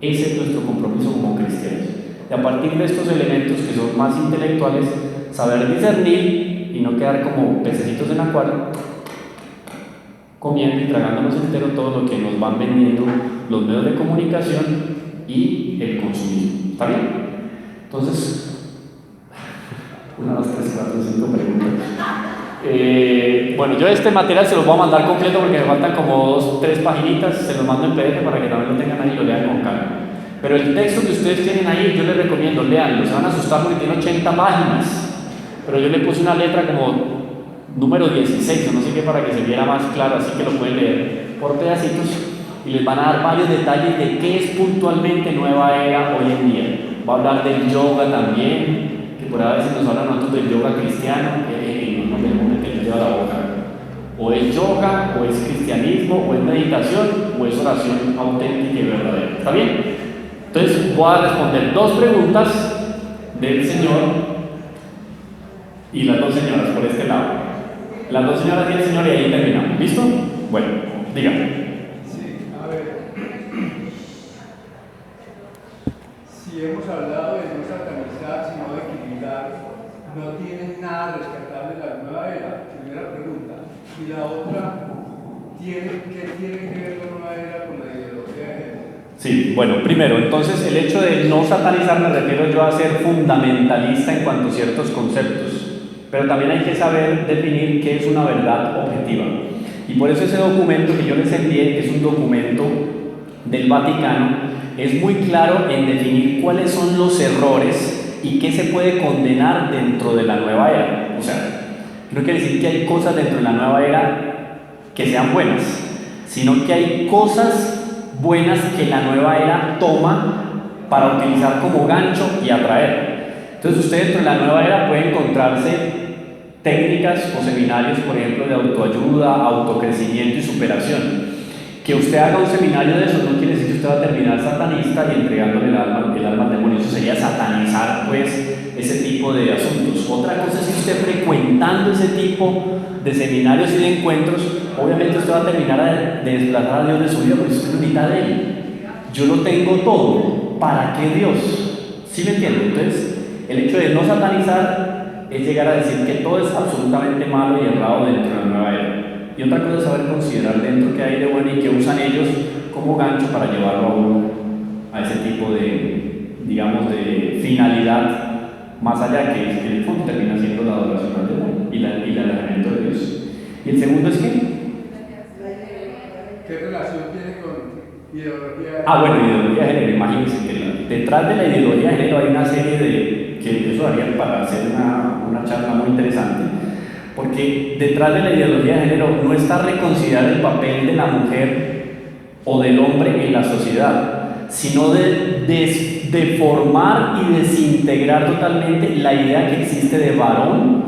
S1: Ese es nuestro compromiso como cristianos. Y a partir de estos elementos que son más intelectuales, saber discernir y no quedar como pececitos en acuario, comiendo y tragándonos entero todo lo que nos van vendiendo los medios de comunicación y el consumismo. ¿Está bien? Entonces, 1, 2, 3, 4, 5 preguntas. Bueno, yo este material se los voy a mandar completo porque me faltan como 2, 3 paginitas, se los mando en PDF para que también lo tengan ahí y lo lean con calma. Pero el texto que ustedes tienen ahí, yo les recomiendo, leanlo, se van a asustar porque tiene 80 páginas, pero yo le puse una letra como número 16 o no sé qué para que se viera más claro, así que lo pueden leer por pedacitos y les van a dar varios detalles de qué es puntualmente nueva era hoy en día. Va a hablar del yoga también, que por a veces nos hablan nosotros del yoga cristiano, no me que nos lleva la boca. O es yoga, o es cristianismo, o es meditación, o es oración auténtica y verdadera. ¿Está bien? Entonces voy a responder 2 preguntas del Señor y las 2 señoras por este lado. Las 2 señoras y el Señor y ahí terminamos. ¿Listo? Bueno, dígame.
S2: Sí, a ver. Si hemos hablado de no satanizar, sino de equilibrar, no tienen nada rescatable de la nueva era. Primera pregunta. Y la otra, ¿qué tiene que ver la nueva era con la ideología de género?
S1: Sí, bueno, primero, entonces el hecho de no satanizar me refiero yo a ser fundamentalista en cuanto a ciertos conceptos, pero también hay que saber definir qué es una verdad objetiva. Y por eso ese documento que yo les envié, que es un documento del Vaticano, es muy claro en definir cuáles son los errores y qué se puede condenar dentro de la nueva era. O sea, no quiere decir que hay cosas dentro de la nueva era que sean buenas, sino que hay cosas buenas que la nueva era toma para utilizar como gancho y atraer. Entonces usted dentro de la nueva era puede encontrarse técnicas o seminarios, por ejemplo, de autoayuda, autocrecimiento y superación. Que usted haga un seminario de eso no quiere decir que usted va a terminar satanista y entregándole el alma al demonio. Eso sería satanizar pues ese tipo de asuntos. Otra cosa es que usted frecuentando ese tipo de seminarios y de encuentros, obviamente usted va a terminar de desplazar a Dios de su vida porque usted necesita de Él. Yo lo tengo todo, ¿para qué Dios? ¿Sí me entiende? Entonces, el hecho de no satanizar es llegar a decir que todo es absolutamente malo y errado dentro de la nueva era. Y otra cosa es saber considerar dentro qué hay de bueno y que usan ellos como gancho para llevarlo a uno a ese tipo de, digamos, de finalidad, más allá que en el fondo termina siendo la adoración al demonio y el alejamiento de Dios. Y el segundo es que
S2: ¿qué relación tiene con ideología?
S1: Bueno, ideología de género, imagínense que detrás de la ideología de género hay una serie de, que eso daría para hacer una charla muy interesante, porque detrás de la ideología de género no está reconsiderar el papel de la mujer o del hombre en la sociedad, sino de deformar y desintegrar totalmente la idea que existe de varón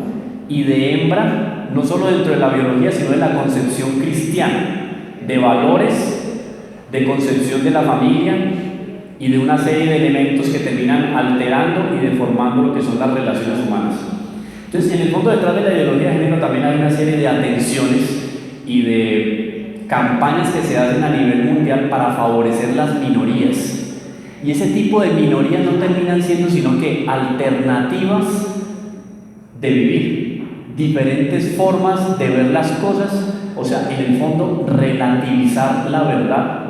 S1: y de hembra, no solo dentro de la biología, sino de la concepción cristiana, de valores, de concepción de la familia y de una serie de elementos que terminan alterando y deformando lo que son las relaciones humanas. Entonces, en el fondo detrás de la ideología de género también hay una serie de atenciones y de campañas que se hacen a nivel mundial para favorecer las minorías. Y ese tipo de minorías no terminan siendo sino que alternativas de vivir, diferentes formas de ver las cosas, o sea, en el fondo relativizar la verdad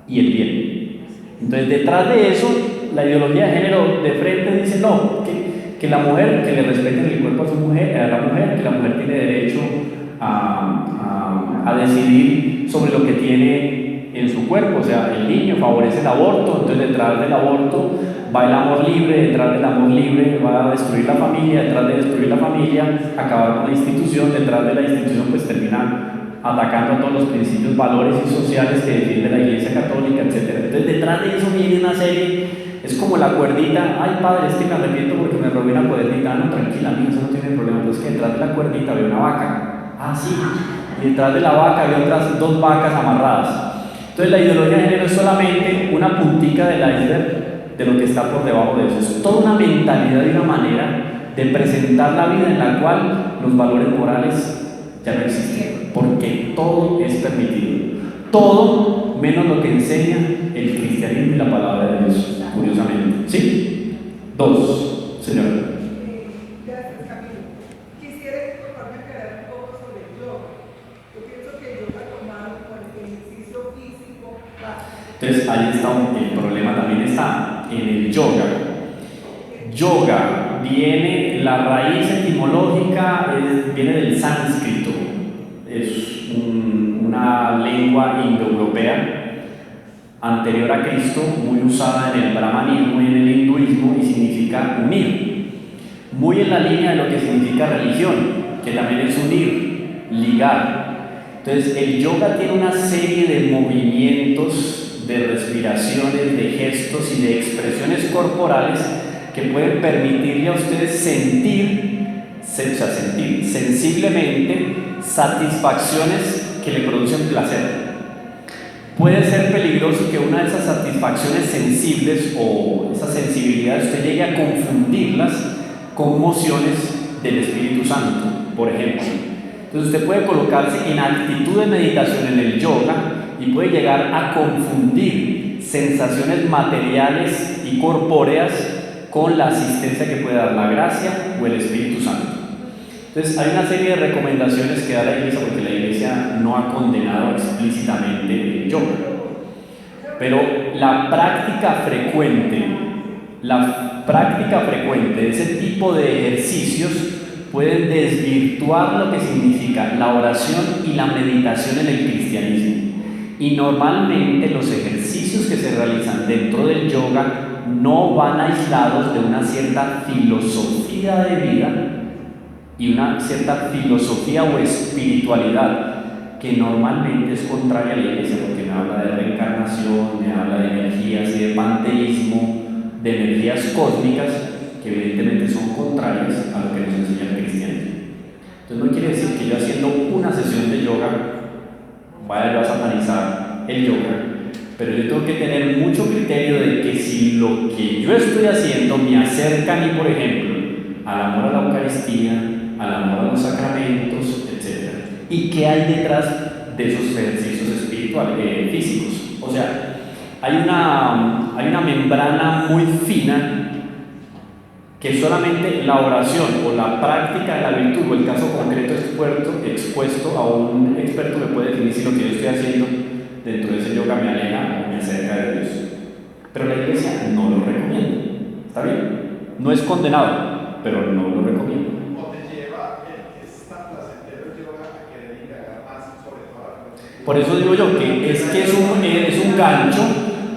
S1: y el bien. Entonces, detrás de eso, la ideología de género de frente dice no, que la mujer, que le respeten el cuerpo a su mujer, a la mujer, que la mujer tiene derecho a decidir sobre lo que tiene en su cuerpo, o sea, el niño favorece el aborto, entonces detrás del aborto va el amor libre, detrás del amor libre va a destruir la familia, detrás de destruir la familia, acabar con la institución, detrás de la institución pues termina atacando a todos los principios, valores y sociales que defiende la Iglesia Católica, etc. Entonces detrás de eso viene una serie, es como la cuerdita, ay padre, es que me arrepiento porque me robé una cuerdita, no, tranquila, mía, eso no tiene problema, pues que detrás de la cuerdita había una vaca, sí, y detrás de la vaca había otras 2 vacas amarradas. Entonces la ideología de género es solamente una puntica del iceberg de lo que está por debajo de eso, es toda una mentalidad y una manera de presentar la vida en la cual los valores morales ya no existen, porque todo es permitido, todo menos lo que enseña el cristianismo y la palabra de Dios, curiosamente. ¿Sí? 2, señora.
S6: Gracias, Camilo. Quisiera que por favor me aclarara un poco sobre el yoga. Yo pienso que el yoga tomado con el ejercicio físico básico.
S1: Entonces ahí está el problema, también está en el yoga. Yoga viene, la raíz etimológica viene del sánscrito, es una lengua indoeuropea anterior a Cristo, muy usada en el brahmanismo y en el hinduismo, y significa unir, muy en la línea de lo que significa religión, que también es unir, ligar. Entonces el yoga tiene una serie de movimientos, de respiraciones, de gestos y de expresiones corporales que pueden permitirle a ustedes sentir sensiblemente satisfacciones que le producen placer. Puede ser peligroso que una de esas satisfacciones sensibles o esa sensibilidad usted llegue a confundirlas con mociones del Espíritu Santo, por ejemplo. Entonces usted puede colocarse en actitud de meditación en el yoga y puede llegar a confundir sensaciones materiales y corpóreas con la asistencia que puede dar la gracia o el Espíritu Santo. Entonces hay una serie de recomendaciones que da la Iglesia, porque la Iglesia no ha condenado explícitamente el yoga, pero la práctica frecuente de ese tipo de ejercicios pueden desvirtuar lo que significa la oración y la meditación en el cristianismo. Y normalmente los ejercicios que se realizan dentro del yoga no van aislados de una cierta filosofía de vida y una cierta filosofía o espiritualidad que normalmente es contraria a la Iglesia, porque me habla de reencarnación, me habla de energías y de panteísmo, de energías cósmicas que evidentemente son contrarias a lo que nos enseña el cristianismo. Entonces no quiere decir que yo haciendo una sesión de yoga vaya yo a satanizar el yoga, pero yo tengo que tener mucho criterio de que si lo que yo estoy haciendo me acerca a mí, por ejemplo, al amor a la Eucaristía, al amor a los sacramentos, etc. ¿Y qué hay detrás de esos ejercicios espirituales, físicos? O sea, hay una membrana muy fina que solamente la oración o la práctica de la virtud o el caso concreto expuesto a un experto me puede definir si lo que yo estoy haciendo dentro de ese yoga me aleja o me acerca de Dios. Pero la Iglesia no lo recomienda. ¿Está bien? No es condenado, pero no lo recomienda.
S2: ¿O te lleva el que es tan placentero el yoga a querer indagar más sobre toda la cosa?
S1: Por eso digo yo que es un gancho,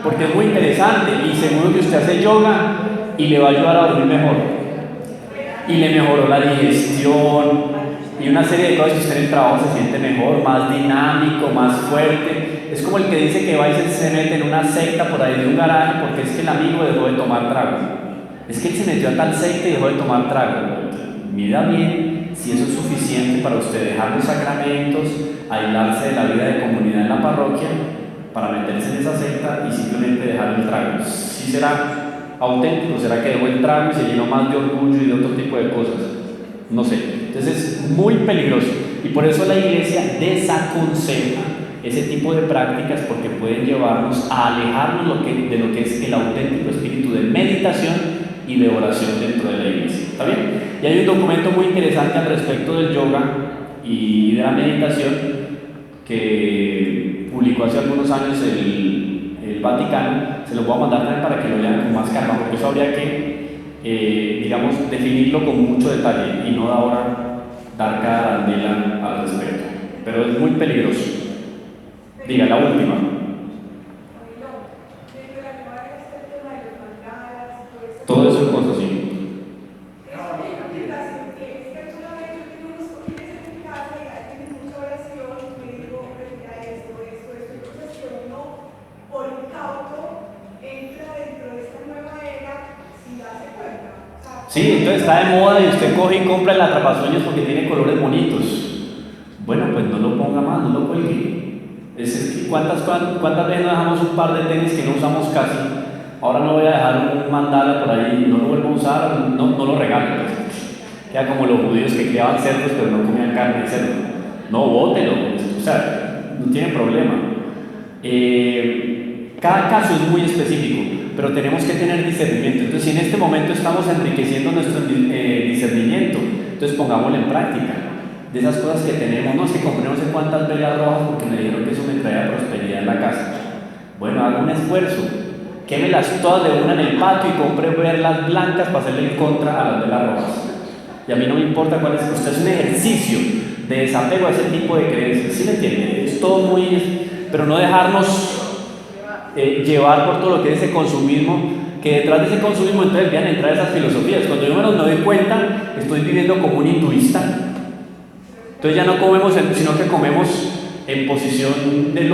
S1: porque es muy interesante y seguro que usted hace yoga y le va a ayudar a dormir mejor. Y le mejoró la digestión y una serie de cosas que usted en el trabajo se siente mejor, más dinámico, más fuerte. Es como el que dice que va y se mete en una secta por ahí de un garaje porque es que el amigo dejó de tomar trago. Es que él se metió a tal secta y dejó de tomar trago. Mira bien si eso es suficiente para usted dejar los sacramentos, aislarse de la vida de comunidad en la parroquia, para meterse en esa secta y simplemente dejar el trago. ¿Sí será auténtico? ¿Será que dejó el trago y se llenó más de orgullo y de otro tipo de cosas? No sé. Entonces es muy peligroso y por eso la Iglesia desaconseja ese tipo de prácticas, porque pueden llevarnos a alejarnos de lo que es el auténtico espíritu de meditación y de oración dentro de la Iglesia. ¿Está bien? Y hay un documento muy interesante al respecto del yoga y de la meditación que publicó hace algunos años el Vaticano. Se lo voy a mandar también para que lo lean con más calma, porque eso habría que, digamos, definirlo con mucho detalle y no ahora dar cada arandela al respecto. Pero es muy peligroso. Diga, la última. Todo eso es cosas así. Sí, entonces está de moda y usted coge y compra el atrapasueños porque tiene colores bonitos. Bueno, pues no lo ponga más, no lo cuelgue. ¿Cuántas veces no dejamos un par de tenis que no usamos casi? Ahora no voy a dejar un mandala por ahí, no lo vuelvo a usar, no lo regalo. Pues. Queda como los judíos que criaban cerdos pero no comían carne de cerdo. No, bótelo, o sea, no tiene problema. Cada caso es muy específico, pero tenemos que tener discernimiento. Entonces, si en este momento estamos enriqueciendo nuestro discernimiento, entonces pongámoslo en práctica. De esas cosas que tenemos, no es que compré no sé cuántas velas rojas porque me dijeron que eso me traía prosperidad en la casa. Bueno, haga un esfuerzo, quémelas todas de una en el patio y compre velas blancas para hacerle en contra a las velas rojas. Y a mí no me importa cuál es, usted es un ejercicio de desapego a ese tipo de creencias, ¿sí me entiende? Es todo muy, pero no dejarnos llevar por todo lo que es ese consumismo, que detrás de ese consumismo entonces van a entrar esas filosofías. Cuando yo me doy cuenta, estoy viviendo como un hinduista. Entonces ya no comemos, sino que comemos en posición de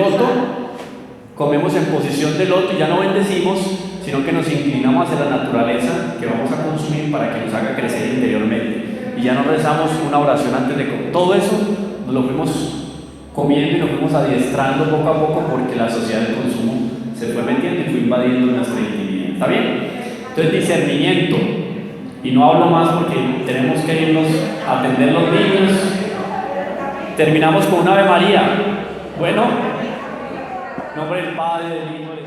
S1: loto, y ya no bendecimos, sino que nos inclinamos hacia la naturaleza que vamos a consumir para que nos haga crecer interiormente. Y ya no rezamos una oración antes de comer. Todo eso nos lo fuimos comiendo y nos fuimos adiestrando poco a poco porque la sociedad del consumo se fue metiendo y fue invadiendo nuestra intimidad. ¿Está bien? Entonces, discernimiento. Y no hablo más porque tenemos que irnos a atender los niños. Terminamos con una Ave María. Bueno, en nombre del Padre, del Hijo, del